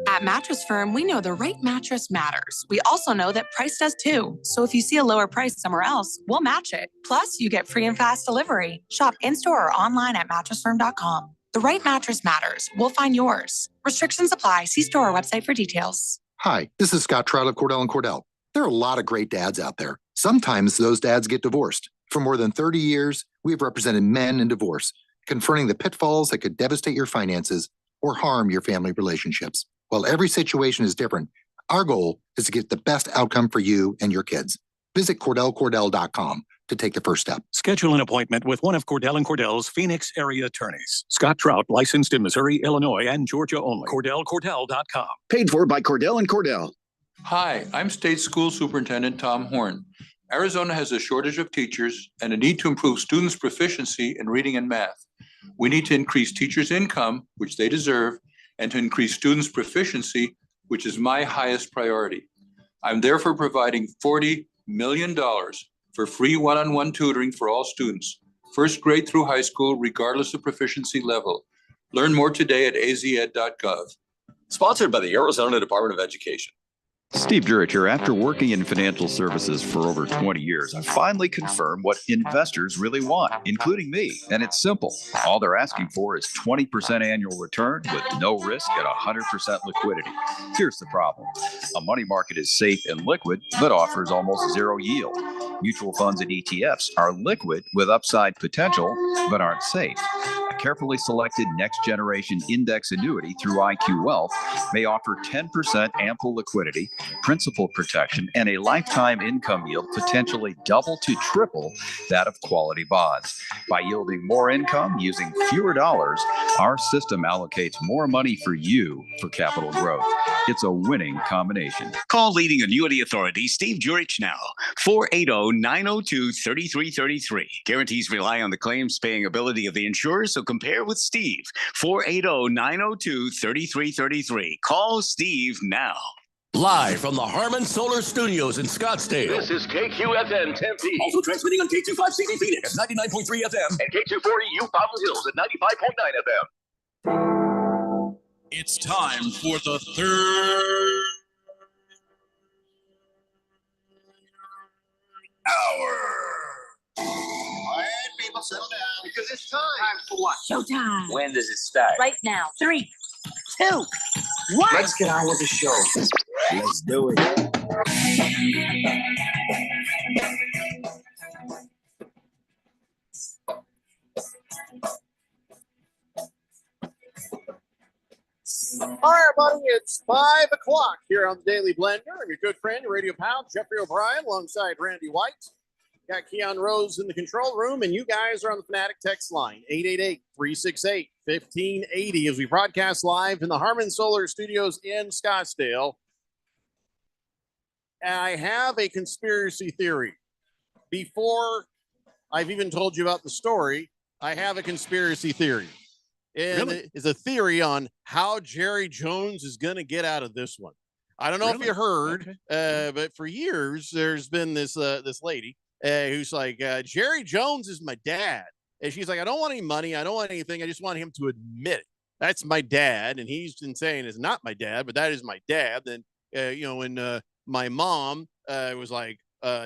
At Mattress Firm, we know the right mattress matters. We also know that price does too. So if you see a lower price somewhere else, we'll match it. Plus, you get free and fast delivery. Shop in-store or online at mattressfirm.com. The right mattress matters. We'll find yours. Restrictions apply. See store or website for details. Hi, this is Scott Trout of Cordell & Cordell. There are a lot of great dads out there. Sometimes those dads get divorced. For more than 30 years, we have represented men in divorce, confronting the pitfalls that could devastate your finances or harm your family relationships. While every situation is different, our goal is to get the best outcome for you and your kids. Visit CordellCordell.com to take the first step. Schedule an appointment with one of Cordell & Cordell's Phoenix area attorneys. Scott Trout, licensed in Missouri, Illinois, and Georgia only. CordellCordell.com. Paid for by Cordell & Cordell. Hi, I'm State School Superintendent Tom Horn. Arizona has a shortage of teachers and a need to improve students' proficiency in reading and math. We need to increase teachers' income, which they deserve, and to increase students' proficiency, which is my highest priority. I'm therefore providing $40 million for free one-on-one tutoring for all students, first grade through high school, regardless of proficiency level. Learn more today at azed.gov. Sponsored by the Arizona Department of Education. Steve Jurich here. After working in financial services for over 20 years, I finally confirmed what investors really want, including me. And it's simple. All they're asking for is 20% annual return with no risk at 100% liquidity. Here's the problem. A money market is safe and liquid, but offers almost zero yield. Mutual funds and ETFs are liquid with upside potential, but aren't safe. A carefully selected next-generation index annuity through IQ Wealth may offer 10% ample liquidity, principal protection, and a lifetime income yield potentially double to triple that of quality bonds. By yielding more income using fewer dollars, our system allocates more money for you for capital growth. It's a winning combination. Call leading annuity authority Steve Jurich now. 480-902-3333. Guarantees rely on the claims paying ability of the insurer, so compare with Steve. 480-902-3333. Call Steve now. Live from the Harmon Solar Studios in Scottsdale. This is KQFN Tempe. Also transmitting on K25CD Phoenix at 99.3 FM. And K240U Fountain Hills at 95.9 FM. It's time for the third hour. Quiet, people, settle down because it's time. Time for what? Showtime. When does it start? Right now. 3, 2, 1. Let's get on with the show. Let's do it. All right, everybody, it's 5 o'clock here on the Daily Blender. I'm your good friend, your radio pal, Jeffrey O'Brien, alongside Randy White. Got Keon Rose in the control room, and you guys are on the Fanatic text line, 888-368-1580, as we broadcast live in the Harmon Solar Studios in Scottsdale. And I have a conspiracy theory. Before I've even told you about the story, I have a conspiracy theory. And Really? is a theory on how Jerry Jones is going to get out of this one. I don't know if Really? you heard, but for years there's been this lady who's like, Jerry Jones is my dad, and she's like, I don't want any money, I don't want anything, I just want him to admit it. That's my dad, and he's been saying it's not my dad, but that is my dad. Then when my mom was like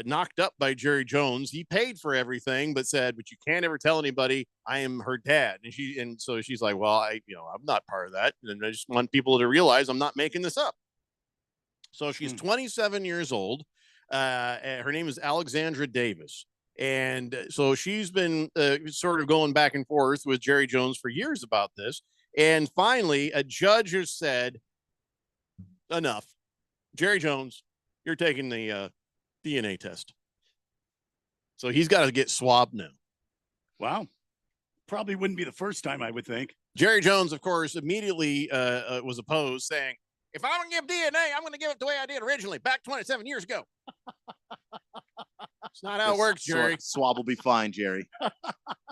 knocked up by Jerry Jones, he paid for everything, but said, but you can't ever tell anybody I am her dad. And so she's like, well, I'm not part of that. And I just want people to realize I'm not making this up. So she's 27 years old. Her name is Alexandra Davis. And so she's been sort of going back and forth with Jerry Jones for years about this. And finally, a judge has said, enough. Jerry Jones, you're taking the DNA test. So he's got to get swabbed now. Wow. Probably wouldn't be the first time, I would think. Jerry Jones, of course, immediately was opposed, saying, if I'm going to give DNA, I'm going to give it the way I did originally, back 27 years ago. It's not how it works, Jerry. Swab will be fine, Jerry.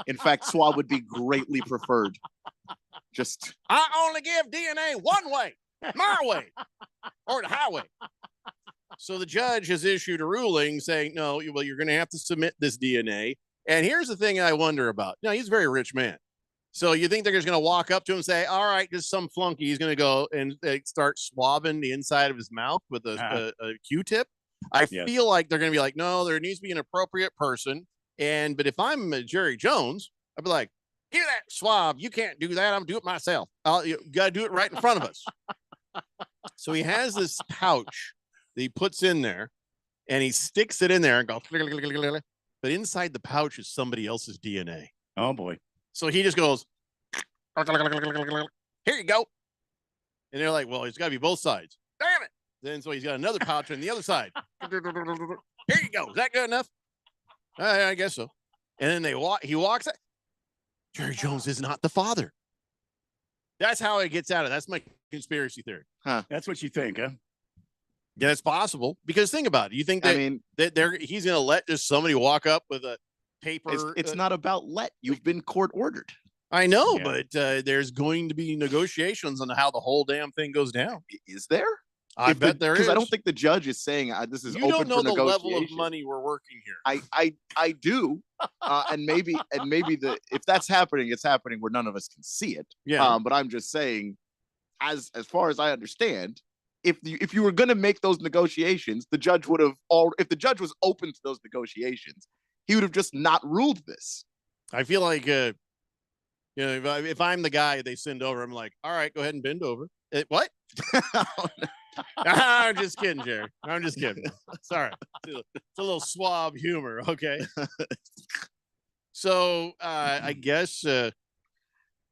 In fact, swab would be greatly preferred. I only give DNA one way, my way, or the highway. So the judge has issued a ruling saying, no, well, you're going to have to submit this DNA. And here's the thing I wonder about. Now, he's a very rich man. So you think they're just going to walk up to him and say, all right, just some flunky. He's going to go and start swabbing the inside of his mouth with a Q-tip. I feel like they're going to be like, no, there needs to be an appropriate person. But if I'm Jerry Jones, I'd be like, give that swab. You can't do that. I'm going to do it myself. You got to do it right in front of us. So he has this pouch that he puts in there, and he sticks it in there and goes, but inside the pouch is somebody else's DNA. Oh, boy. So he just goes, here you go. And they're like, well, it's got to be both sides. Damn it. Then so he's got another pouch on the other side. Here you go. Is that good enough? I guess so. And then he walks out. Jerry Jones is not the father. That's how it gets out of it. That's my conspiracy theory. Huh. That's what you think, huh? Yeah, it's possible. Because think about it. You think that, he's going to let just somebody walk up with a paper? It's not about let. You've been court ordered. I know, but there's going to be negotiations on how the whole damn thing goes down. Is there? I bet there is. Because I don't think the judge is saying this is open for negotiation. You don't know the level of money we're working here. I do, and maybe if that's happening, it's happening where none of us can see it. Yeah. But I'm just saying, as far as I understand, if you were going to make those negotiations, the judge would have if the judge was open to those negotiations, he would have just not ruled this. I feel like if I'm the guy they send over, I'm like, all right, go ahead and bend over. What? I'm just kidding, Jerry. I'm just kidding. Sorry. It's a little swab humor. Okay. So I guess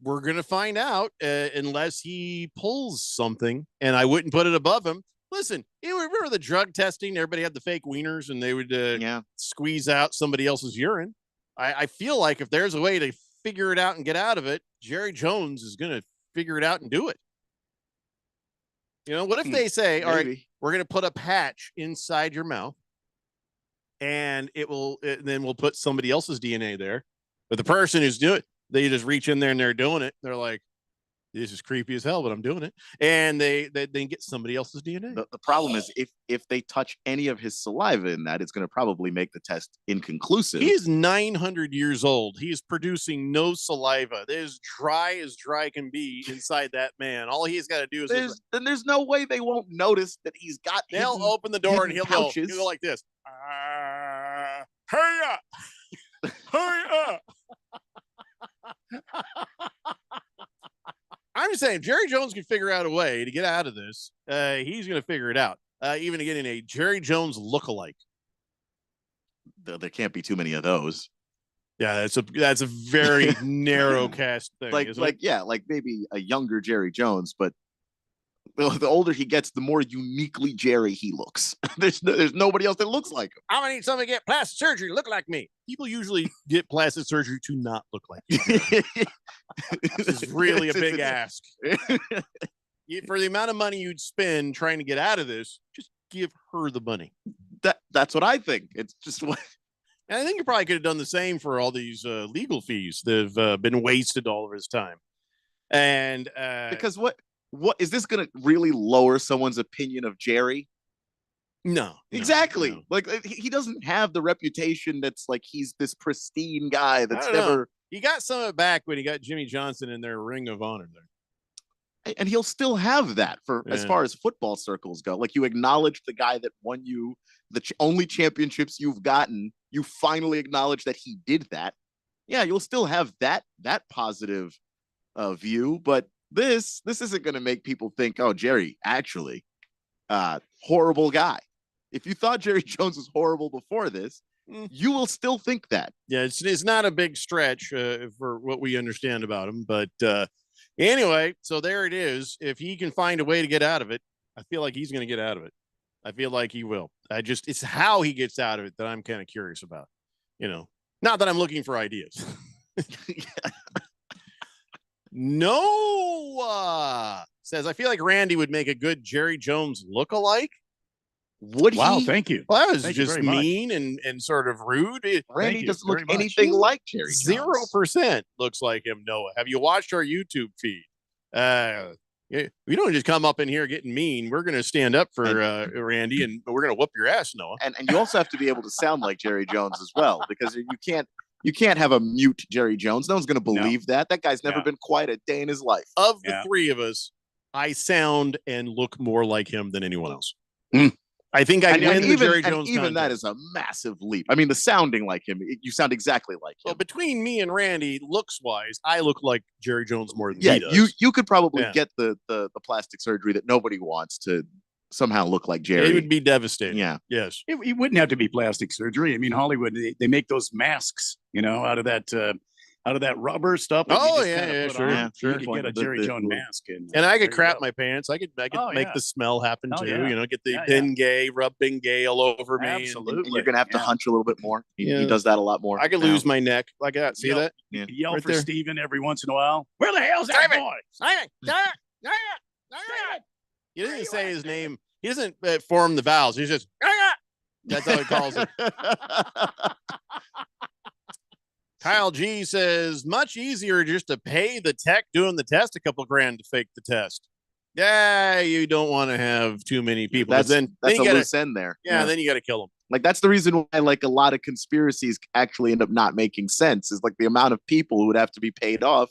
we're going to find out unless he pulls something, and I wouldn't put it above him. Listen, you remember the drug testing? Everybody had the fake wieners and they would squeeze out somebody else's urine. I feel like if there's a way to figure it out and get out of it, Jerry Jones is going to figure it out and do it. What if they say, all right, we're going to put a patch inside your mouth and then we'll put somebody else's DNA there. But the person who's doing it, they just reach in there and they're doing it. They're like, this is creepy as hell, but I'm doing it. And they get somebody else's DNA. The problem is if they touch any of his saliva in that, it's going to probably make the test inconclusive. He is 900 years old. He is producing no saliva. They're as dry can be inside that man. All he's got to do is then there's no way they won't notice that he's got. They'll open the door and he'll go like this. Hurry up! Hurry up! I'm just saying, Jerry Jones can figure out a way to get out of this. He's going to figure it out, even to getting a Jerry Jones lookalike. There can't be too many of those. Yeah, that's a very narrow cast thing. Like maybe a younger Jerry Jones, but the older he gets, the more uniquely Jerry he looks. There's nobody else that looks like him. I'm gonna need somebody to get plastic surgery to look like me. People usually get plastic surgery to not look like you. This is really a big ask. For the amount of money you'd spend trying to get out of this, just give her the money. That's what I think. It's just what. And I think you probably could have done the same for all these legal fees that have been wasted all of his time. And because what is this going to really lower someone's opinion of Jerry? No, exactly. no. Like he doesn't have the reputation that's like he's this pristine guy that's I don't know. never. He got some of it back when he got Jimmy Johnson in their Ring of Honor there. And he'll still have that for as Yeah. far as football circles go. Like you acknowledge the guy that won you the only championships you've gotten. You finally acknowledge that he did that. Yeah, you'll still have that positive view, but this isn't going to make people think, oh, Jerry, actually, horrible guy. If you thought Jerry Jones was horrible before this, you will still think that. Yeah, it's not a big stretch for what we understand about him, but anyway, so there it is. If he can find a way to get out of it, I feel like he's going to get out of it. I feel like he will. It's how he gets out of it that I'm kind of curious about. Not that I'm looking for ideas. Noah says, I feel like Randy would make a good Jerry Jones lookalike. Would Wow, he? thank you. Well, that was Thank you just very much. mean and sort of rude. Randy doesn't look anything like Jerry Jones. 0% looks like him, Noah. Have you watched our YouTube feed? We don't just come up in here getting mean. We're going to stand up for Randy, and we're going to whoop your ass, Noah. And you also have to be able to sound like Jerry Jones as well, because you can't have a mute Jerry Jones. No one's going to believe that. That guy's never been quiet a day in his life. Of the three of us, I sound and look more like him than anyone else. I think I win the Jerry Jones even that is a massive leap. I mean, the sounding like him, you sound exactly like him. Well, between me and Randy, looks-wise, I look like Jerry Jones more than he does. you could probably get the plastic surgery that nobody wants to somehow look like Jerry. It would be devastating. Yeah. Yes. It wouldn't have to be plastic surgery. I mean, Hollywood, they make those masks, out of that rubber stuff. that you Oh, just yeah, kinda yeah, put sure, on. sure. You could get a Jerry Jones mask. And I could there you crap go. my pants. I could Oh, make yeah. the smell happen Oh, too. yeah. Get the Yeah, Bengay, rub Bengay all over me. Absolutely. You're going to have to hunch a little bit more. He does that a lot more. I could now. lose my neck like that. See Yell- that? Yeah. Yell Right for there. Steven every once in a while. Where the hell's that Simon! boy? He doesn't say his name. He doesn't form the vowels. He's just, that's how he calls it. Kyle G says, much easier just to pay the tech doing the test a couple grand to fake the test. Yeah, you don't want to have too many people. That's then a you gotta, loose end there. yeah, then you got to kill them. Like that's the reason why like a lot of conspiracies actually end up not making sense is like the amount of people who would have to be paid off.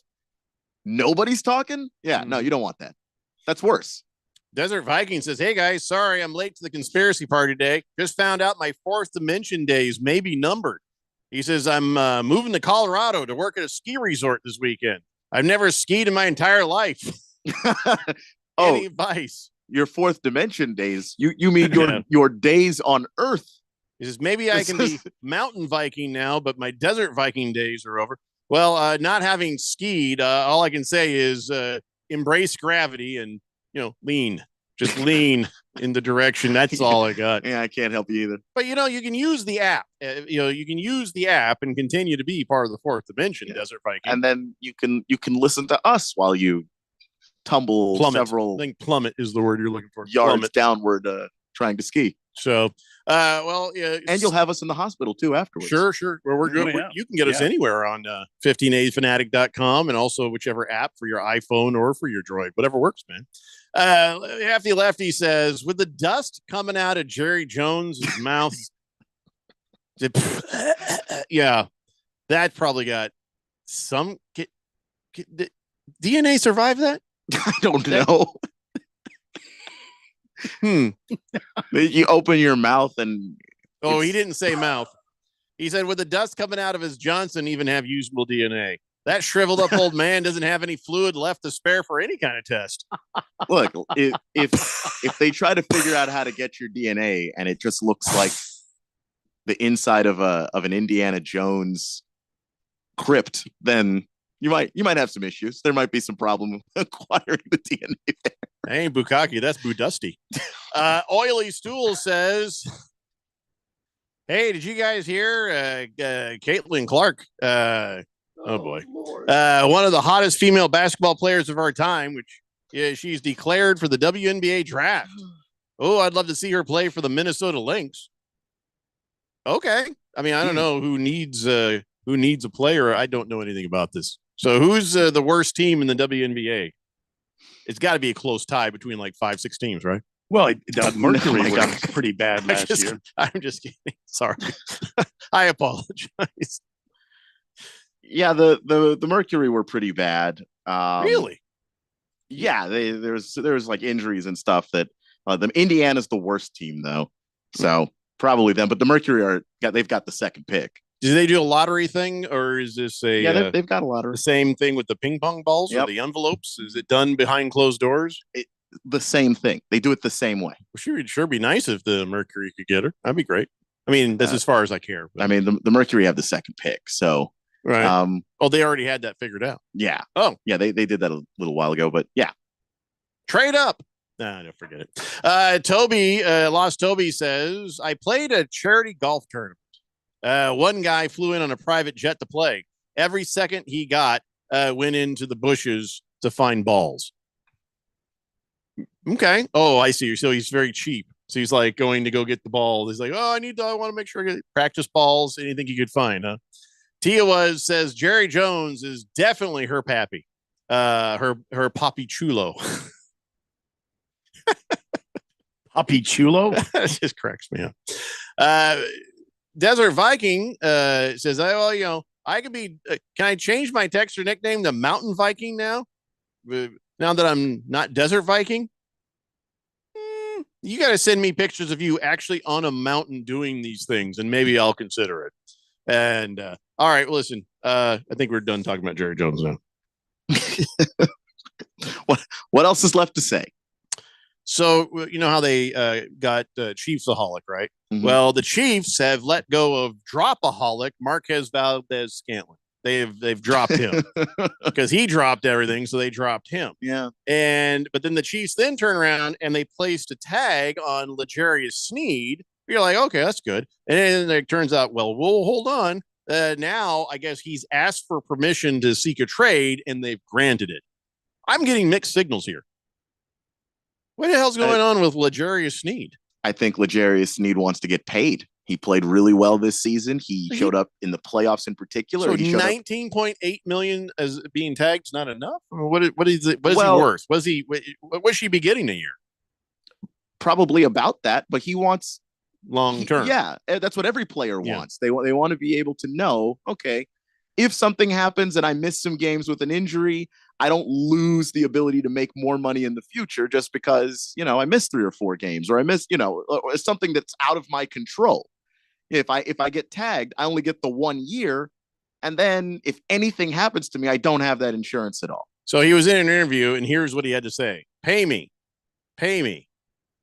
Nobody's talking. Yeah, no, you don't want that. That's worse. Desert Viking says, hey guys, sorry I'm late to the conspiracy party today. Just found out my fourth dimension days may be numbered. He says, I'm moving to Colorado to work at a ski resort this weekend. I've never skied in my entire life. Any advice? Your fourth dimension days. You mean your days on Earth. He says, maybe I can be mountain Viking now, but my desert Viking days are over. Well, not having skied, all I can say is embrace gravity and, lean. Just lean in the direction. That's all I got. Yeah, I can't help you either. But, you can use the app. You can use the app and continue to be part of the fourth dimension, Desert Viking. And then you can listen to us while you tumble several. I think plummet is the word you're looking for. Yards Plummet. downward trying to ski. So, and you'll have us in the hospital too afterwards. Sure. Well, we're good. You can get us anywhere on 15aFanatic.com and also whichever app for your iPhone or for your Droid, whatever works, man. Hefty Lefty says, with the dust coming out of Jerry Jones' mouth, yeah, that probably got some. DNA survive that? I don't know. You open your mouth and he didn't say mouth. He said, with the dust coming out of his Johnson, even have usable DNA. That shriveled up old man doesn't have any fluid left to spare for any kind of test. Look, if they try to figure out how to get your DNA and it just looks like the inside of an Indiana Jones crypt, then you might have some issues. There might be some problem acquiring the DNA there. That ain't Bukkake, that's Budusty. Oily Stool says, hey, did you guys hear Caitlin Clark? Oh boy. One of the hottest female basketball players of our time, which she's declared for the WNBA draft. Oh, I'd love to see her play for the Minnesota Lynx. Okay. I mean, I don't know who needs who needs a player. I don't know anything about this. So who's the worst team in the WNBA? It's got to be a close tie between like 5-6 teams, right? Well, Mercury was pretty bad last year. I'm just kidding. Sorry. I apologize. Yeah, the Mercury were pretty bad. Really? Yeah, there was like injuries and stuff that Indiana's the worst team though. So probably them, but the Mercury they've got the second pick. Do they do a lottery thing, or is this a? Yeah, they've got a lottery. The same thing with the ping pong balls or the envelopes. Is it done behind closed doors? The same thing. They do it the same way. Well, it'd sure be nice if the Mercury could get her. That'd be great. I mean, that's as far as I care. But. I mean, the Mercury have the second pick, so right. They already had that figured out. Yeah. Oh, yeah. They did that a little while ago, but yeah. Trade up. Nah, don't forget it. Lost Toby says, I played a charity golf tournament. One guy flew in on a private jet to play. Every second he got went into the bushes to find balls. Okay. Oh, I see. So he's very cheap. So he's like going to go get the ball. He's like, I want to make sure I get practice balls, anything he could find, huh? Tia says Jerry Jones is definitely her pappy. Her Poppy Chulo. Poppy Chulo? That just cracks me up. Desert Viking says, I could be. Can I change my texter nickname to Mountain Viking now? Now that I'm not Desert Viking? You got to send me pictures of you actually on a mountain doing these things, and maybe I'll consider it. And all right, listen, I think we're done talking about Jerry Jones now. What else is left to say? So, you know how they got Chiefsaholic, right? Mm-hmm. Well, the Chiefs have let go of Dropaholic Marquez Valdez-Scantling. They've dropped him because he dropped everything, so they dropped him. Yeah. But then the Chiefs then turn around and they placed a tag on L'Jarius Sneed. You're like, okay, that's good. And then it turns out, well, hold on. Now, I guess he's asked for permission to seek a trade, and they've granted it. I'm getting mixed signals here. What the hell's going on with L'Jarius Sneed? I think L'Jarius Sneed wants to get paid. He played really well this season. He showed up in the playoffs in particular. So $19.8 million as being tagged is not enough? What is it? What is he worth? What should he be getting a year? Probably about that, but he wants long term. Yeah, that's what every player wants. They want to be able to know, okay, if something happens and I miss some games with an injury, I don't lose the ability to make more money in the future just because, I missed 3 or 4 games or I missed, or something that's out of my control. If I get tagged, I only get the 1 year. And then if anything happens to me, I don't have that insurance at all. So he was in an interview and here's what he had to say. Pay me, pay me,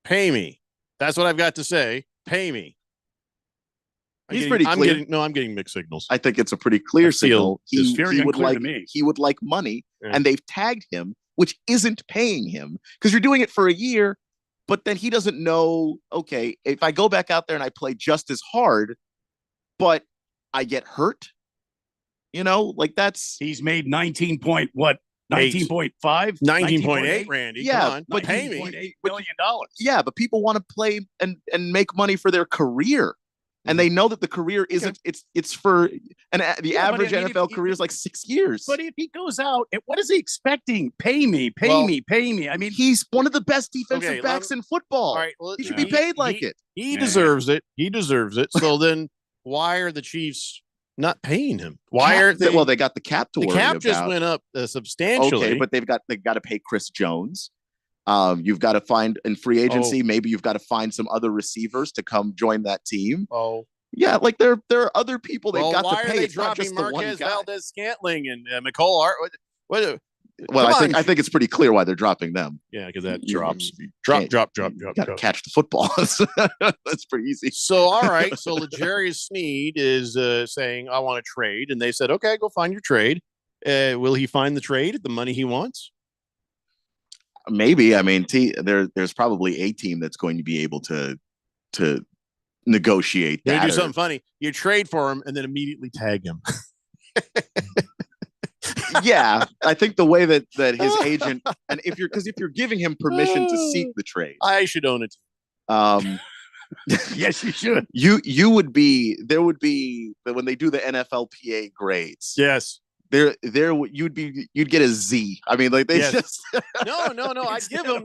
pay me. That's what I've got to say. Pay me. He's pretty clear. I'm getting mixed signals. I think it's a pretty clear signal. He would like money, and they've tagged him, which isn't paying him because you're doing it for a year. But then he doesn't know. Okay, if I go back out there and I play just as hard, but I get hurt, that's he's made 19.5, 19.8, Randy. Yeah, come on, but pay me $8 million. Yeah, but people want to play and make money for their career. And they know that the career isn't. It's for the average NFL career is like 6 years. But if he goes out, what is he expecting? Pay me, pay me, pay me. I mean, he's one of the best defensive backs in football. All right, well, he should be paid like it. He deserves it. He deserves it. So then, why are the Chiefs not paying him? Why are they? Well, they got the cap to worry about. The cap just went up substantially. Okay, but they've got to pay Chris Jones. You've got to find in free agency. Maybe you've got to find some other receivers to come join that team. Oh, yeah, like there are other people they've got to pay. Why are they it's not dropping just the one Marquez guy. Valdez-Scantling and McCole Hart? Well, I think it's pretty clear why they're dropping them. Yeah, because that drops. Drop. Got to catch the football. That's pretty easy. So all right, so L'Jarius Sneed is saying I want to trade, and they said okay, go find your trade. Will he find the trade at the money he wants? Maybe. I mean, there's probably a team that's going to be able to negotiate that. They do something funny. You trade for him and then immediately tag him. Yeah, I think the way that his agent and if you're giving him permission to seek the trade, I should own it. Yes, you should. You would be there. Would be when they do the NFLPA grades. Yes. You'd get a Z. I mean, like they just no. I'd give them.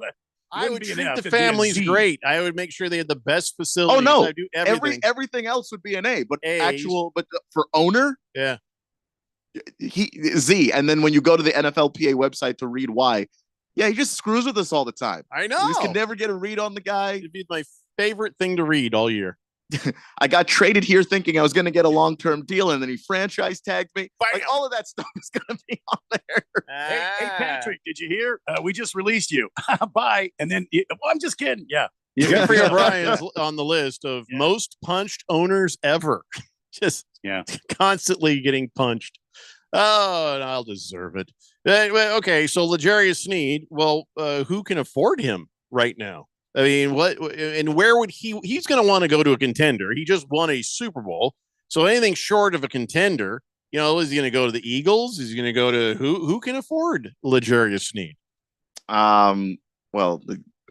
I would be an treat F, the it'd be a families Z. great. I would make sure they had the best facilities. Oh no, I do everything. everything else would be an A, but A's. for owner, Yeah. Z. And then when you go to the NFLPA website to read why, yeah, he just screws with us all the time. I know. You just can never get a read on the guy. It'd be my favorite thing to read all year. I got traded here thinking I was going to get a long-term deal, and then he franchise tagged me. Like all of that stuff is going to be on there. Hey, Patrick, did you hear? We just released you. Bye. And then, I'm just kidding. Yeah. Jeffrey O'Brien's on the list of most punched owners ever. Just constantly getting punched. Oh, and I'll deserve it. Okay, so L'Jarius Sneed. Well, who can afford him right now? I mean, what and where would he's going to want to go to a contender? He just won a Super Bowl. So anything short of a contender, is he going to go to the Eagles? Is he going to go to who can afford L'Jarius Sneed? Well,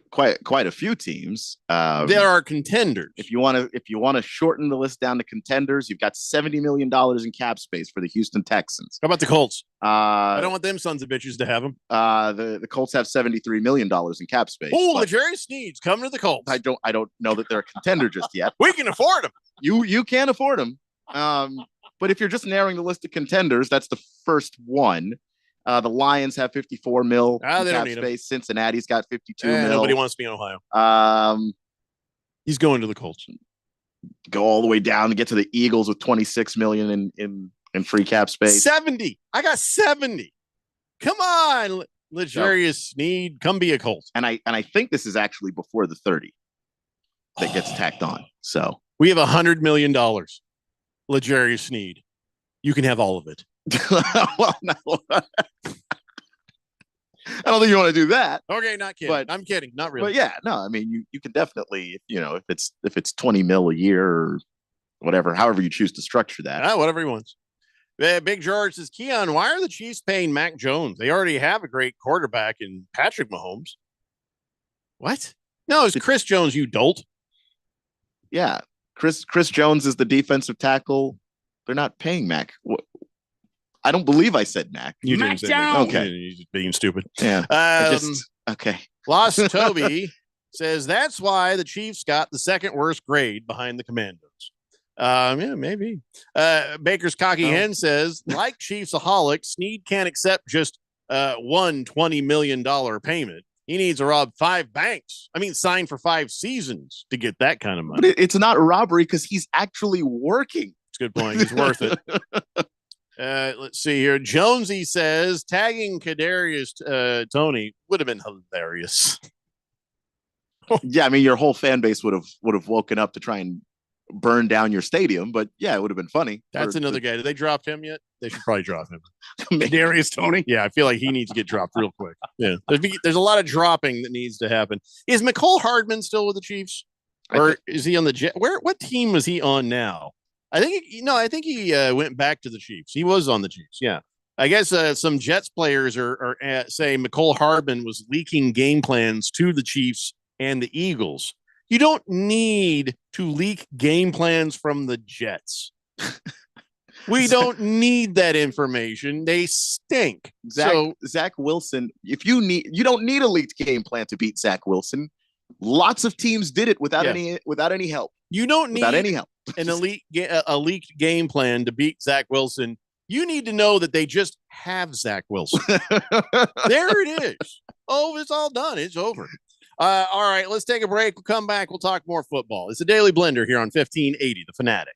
quite a few teams. There are contenders. If you want to shorten the list down to contenders, you've got $70 million in cap space for the Houston Texans. How about the Colts? I don't want them sons of bitches to have them. The Colts have $73 million in cap space. Oh, L'Jarius Sneed's coming to the Colts. I don't know that they're a contender just yet. We can afford them. You can afford them. But if you're just narrowing the list of contenders, that's the first one. The Lions have 54 mil in cap space. Cincinnati's got 52 mil. Nobody wants to be in Ohio. He's going to the Colts. Go all the way down to get to the Eagles with 26 million in free cap space. 70. I got 70. Come on, L'Jarius Sneed, come be a Colt. And I think this is actually before the 30 that gets tacked on. So we have $100 million. L'Jarius Sneed, you can have all of it. Well, no. I don't think you want to do that. Okay, not kidding. But I'm kidding. Not really. But yeah, no, I mean, you can definitely, if it's 20 mil a year or whatever, however you choose to structure that. Whatever he wants. Big George says, Keon, why are the Chiefs paying Mac Jones? They already have a great quarterback in Patrick Mahomes. What? No, it's Chris Jones, you dolt. Yeah. Chris Jones is the defensive tackle. They're not paying Mac. I don't believe I said Mac. You didn't say Mac. Okay. You're just being stupid. Yeah. Okay. Lost Toby says that's why the Chiefs got the second worst grade behind the Commandos. Yeah, maybe. Baker's Cocky Hen says, like Chiefsaholic, Sneed can't accept just one $20 million payment. He needs to rob 5 banks. Sign for 5 seasons to get that kind of money. But it's not robbery because he's actually working. It's a good point. He's worth it. Let's see here. Jonesy says tagging Kadarius Toney would have been hilarious. Yeah, your whole fan base would have woken up to try and burn down your stadium, but yeah, it would have been funny. That's another guy. Did they drop him yet? They should probably drop him. Kadarius Toney? Yeah, I feel like he needs to get dropped real quick. Yeah, there's a lot of dropping that needs to happen. Is McCole Hardman still with the Chiefs, or is he on the Jet? What team is he on now? I think he went back to the Chiefs. He was on the Chiefs. Yeah. I guess some Jets players are say McCole Hardman was leaking game plans to the Chiefs and the Eagles. You don't need to leak game plans from the Jets. We don't need that information. They stink. Zach Wilson, you don't need a leaked game plan to beat Zach Wilson. Lots of teams did it without any help. You don't need any help. a leaked game plan to beat Zach Wilson. You need to know that they just have Zach Wilson. There it is. Oh, it's all done. It's over. All right, let's take a break. We'll come back. We'll talk more football. It's a Daily Blender here on 1580, The Fanatic.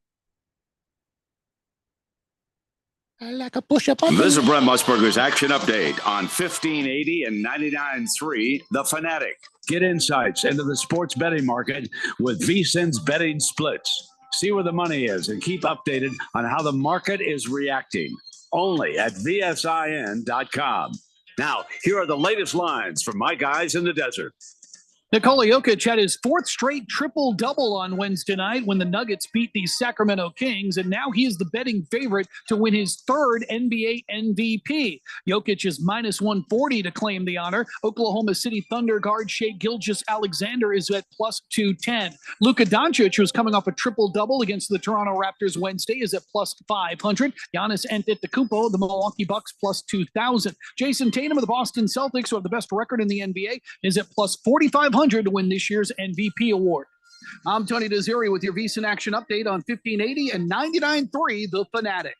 I like a push-up. This is Brent Musburger's Action Update on 1580 and 99.3 The Fanatic. Get insights into the sports betting market with VSiN's betting splits. See where the money is and keep updated on how the market is reacting. Only at VSIN.com. Now, here are the latest lines from my guys in the desert. Nikola Jokic had his fourth straight triple-double on Wednesday night when the Nuggets beat the Sacramento Kings, and now he is the betting favorite to win his third NBA MVP. Jokic is minus 140 to claim the honor. Oklahoma City Thunder guard Shai Gilgeous-Alexander is at plus 210. Luka Doncic, who's coming off a triple-double against the Toronto Raptors Wednesday, is at plus 500. Giannis Antetokounmpo, the Milwaukee Bucks, plus 2,000. Jason Tatum of the Boston Celtics, who have the best record in the NBA, is at plus 4,500 to win this year's MVP award. I'm Tony Desiri with your VSiN Action Update on 1580 and 99.3 The Fanatic.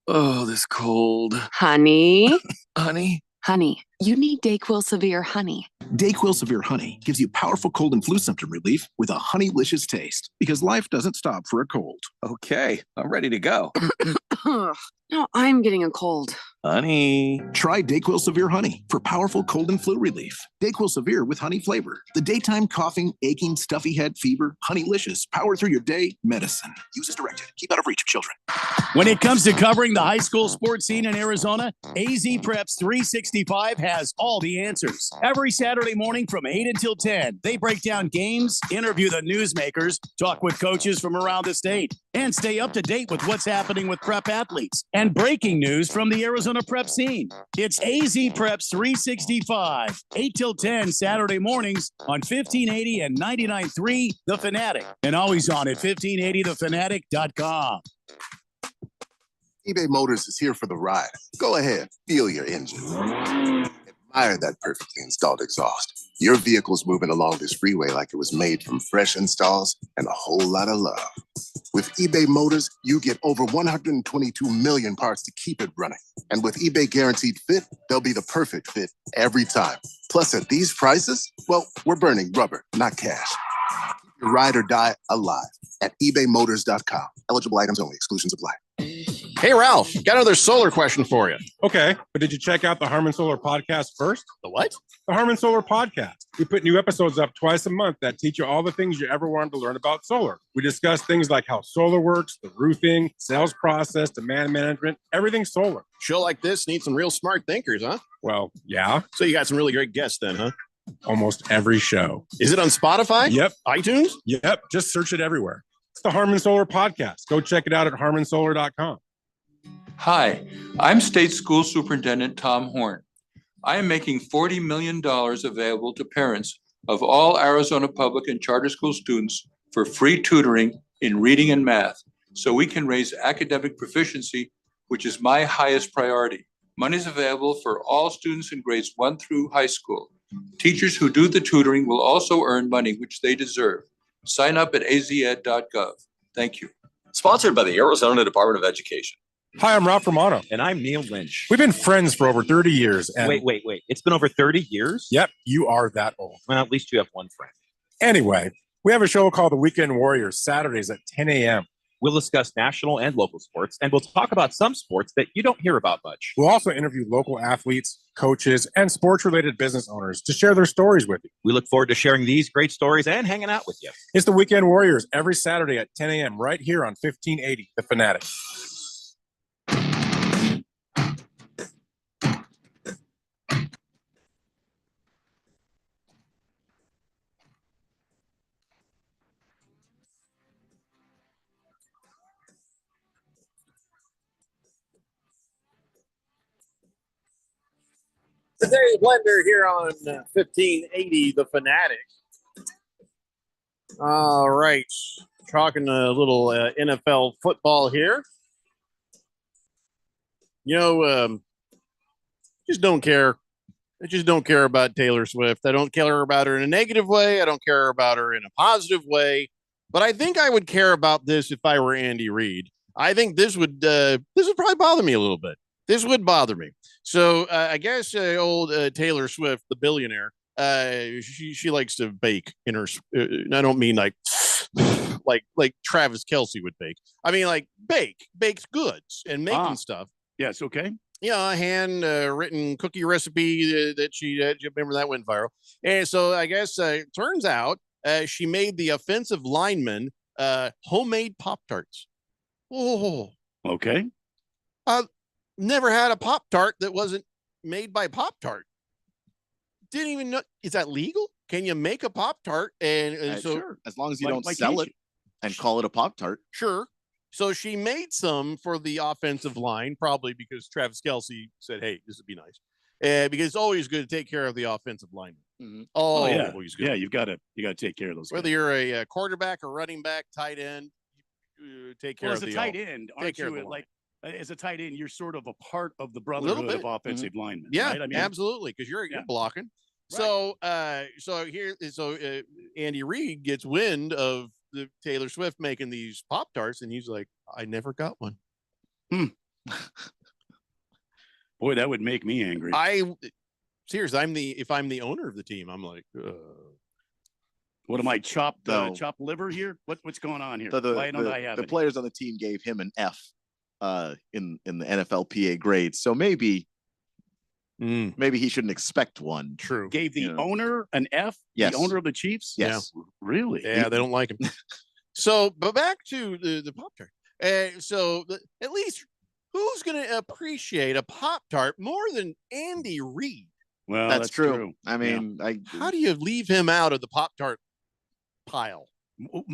Oh, this cold. Honey? Honey? Honey, you need DayQuil Severe Honey. DayQuil Severe Honey gives you powerful cold and flu symptom relief with a honeylicious taste because life doesn't stop for a cold. Okay, I'm ready to go. No, I'm getting a cold. Honey. Try DayQuil Severe Honey for powerful cold and flu relief. DayQuil Severe with honey flavor. The daytime coughing, aching, stuffy head, fever, honeylicious, power through your day medicine. Use as directed. Keep out of reach of children. When it comes to covering the high school sports scene in Arizona, AZ Preps 365 has all the answers. Every Saturday morning from 8 until 10, they break down games, interview the newsmakers, talk with coaches from around the state, and stay up to date with what's happening with prep athletes and breaking news from the Arizona prep scene. It's AZ Preps 365, 8 till 10 Saturday mornings on 1580 and 99.3 The Fanatic, and always on at 1580thefanatic.com. eBay Motors is here for the ride. Go ahead, feel your engine. Admire that perfectly installed exhaust. Your vehicle's moving along this freeway like it was made from fresh installs and a whole lot of love. With eBay Motors, you get over 122 million parts to keep it running. And with eBay Guaranteed Fit, they'll be the perfect fit every time. Plus, at these prices, well, we're burning rubber, not cash. Keep your ride or die alive at ebaymotors.com. Eligible items only. Exclusions apply. Hey, Ralph, got another solar question for you. Okay, but did you check out the Harmon Solar podcast first? The what? The Harmon Solar podcast. We put new episodes up twice a month that teach you all the things you ever wanted to learn about solar. We discuss things like how solar works, the roofing, sales process, demand management, everything solar. Show like this needs some real smart thinkers, huh? Well, yeah. So you got some really great guests then, huh? Almost every show. Is it on Spotify? Yep. iTunes? Yep. Just search it everywhere. It's the Harmon Solar podcast. Go check it out at harmonsolar.com. Hi, I'm State School Superintendent Tom Horn. I am making $40 million available to parents of all Arizona public and charter school students for free tutoring in reading and math so we can raise academic proficiency, which is my highest priority. Money is available for all students in grades 1 through high school. Teachers who do the tutoring will also earn money, which they deserve. Sign up at azed.gov. Thank you. Sponsored by the Arizona Department of Education. Hi, I'm Ralph Romano. And I'm Neil Lynch. We've been friends for over 30 years. And Wait. It's been over 30 years? Yep, you are that old. Well, at least you have one friend. Anyway, we have a show called The Weekend Warriors, Saturdays at 10 a.m. We'll discuss national and local sports, and we'll talk about some sports that you don't hear about much. We'll also interview local athletes, coaches, and sports-related business owners to share their stories with you. We look forward to sharing these great stories and hanging out with you. It's The Weekend Warriors every Saturday at 10 a.m. right here on 1580 The Fanatic. The Dave Blender here on 1580 The Fanatic. All right. Talking a little NFL football here. You know, just don't care. I just don't care about Taylor Swift. I don't care about her in a negative way. I don't care about her in a positive way. But I think I would care about this if I were Andy Reid. I think this would probably bother me a little bit. This would bother me. So I guess old Taylor Swift, the billionaire, she likes to bake in her. I don't mean like Travis Kelce would bake. I mean like baked goods and making stuff. Yes. Okay. You know, a hand written cookie recipe that she remember that went viral. And so I guess turns out she made the offensive lineman homemade Pop-Tarts. Oh, okay. Never had a Pop-Tart that wasn't made by Pop-Tart. didn't even know. Is that legal? Can you make a Pop-Tart? And so sure, as long as you Why- don't why sell can't it and call it a Pop-Tart. Sure. So she made some for the offensive line, probably because Travis Kelce said, "Hey, this would be nice," because it's always good to take care of the offensive lineman. Mhm. Oh yeah, Always good. yeah. You got to take care of those. Whether guys. you're a quarterback or running back, tight end, take care Well, of as a the tight end, aren't care of you the like as a tight end? You're sort of a part of the little brotherhood bit. of offensive linemen. Yeah, right? I mean, absolutely, because you're blocking. So, Andy Reid gets wind of the Taylor Swift making these Pop-Tarts, and he's like, "I never got one." Boy, that would make me angry. Seriously, if I'm the owner of the team, I'm like, What am I chopped No. chopped liver here? What's going on here? The, Why don't I have the it? players on the team gave him an F in the NFLPA grades. So maybe he shouldn't expect one. True. Gave the owner an F? Yes. The owner of the Chiefs? Yes. Really? Yeah, they don't like him. So, but back to the Pop-Tart. At least who's going to appreciate a Pop-Tart more than Andy Reid? Well, that's true. I mean, how do you leave him out of the Pop-Tart pile?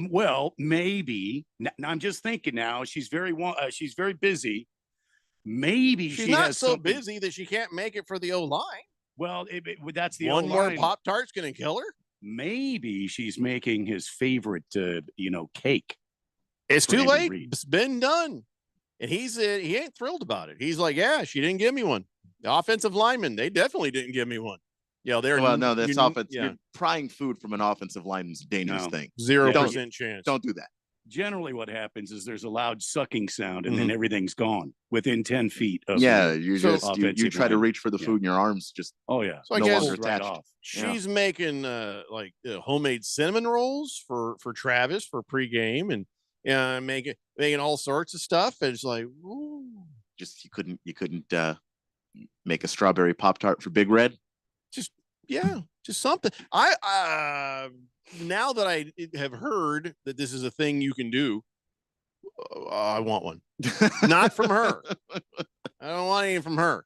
Well, maybe. Now, I'm just thinking now. She's very busy. Maybe She's she not has so something- busy that she can't make it for the O-line. Well, that's the one more O-line. Pop-Tart's going to kill her. Maybe she's making his favorite, cake. It's for too Andy late. Reid. It's been done. And he ain't thrilled about it. He's like, yeah, she didn't give me one. The offensive linemen, they definitely didn't give me one. Yeah, they're that's offense. Yeah, You're prying food from an offensive lineman's a dangerous No. thing. 0% chance. Don't do that. Generally, what happens is there's a loud sucking sound, and then everything's gone within 10 feet of Yeah, the you just you offensive try to lineman. reach for the food, and your arms just Oh yeah. So I no guess longer right attached. off. she's making homemade cinnamon rolls for Travis for pregame, and making all sorts of stuff. And it's like, ooh. Just you couldn't make a strawberry Pop-Tart for Big Red. Just something. Now that I have heard that this is a thing you can do, I want one. Not from her. I don't want any from her.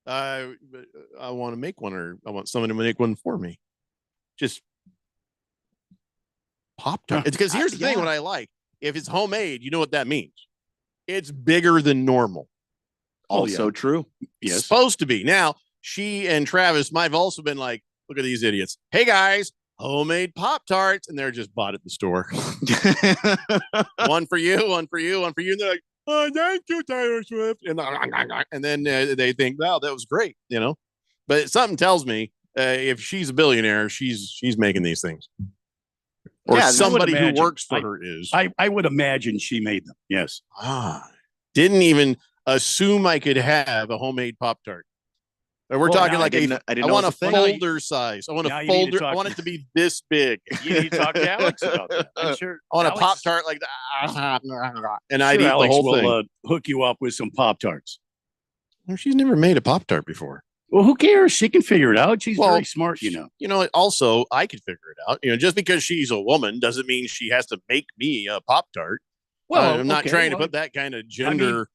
I want to make one, or I want someone to make one for me. Just Pop-Tart. It's because here's the thing: what I like, if it's homemade, you know what that means. It's bigger than normal. Also true. It's supposed to be. Now, she and Travis might have also been like, look at these idiots. Hey guys, homemade Pop-Tarts, and they're just bought at the store. One for you, one for you, one for you. And they're like, oh, thank you, Taylor Swift. And then they think, wow, that was great, But something tells me if she's a billionaire, she's making these things. Or somebody who works for her is. I would imagine she made them. Yes. Didn't even assume I could have a homemade Pop-Tart. We're talking like I want a folder size. I want a folder. I want it to be this big. You need to talk to Alex about that. I'm sure. I want a Alex- Pop-Tart like that. And sure I'd eat Alex the whole will, thing. hook you up with some Pop-Tarts. Well, she's never made a Pop-Tart before. Well, who cares? She can figure it out. She's very smart, Also, I could figure it out. Just because she's a woman doesn't mean she has to make me a Pop-Tart. Well, I'm not okay, trying to well, put that kind of gender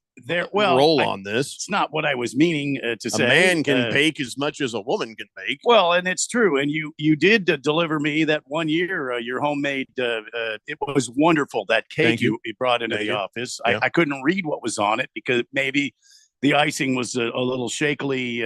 role on this. It's not what I was meaning to say. A man can bake as much as a woman can bake. Well, and it's true. And you did deliver me that one year your homemade. It was wonderful, that cake Thank you. you brought into Thank the you. office. Yeah. I couldn't read what was on it because maybe the icing was a little shakily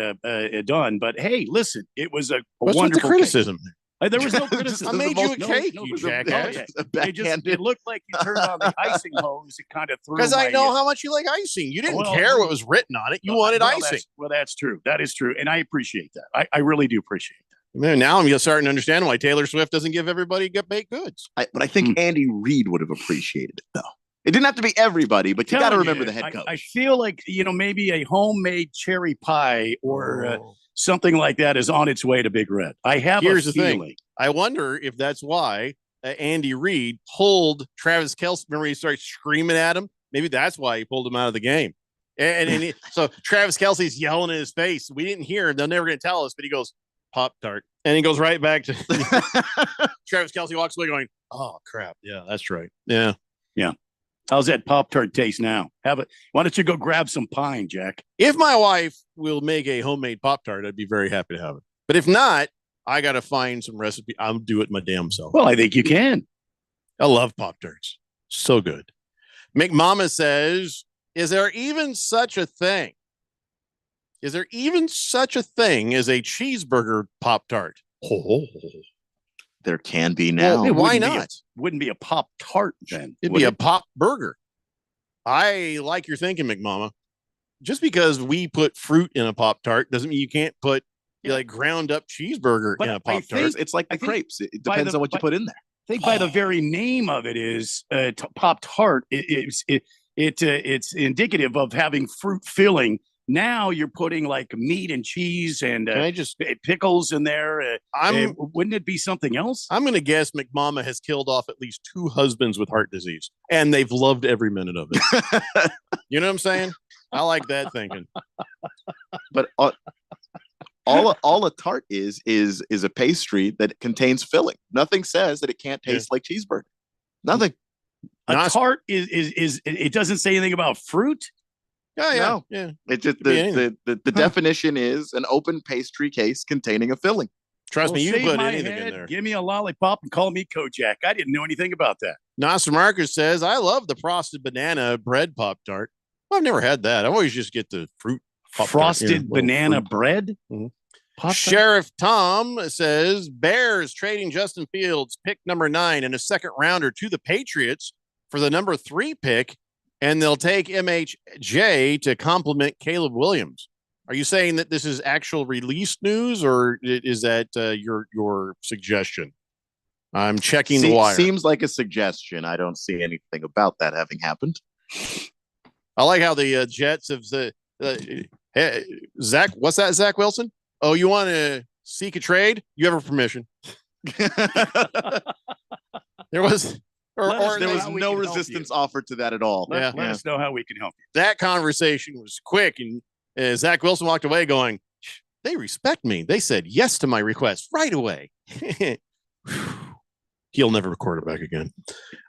done. But hey, listen, it was a What's with the wonderful criticism? Cake. There was no criticism. I made you a No, cake, no, you no, jackass. It looked like you turned on the icing hose. It kind of threw. Because I my, know how much you like icing. You didn't Well, care what was written on it. You wanted icing. That's true. That is true. And I appreciate that. I really do appreciate that. Man, now I'm just starting to understand why Taylor Swift doesn't give everybody baked goods. But I think Andy Reid would have appreciated it, though. It didn't have to be everybody, but you got to remember the head coach. I feel like, maybe a homemade cherry pie or something like that is on its way to Big Red. I have Here's a the feeling. thing. I wonder if that's why Andy Reid pulled Travis Kelce. Remember he started screaming at him? Maybe that's why he pulled him out of the game. So Travis Kelce's yelling in his face. We didn't hear him. They're never going to tell us, but he goes, Pop-Tart. And he goes right back to Travis Kelce walks away going, oh, crap. Yeah, that's right. Yeah. Yeah. How's that Pop-Tart taste now? Why don't you go grab some pine, Jack? If my wife will make a homemade Pop-Tart, I'd be very happy to have it. But if not, I got to find some recipe. I'll do it my damn self. Well, I think you can. I love Pop-Tarts. So good. McMama says, is there even such a thing? Is there even such a thing as a cheeseburger Pop-Tart? Oh, there can be now. Well, why not? Wouldn't be a Pop-Tart then. It'd be a Pop burger. I like your thinking, McMama. Just because we put fruit in a Pop-Tart doesn't mean you can't put like ground up cheeseburger in a Pop-Tart. It's like the crepes. It depends on what you put in there. I think by the very name of it is Pop-Tart. It's indicative of having fruit filling. Now you're putting like meat and cheese and pickles in there. Wouldn't it be something else? I'm going to guess McMama has killed off at least 2 husbands with heart disease, and they've loved every minute of it. You know what I'm saying? I like that thinking. But all a tart is a pastry that contains filling. Nothing says that it can't taste like cheeseburger. Nothing. A tart is it doesn't say anything about fruit. Oh, yeah. No. Yeah. It's just the definition is an open pastry case containing a filling. Trust me, you can put anything in there. Give me a lollipop and call me Kojak. I didn't know anything about that. Nasser Marcus says, I love the frosted banana bread Pop-Tart. Well, I've never had that. I always just get the fruit Pop-Tart, frosted banana bread. Mm-hmm. Sheriff Tom says Bears trading Justin Fields, pick number 9 and a second rounder to the Patriots for the number 3 pick, and they'll take MHJ to complement Caleb Williams. Are you saying that this is actual release news, or is that your suggestion? I'm checking the wire. Seems like a suggestion. I don't see anything about that having happened. I like how the Jets have said, hey, Zach, what's that, Zach Wilson? Oh, you want to seek a trade? You have our permission. There was no resistance offered to that at all. Let us know how we can help you. That conversation was quick, and Zach Wilson walked away going, they respect me. They said yes to my request right away. He'll never quarterback again.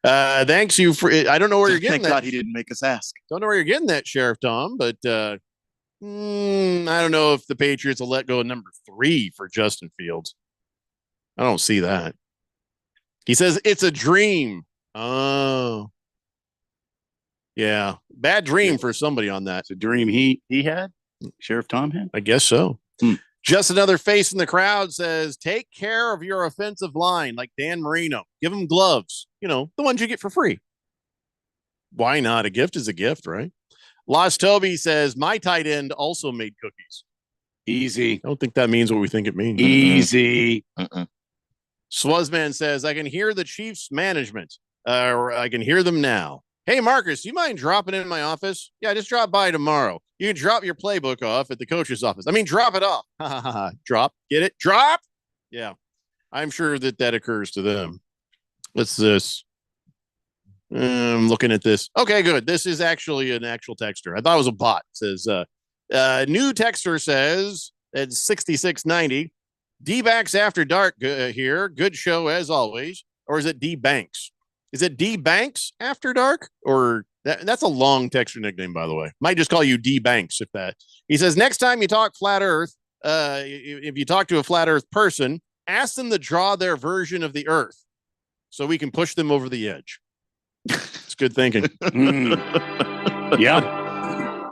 Thanks you for I don't know where you're getting that. Thank God he didn't make us ask. Don't know where you're getting that, Sheriff Tom, but I don't know if the Patriots will let go of number 3 for Justin Fields. I don't see that. He says it's a dream. Oh. Yeah. Bad dream for somebody on that. It's a dream he had? Sheriff Tom had? I guess so. Just another face in the crowd says, take care of your offensive line like Dan Marino. Give them gloves. You know, the ones you get for free. Why not? A gift is a gift, right? Lost Toby says, my tight end also made cookies. Easy. I don't think that means what we think it means. Easy. Swazman says, I can hear the Chiefs management. I can hear them now. Hey, Marcus, you mind dropping in my office? Yeah, just drop by tomorrow. You can drop your playbook off at the coach's office. I mean, drop it off. Drop. Get it? Drop. Yeah. I'm sure that occurs to them. What's this? I'm looking at this. Okay, good. This is actually an actual texter. I thought it was a bot. It says, new texter says at 6690, D-Backs After Dark here. Good show as always. Or is it D-Banks? Is it D-Banks After Dark? Or that's a long texter nickname, by the way. Might just call you D-Banks if that. He says, next time you talk flat earth, if you talk to a flat earth person, ask them to draw their version of the earth so we can push them over the edge. It's good thinking. Yeah.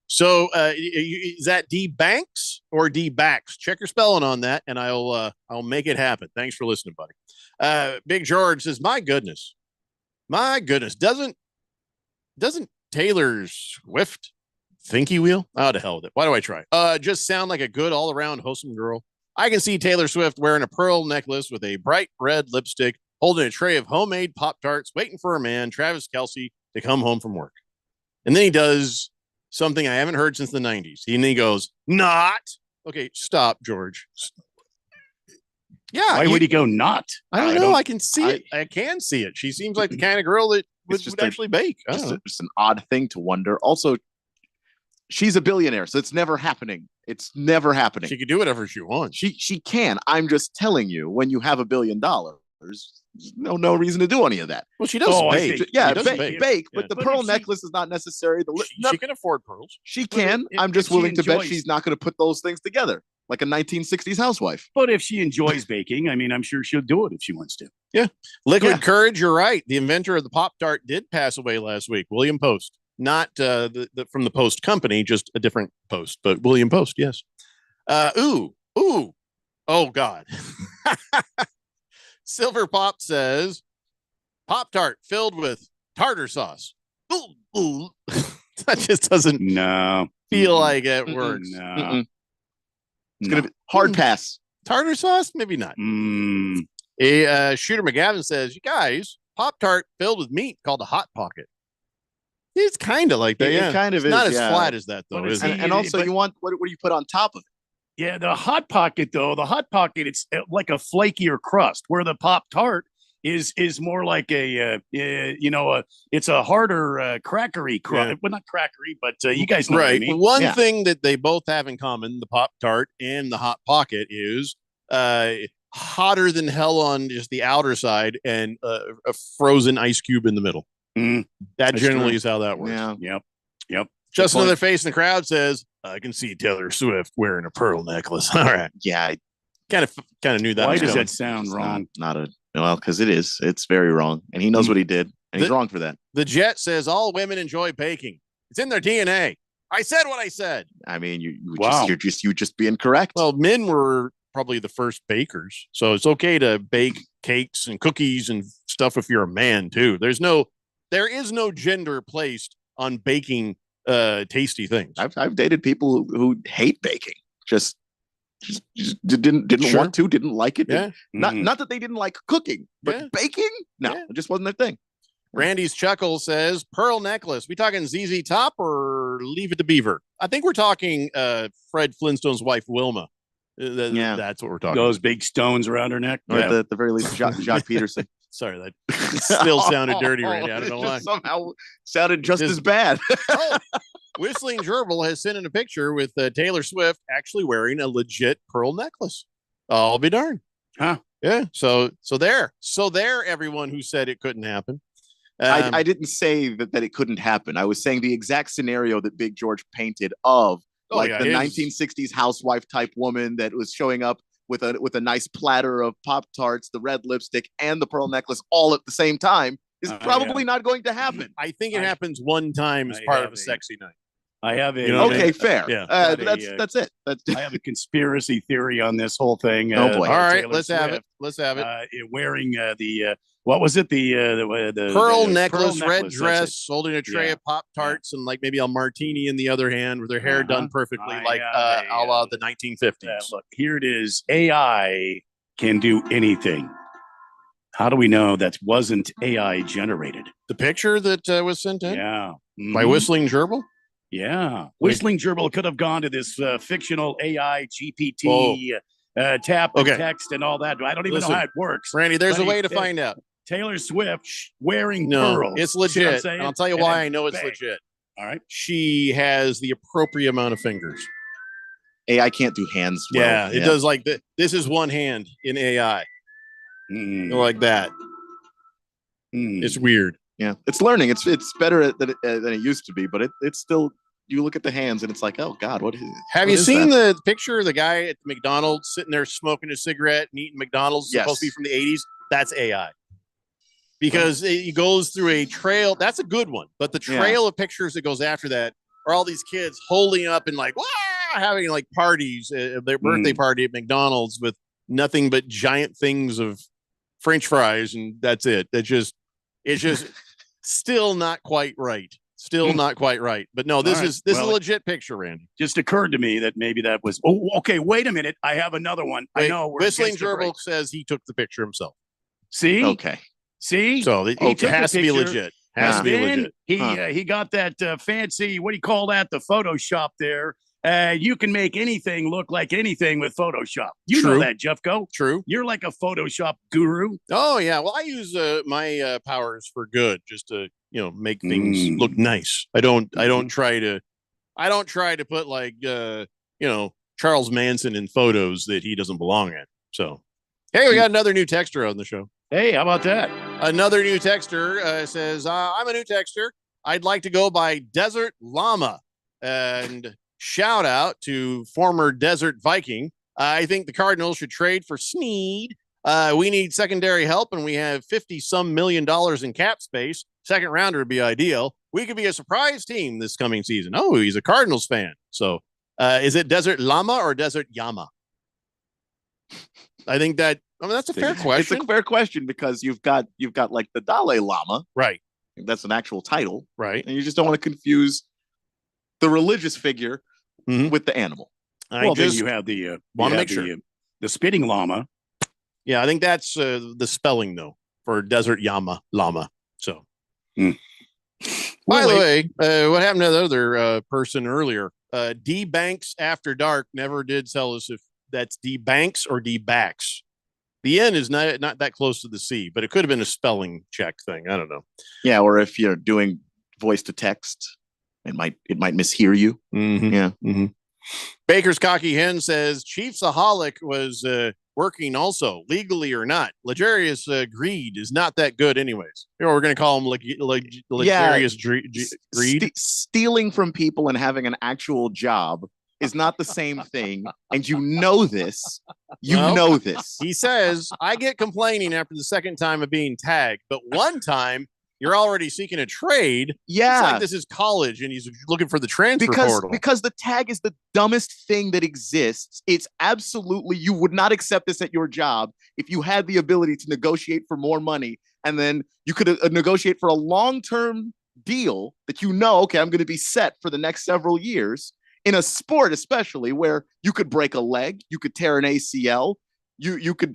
So is that D-Banks or D-Backs? Check your spelling on that, and I'll make it happen. Thanks for listening, buddy. Big George says, my goodness, doesn't Taylor Swift think he will? Oh, to hell with it. Why do I try? Just sound like a good all-around wholesome girl. I can see Taylor Swift wearing a pearl necklace with a bright red lipstick, holding a tray of homemade Pop-Tarts, waiting for her man, Travis Kelce, to come home from work. And then he does something I haven't heard since the 90s. And he goes, not. Okay, stop, George. Yeah. Why would he go not? I don't know. I can see it. I can see it. She seems like the kind of girl that would actually bake. Just an odd thing to wonder. Also, she's a billionaire, so it's never happening. It's never happening. She can do whatever she wants. She can. I'm just telling you, when you have $1 billion, there's no reason to do any of that. Well, she does bake. Yeah, bake. But the pearl necklace is not necessary. She can afford pearls. She can. I'm just willing to bet she's not going to put those things together. like a 1960s housewife. But if she enjoys baking, I mean, I'm sure she'll do it if she wants to. Yeah. Liquid Courage, you're right. The inventor of the Pop-Tart did pass away last week. William Post. Not from the Post Company, just a different Post, but William Post, yes. Ooh. Oh, God. Silver Pop says, Pop-Tart filled with tartar sauce. Ooh. That just doesn't feel like it works. No. It's going to be hard pass. Tartar sauce? Maybe not. Shooter McGavin says, you guys, Pop-Tart filled with meat called a Hot Pocket. It's kind of like that. It kind of it's not is, as yeah. flat as that, though, is it? And also, you want what do you put on top of it? Yeah, the Hot Pocket, though, it's like a flakier crust, where the Pop-Tart is more like it's a harder crackery crust. Yeah. Well, not crackery, but you guys know what I Right. mean. One thing that they both have in common, the Pop-Tart and the Hot Pocket, is hotter than hell on just the outer side and a frozen ice cube in the middle. That That's generally true. is how that works. Yeah. Yep. Just Good point. another face in the crowd says, I can see Taylor Swift wearing a pearl necklace. All right. Yeah, I kind of knew that. Why was does coming. that sound wrong? Because it is. It's very wrong, and he knows what he did, and he's wrong for that. The Jet says all women enjoy baking. It's in their DNA. I said what I said. I mean, you're just being correct. Well, men were probably the first bakers, so it's okay to bake cakes and cookies and stuff if you're a man too. There is no gender placed on baking tasty things. I've dated people who hate baking. Just didn't Sure. want to, didn't like it. Yeah. Not that they didn't like cooking, but baking, no, it just wasn't their thing. Randy's Chuckle says pearl necklace. We talking ZZ Top or Leave It to Beaver? I think we're talking Fred Flintstone's wife Wilma. That's what we're talking. Those big stones around her neck. Or at the very least, Jacques Peterson. Sorry, that still sounded dirty, Randy. I don't know It why. just somehow sounded just as bad. Whistling Gerbil has sent in a picture with Taylor Swift actually wearing a legit pearl necklace. I'll be darned. Huh? Yeah. So there, everyone who said it couldn't happen. I didn't say that it couldn't happen. I was saying the exact scenario that Big George painted of Oh, like yeah, the his- 1960s housewife type woman that was showing up with a nice platter of Pop-Tarts, the red lipstick, and the pearl necklace all at the same time is probably not going to happen. I think it happens one time as part of a sexy night. I have a You know what I mean? fair. Yeah. That's it. I have a conspiracy theory on this whole thing. Oh, boy. All right, Taylor let's have Swift, it. Let's have it. Wearing what was it? The Pearl the necklace, red that's it. dress, holding a tray Yeah. of Pop Tarts and like maybe a martini in the other hand with her hair done perfectly, I like have a la the 1950s. Look, here it is. AI can do anything. How do we know that wasn't AI generated? The picture that was sent in? Yeah. By Mhm. Whistling Gerbil? Yeah. Whistling Gerbil could have gone to this fictional AI GPT tap and Okay. text and all that. I don't even Listen, know how it works. Randy, there's But a way to find out. Taylor Swift wearing No, pearls. it's See what I'm legit. saying? And I'll tell you And why then I know it's bang. legit. All right. She has the appropriate amount of fingers. AI can't do hands. Well. Yeah, it does like that. This is one hand in AI. Like that. It's weird. Yeah, it's learning. It's better than it used to be, but it's still. You look at the hands and it's like, oh God, what is? Have what you is seen that? the picture of the guy at McDonald's sitting there smoking a cigarette and eating McDonald's? Yes. Supposed to be from the 80s. That's AI. Because it goes through a trail. That's a good one. But the Yeah. trail of pictures that goes after that are all these kids holding up and like, wow, having like parties, their birthday party at McDonald's with nothing but giant things of French fries. And that's it. It's just still not quite right. Still not quite right. But no, this All right. is a Well, legit picture, Randy. Just occurred to me that maybe that was. Oh, okay. Wait a minute. I have another one. I Wait, know. We're Whistling against the break. Gerbil says he took the picture himself. See? Okay. See? So it He took the has to be picture, legit. Has to and be then legit. He got that fancy. What do you call that? The Photoshop there. You can make anything look like anything with Photoshop. You know True. that, Jeffco. True. You're like a Photoshop guru. Oh yeah. Well, I use my powers for good, just to make things look nice. I don't try to put like Charles Manson in photos that he doesn't belong in. So hey, we got another new texter on the show. Hey, how about that? Another new texter says, I'm a new texter. I'd like to go by Desert Llama. And shout out to former Desert Viking I think the Cardinals should trade for Snead. We need secondary help, and we have $50-some million in cap space. Second rounder would be ideal. We could be a surprise team this coming season. Oh, he's a Cardinals fan. So is it Desert Llama or Desert Llama? I think that, that's a fair question. It's a fair question because you've got like the Dalai Lama. Right. That's an actual title. Right. And you just don't want to confuse the religious figure with the animal. Well, then you have the the spitting llama. Yeah, I think that's the spelling though for Desert Llama. So, by the way, what happened to the other person earlier? D Banks After Dark never did tell us if that's D Banks or D Backs. The N is not that close to the C, but it could have been a spelling check thing. I don't know. Yeah, or if you're doing voice to text, it might mishear you. Mm-hmm. Yeah. Mm-hmm. Baker's Cocky Hen says Chiefsaholic was working also, legally or not. Legarius Greed is not that good anyways. We're going to call him Legarius Greed. Stealing from people and having an actual job is not the same thing. And you know this. Know this. He says, I get complaining after the second time of being tagged, but one time you're already seeking a trade. Yeah. It's like this is college and he's looking for the transfer portal. Because the tag is the dumbest thing that exists. It's absolutely, you would not accept this at your job if you had the ability to negotiate for more money. And then you could negotiate for a long-term deal that okay, I'm going to be set for the next several years. In a sport, especially where you could break a leg, you could tear an ACL, you could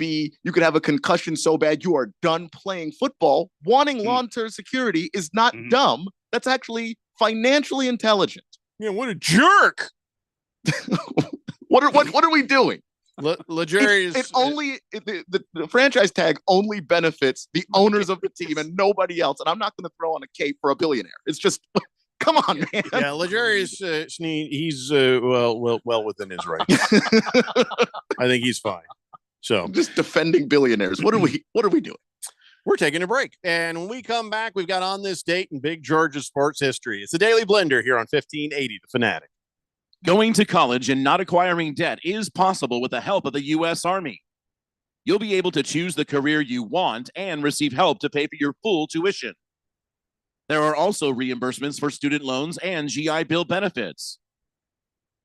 have a concussion so bad you are done playing football. Wanting long-term security is not dumb. That's actually financially intelligent. Yeah, what a jerk! What are we doing? Legarius, the franchise tag only benefits the owners of the team and nobody else. And I'm not going to throw on a cape for a billionaire. It's just. Come on, man. Yeah, Legarius Snead, he's well within his rights. I think he's fine. So just defending billionaires. What are we doing? We're taking a break. And when we come back, we've got on this date in Big Georgia sports history. It's the Daily Blender here on 1580 The Fanatic. Going to college and not acquiring debt is possible with the help of the U.S. Army. You'll be able to choose the career you want and receive help to pay for your full tuition. There are also reimbursements for student loans and GI Bill benefits.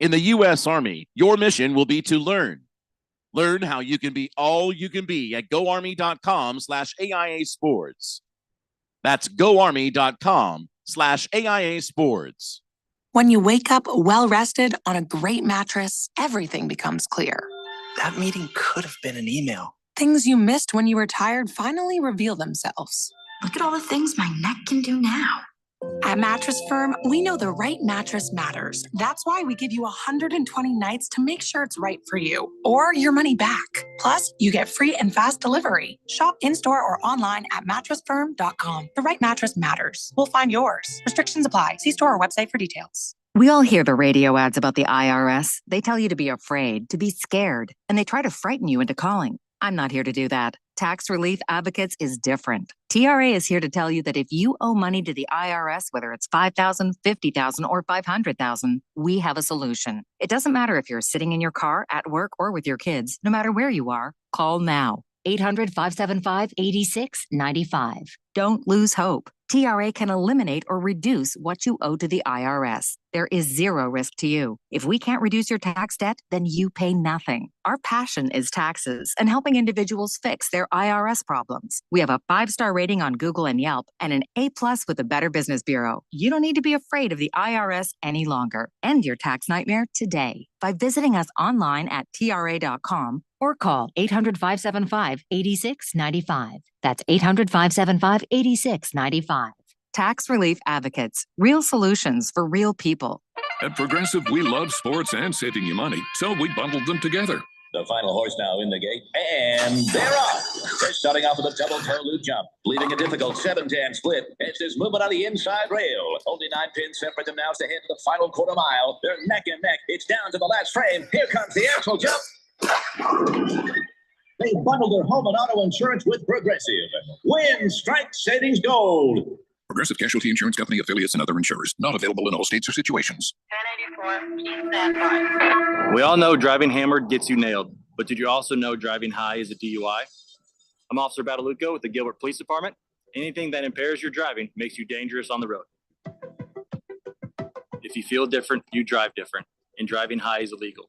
In the U.S. Army, your mission will be to learn. Learn how you can be all you can be at goarmy.com/AIA Sports. That's goarmy.com/AIA Sports. When you wake up well-rested on a great mattress, everything becomes clear. That meeting could have been an email. Things you missed when you were tired finally reveal themselves. Look at all the things my neck can do now. At Mattress Firm, we know the right mattress matters. That's why we give you 120 nights to make sure it's right for you, or your money back. Plus, you get free and fast delivery. Shop in-store or online at mattressfirm.com. The right mattress matters. We'll find yours. Restrictions apply. See store or website for details. We all hear the radio ads about the IRS. They tell you to be afraid, to be scared, and they try to frighten you into calling. I'm not here to do that. Tax Relief Advocates is different. TRA is here to tell you that if you owe money to the IRS, whether it's $5,000, $50,000, or $500,000, we have a solution. It doesn't matter if you're sitting in your car, at work, or with your kids. No matter where you are, call now. 800-575-8695. Don't lose hope. TRA can eliminate or reduce what you owe to the IRS. There is zero risk to you. If we can't reduce your tax debt, then you pay nothing. Our passion is taxes and helping individuals fix their IRS problems. We have a 5-star rating on Google and Yelp and an A+ with the Better Business Bureau. You don't need to be afraid of the IRS any longer. End your tax nightmare today by visiting us online at TRA.com or call 800-575-8695. That's 800-575-8695. Tax Relief Advocates. Real solutions for real people. At Progressive, we love sports and saving you money, so we bundled them together. The final horse now in the gate, and they're off. They're starting off with a double toe loop jump, leaving a difficult 7-10 split. It's this movement on the inside rail. Only 9 pins separate them now to head to the final quarter mile. They're neck and neck. It's down to the last frame. Here comes the axle jump. They bundled their home and auto insurance with Progressive. Win, strike, savings, gold. Progressive Casualty Insurance Company, affiliates, and other insurers. Not available in all states or situations. 1084, stand by. We all know driving hammered gets you nailed, but did you also know driving high is a DUI? I'm Officer Badalucco with the Gilbert Police Department. Anything that impairs your driving makes you dangerous on the road. If you feel different, you drive different, and driving high is illegal.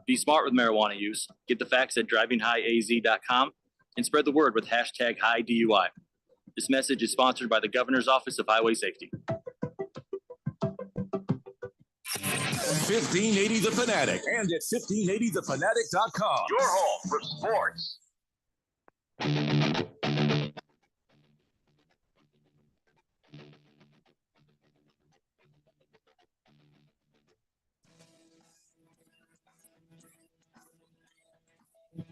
Be smart with marijuana use. Get the facts at drivinghighaz.com and spread the word with hashtag HighDUI. This message is sponsored by the Governor's Office of Highway Safety. 1580 The Fanatic and at 1580thefanatic.com. Your home for sports.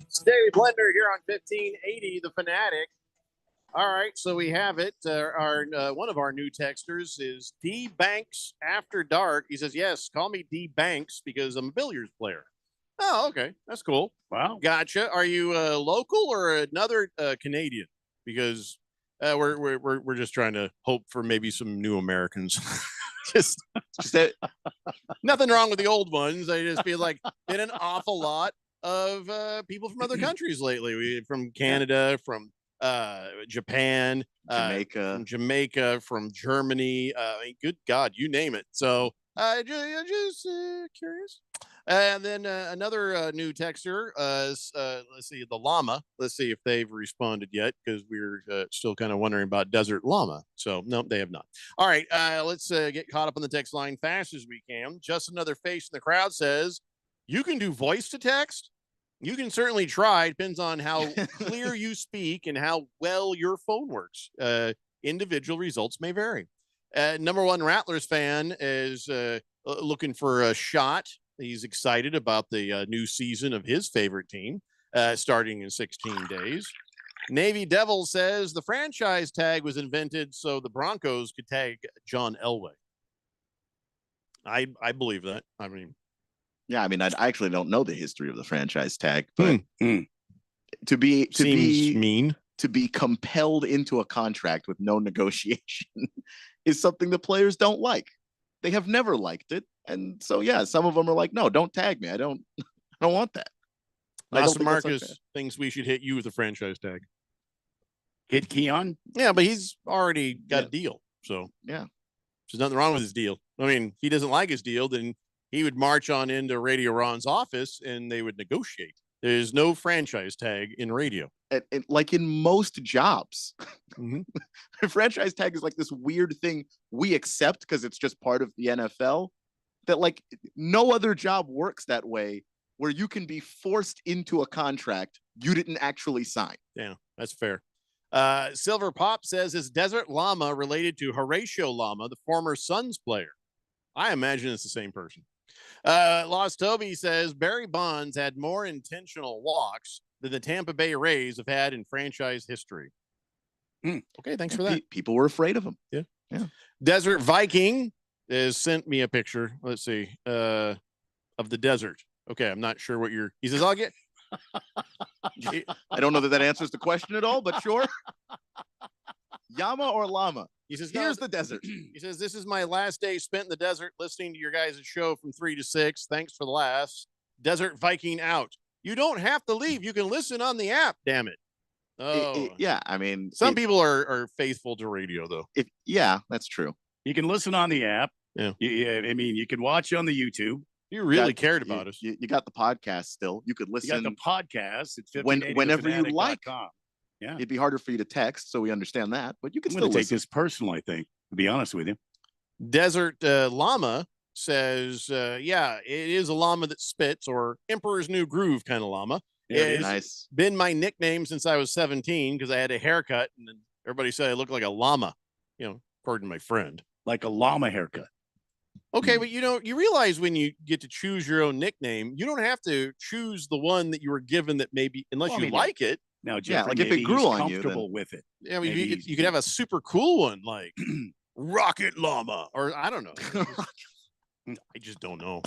Stay Blender here on 1580 The Fanatic. All right, so we have it. One of our new texters is D Banks After Dark. He says, yes, call me D Banks because I'm a billiards player. Oh, okay. That's cool. Wow. Gotcha. Are you local or another Canadian? Because we're just trying to hope for maybe some new Americans. just that. Nothing wrong with the old ones. I just feel like been an awful lot of people from other countries lately. From Canada, from Japan, Jamaica, from Germany. Good God, you name it. So just curious. And then another new texter, let's see, the llama. Let's see if they've responded yet, because we're still kind of wondering about Desert Llama. So no, they have not. All right, let's get caught up on the text line fast as we can. Just another face in the crowd says, you can do voice to text. You can certainly try. Depends on how clear you speak and how well your phone works. Individual results may vary. Number one Rattlers fan is looking for a shot. He's excited about the new season of his favorite team starting in 16 days. Navy Devil says the franchise tag was invented so the Broncos could tag John Elway. I believe that. I mean, yeah, I mean, I actually don't know the history of the franchise tag, but to be compelled into a contract with no negotiation is something the players don't like. They have never liked it, and so yeah, some of them are like, no, don't tag me. I don't want that. Austin Marcus thinks we should hit you with a franchise tag. Hit Keon? Yeah, but he's already got a deal, so yeah, there's nothing wrong with his deal. I mean, if he doesn't like his deal, then he would march on into Radio Ron's office and they would negotiate. There's no franchise tag in radio. Like in most jobs, a franchise tag is like this weird thing we accept because it's just part of the NFL, that like no other job works that way, where you can be forced into a contract you didn't actually sign. Yeah, that's fair. Silver Pop says, is Desert Llama related to Horatio Llama, the former Suns player? I imagine it's the same person. Lost Toby says Barry Bonds had more intentional walks than the Tampa Bay Rays have had in franchise history. Okay, thanks for that. People were afraid of him. Yeah. Desert Viking has sent me a picture. Let's see, of the desert. Okay, I'm not sure what he says. I'll get. I don't know that answers the question at all, but sure. Yama or llama? He says, here's the desert. He says, this is my last day spent in the desert listening to your guys' show from 3 to 6. Thanks for the laughs. Desert Viking out. You don't have to leave. You can listen on the app. Damn it. Oh, yeah. I mean, some people are faithful to radio, though. Yeah, that's true. You can listen on the app. Yeah. I mean, you can watch on the YouTube. You really cared about us. You got the podcast still. You could listen. You got the podcast. It's whenever you like. Yeah. It'd be harder for you to text, so we understand that, but you can still take this personal, I think, to be honest with you. Desert Llama says, yeah, it is a llama that spits, or Emperor's New Groove kind of llama. Yeah, nice. Been my nickname since I was 17 because I had a haircut, and then everybody said I looked like a llama, according to my friend. Like a llama haircut. Okay, but you realize when you get to choose your own nickname, you don't have to choose the one that you were given that maybe, unless you like it. Now, yeah, like if it grew on you, comfortable with it. Yeah, I mean, you could have a super cool one like Rocket Llama, or I don't know. I just don't know.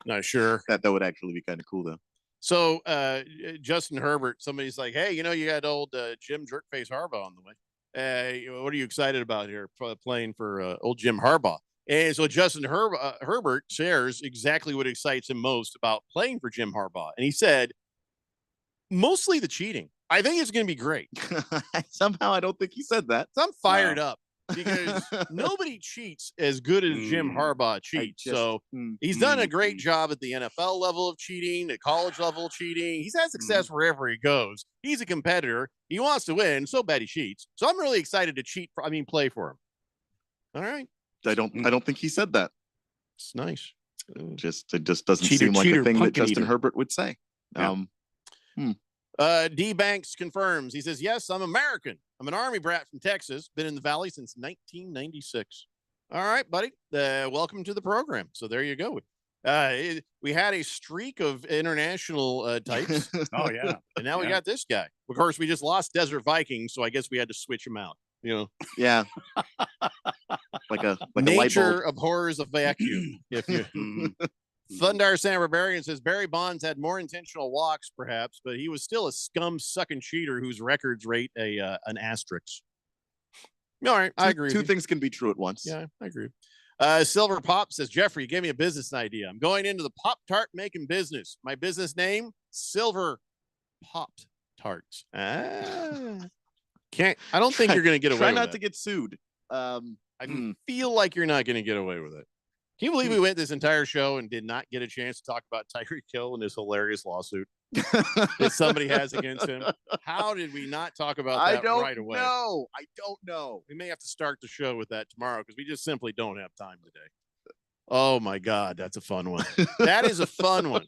Not sure. That would actually be kind of cool, though. So, Justin Herbert, somebody's like, hey, you got old Jim Jerkface Harbaugh on the way. What are you excited about here? Playing for old Jim Harbaugh. And so Justin Herbert shares exactly what excites him most about playing for Jim Harbaugh. And he said, mostly the cheating. I think it's going to be great. Somehow I don't think he said that. So I'm fired up because nobody cheats as good as Jim Harbaugh cheats. So he's done a great job at the NFL level of cheating, at college level cheating. He's had success wherever he goes. He's a competitor. He wants to win. So bad he cheats. So I'm really excited to play for him. All right. I don't think he said that. It's nice. It just doesn't seem like a thing that Justin Herbert would say. Yeah. D Banks confirms. He says, yes, I'm American. I'm an Army brat from Texas. Been in the Valley since 1996. All right, buddy. Welcome to the program. So there you go. We had a streak of international types. Oh, yeah. And now we got this guy. Of course, we just lost Desert Vikings, so I guess we had to switch him out. Yeah. like a nature abhors a vacuum. If you Thundar Sam Barbarian says Barry Bonds had more intentional walks, perhaps, but he was still a scum-sucking cheater whose records rate an asterisk. All right, I agree. Two things can be true at once. Yeah, I agree. Silver Pop says, Jeffrey, give me a business idea. I'm going into the Pop-Tart making business. My business name, Silver Pop-Tarts. I don't think you're going to get away with it. Try not to get sued. I feel like you're not going to get away with it. Can you believe we went this entire show and did not get a chance to talk about Tyreek Hill and his hilarious lawsuit that somebody has against him? How did we not talk about that right away? I don't know. We may have to start the show with that tomorrow because we just simply don't have time today. Oh, my God. That's a fun one. That is a fun one.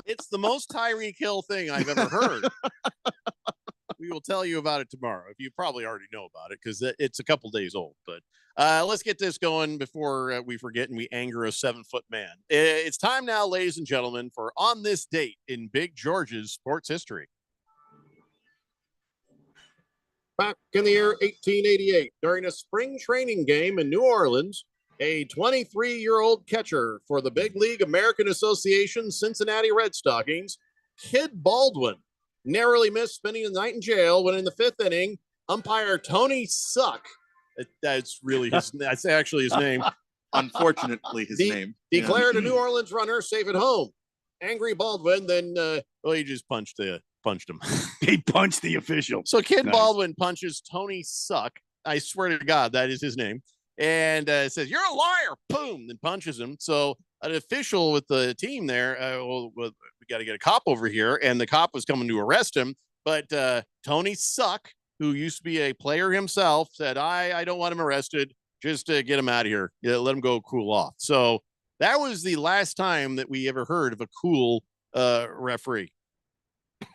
It's the most Tyreek Hill thing I've ever heard. We will tell you about it tomorrow. You probably already know about it because it's a couple days old. But let's get this going before we forget and we anger a 7-foot man. It's time now, ladies and gentlemen, for On This Date in Big George's sports history. Back in the year 1888, during a spring training game in New Orleans, a 23-year-old catcher for the Big League American Association Cincinnati Red Stockings, Kid Baldwin, narrowly missed spending the night in jail when in the 5th inning, umpire Tony Suck, that's actually his name. Unfortunately, his name. Declared a New Orleans runner safe at home. Angry Baldwin then, he just punched him. He punched the official. So Kid Baldwin punches Tony Suck. I swear to God, that is his name. And says, you're a liar. Boom. Then punches him. So an official with the team there, we got to get a cop over here. And the cop was coming to arrest him. But Tony Suck, who used to be a player himself, said, I don't want him arrested. Just get him out of here. Yeah, let him go cool off. So that was the last time that we ever heard of a cool referee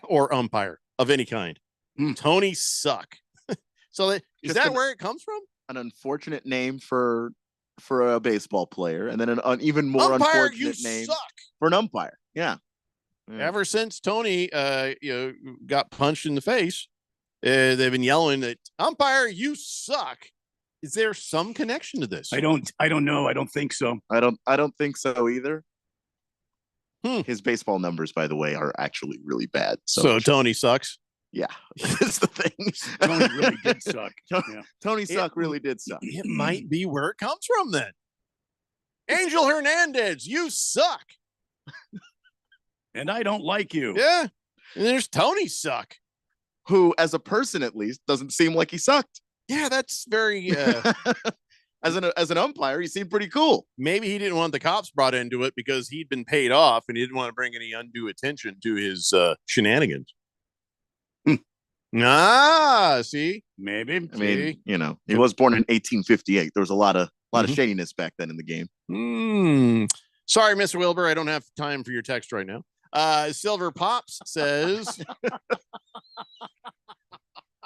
or umpire of any kind. Tony Suck. So is that where it comes from? An unfortunate name for a baseball player, and then an even more umpire, unfortunate name suck. For an umpire. Yeah. Ever since Tony got punched in the face, they've been yelling that umpire, you suck. Is there some connection to this? I don't know. I don't think so. I don't think so either. His baseball numbers, by the way, are actually really bad. So Tony sucks. Yeah, that's the thing. Tony really did suck. Tony Suck really did suck. It might be where it comes from then. Angel Hernandez, you suck. And I don't like you. Yeah. And there's Tony Suck, who, as a person at least, doesn't seem like he sucked. Yeah, that's very. As an umpire, he seemed pretty cool. Maybe he didn't want the cops brought into it because he'd been paid off and he didn't want to bring any undue attention to his shenanigans. See, maybe. I mean, he was born in 1858. There was a lot of shadiness back then in the game. Sorry, Mr. Wilbur, I don't have time for your text right now. Silver Pops says,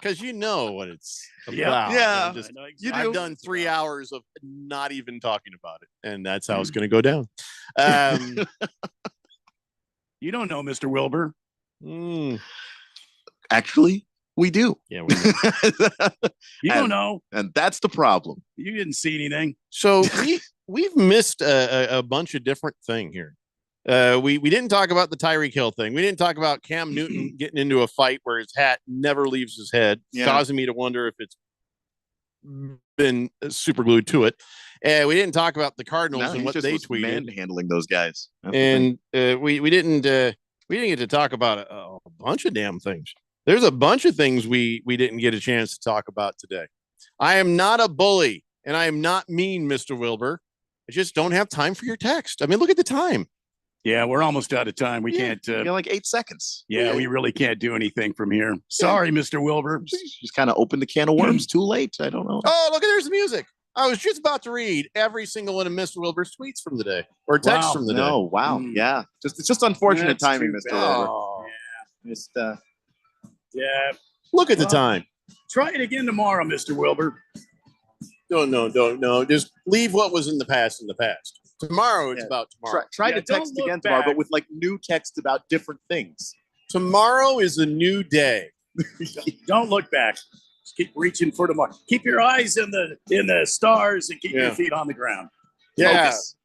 because you know what it's about. Yeah. I've done 3 hours of not even talking about it, and that's how it's going to go down. You don't know, Mr. Wilbur. Actually, we do. Yeah, we do. You don't know. And that's the problem. You didn't see anything. So we've missed a bunch of different things here. We didn't talk about the Tyreek Hill thing. We didn't talk about Cam Newton getting into a fight where his hat never leaves his head, causing me to wonder if it's been super glued to it. And we didn't talk about the Cardinals and what they tweeted. Manhandling those guys. And we didn't get to talk about a bunch of damn things. There's a bunch of things we didn't get a chance to talk about today. I am not a bully, and I am not mean, Mr. Wilbur. I just don't have time for your text. I mean, look at the time. Yeah, we're almost out of time. We can't. Like 8 seconds. Yeah, we really can't do anything from here. Sorry, Mr. Wilbur. Just kind of opened the can of worms too late. I don't know. Oh, look, there's the music. I was just about to read every single one of Mr. Wilbur's tweets from the day or texts from the day. Oh, wow. Yeah. It's just unfortunate timing, Mr. Wilbur. Oh, yeah. Just Yeah. Look at the time. Try it again tomorrow, Mr. Wilbur. No. Just leave what was in the past in the past. Tomorrow it's about tomorrow. Try to text again tomorrow, but with like new text about different things. Tomorrow is a new day. Don't look back. Just keep reaching for tomorrow. Keep your eyes in the stars and keep your feet on the ground. Yeah. Focus.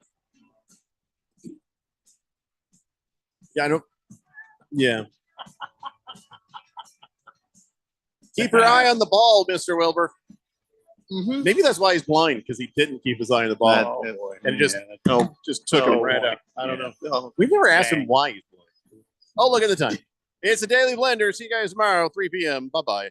Yeah, I don't. Yeah. Keep your eye on the ball, Mr. Wilbur. Mm-hmm. Maybe that's why he's blind, because he didn't keep his eye on the ball. And just took him right out. I don't know. We've never asked him why he's blind. Oh, look at the time. It's a Daily Blender. See you guys tomorrow, 3 p.m. Bye-bye.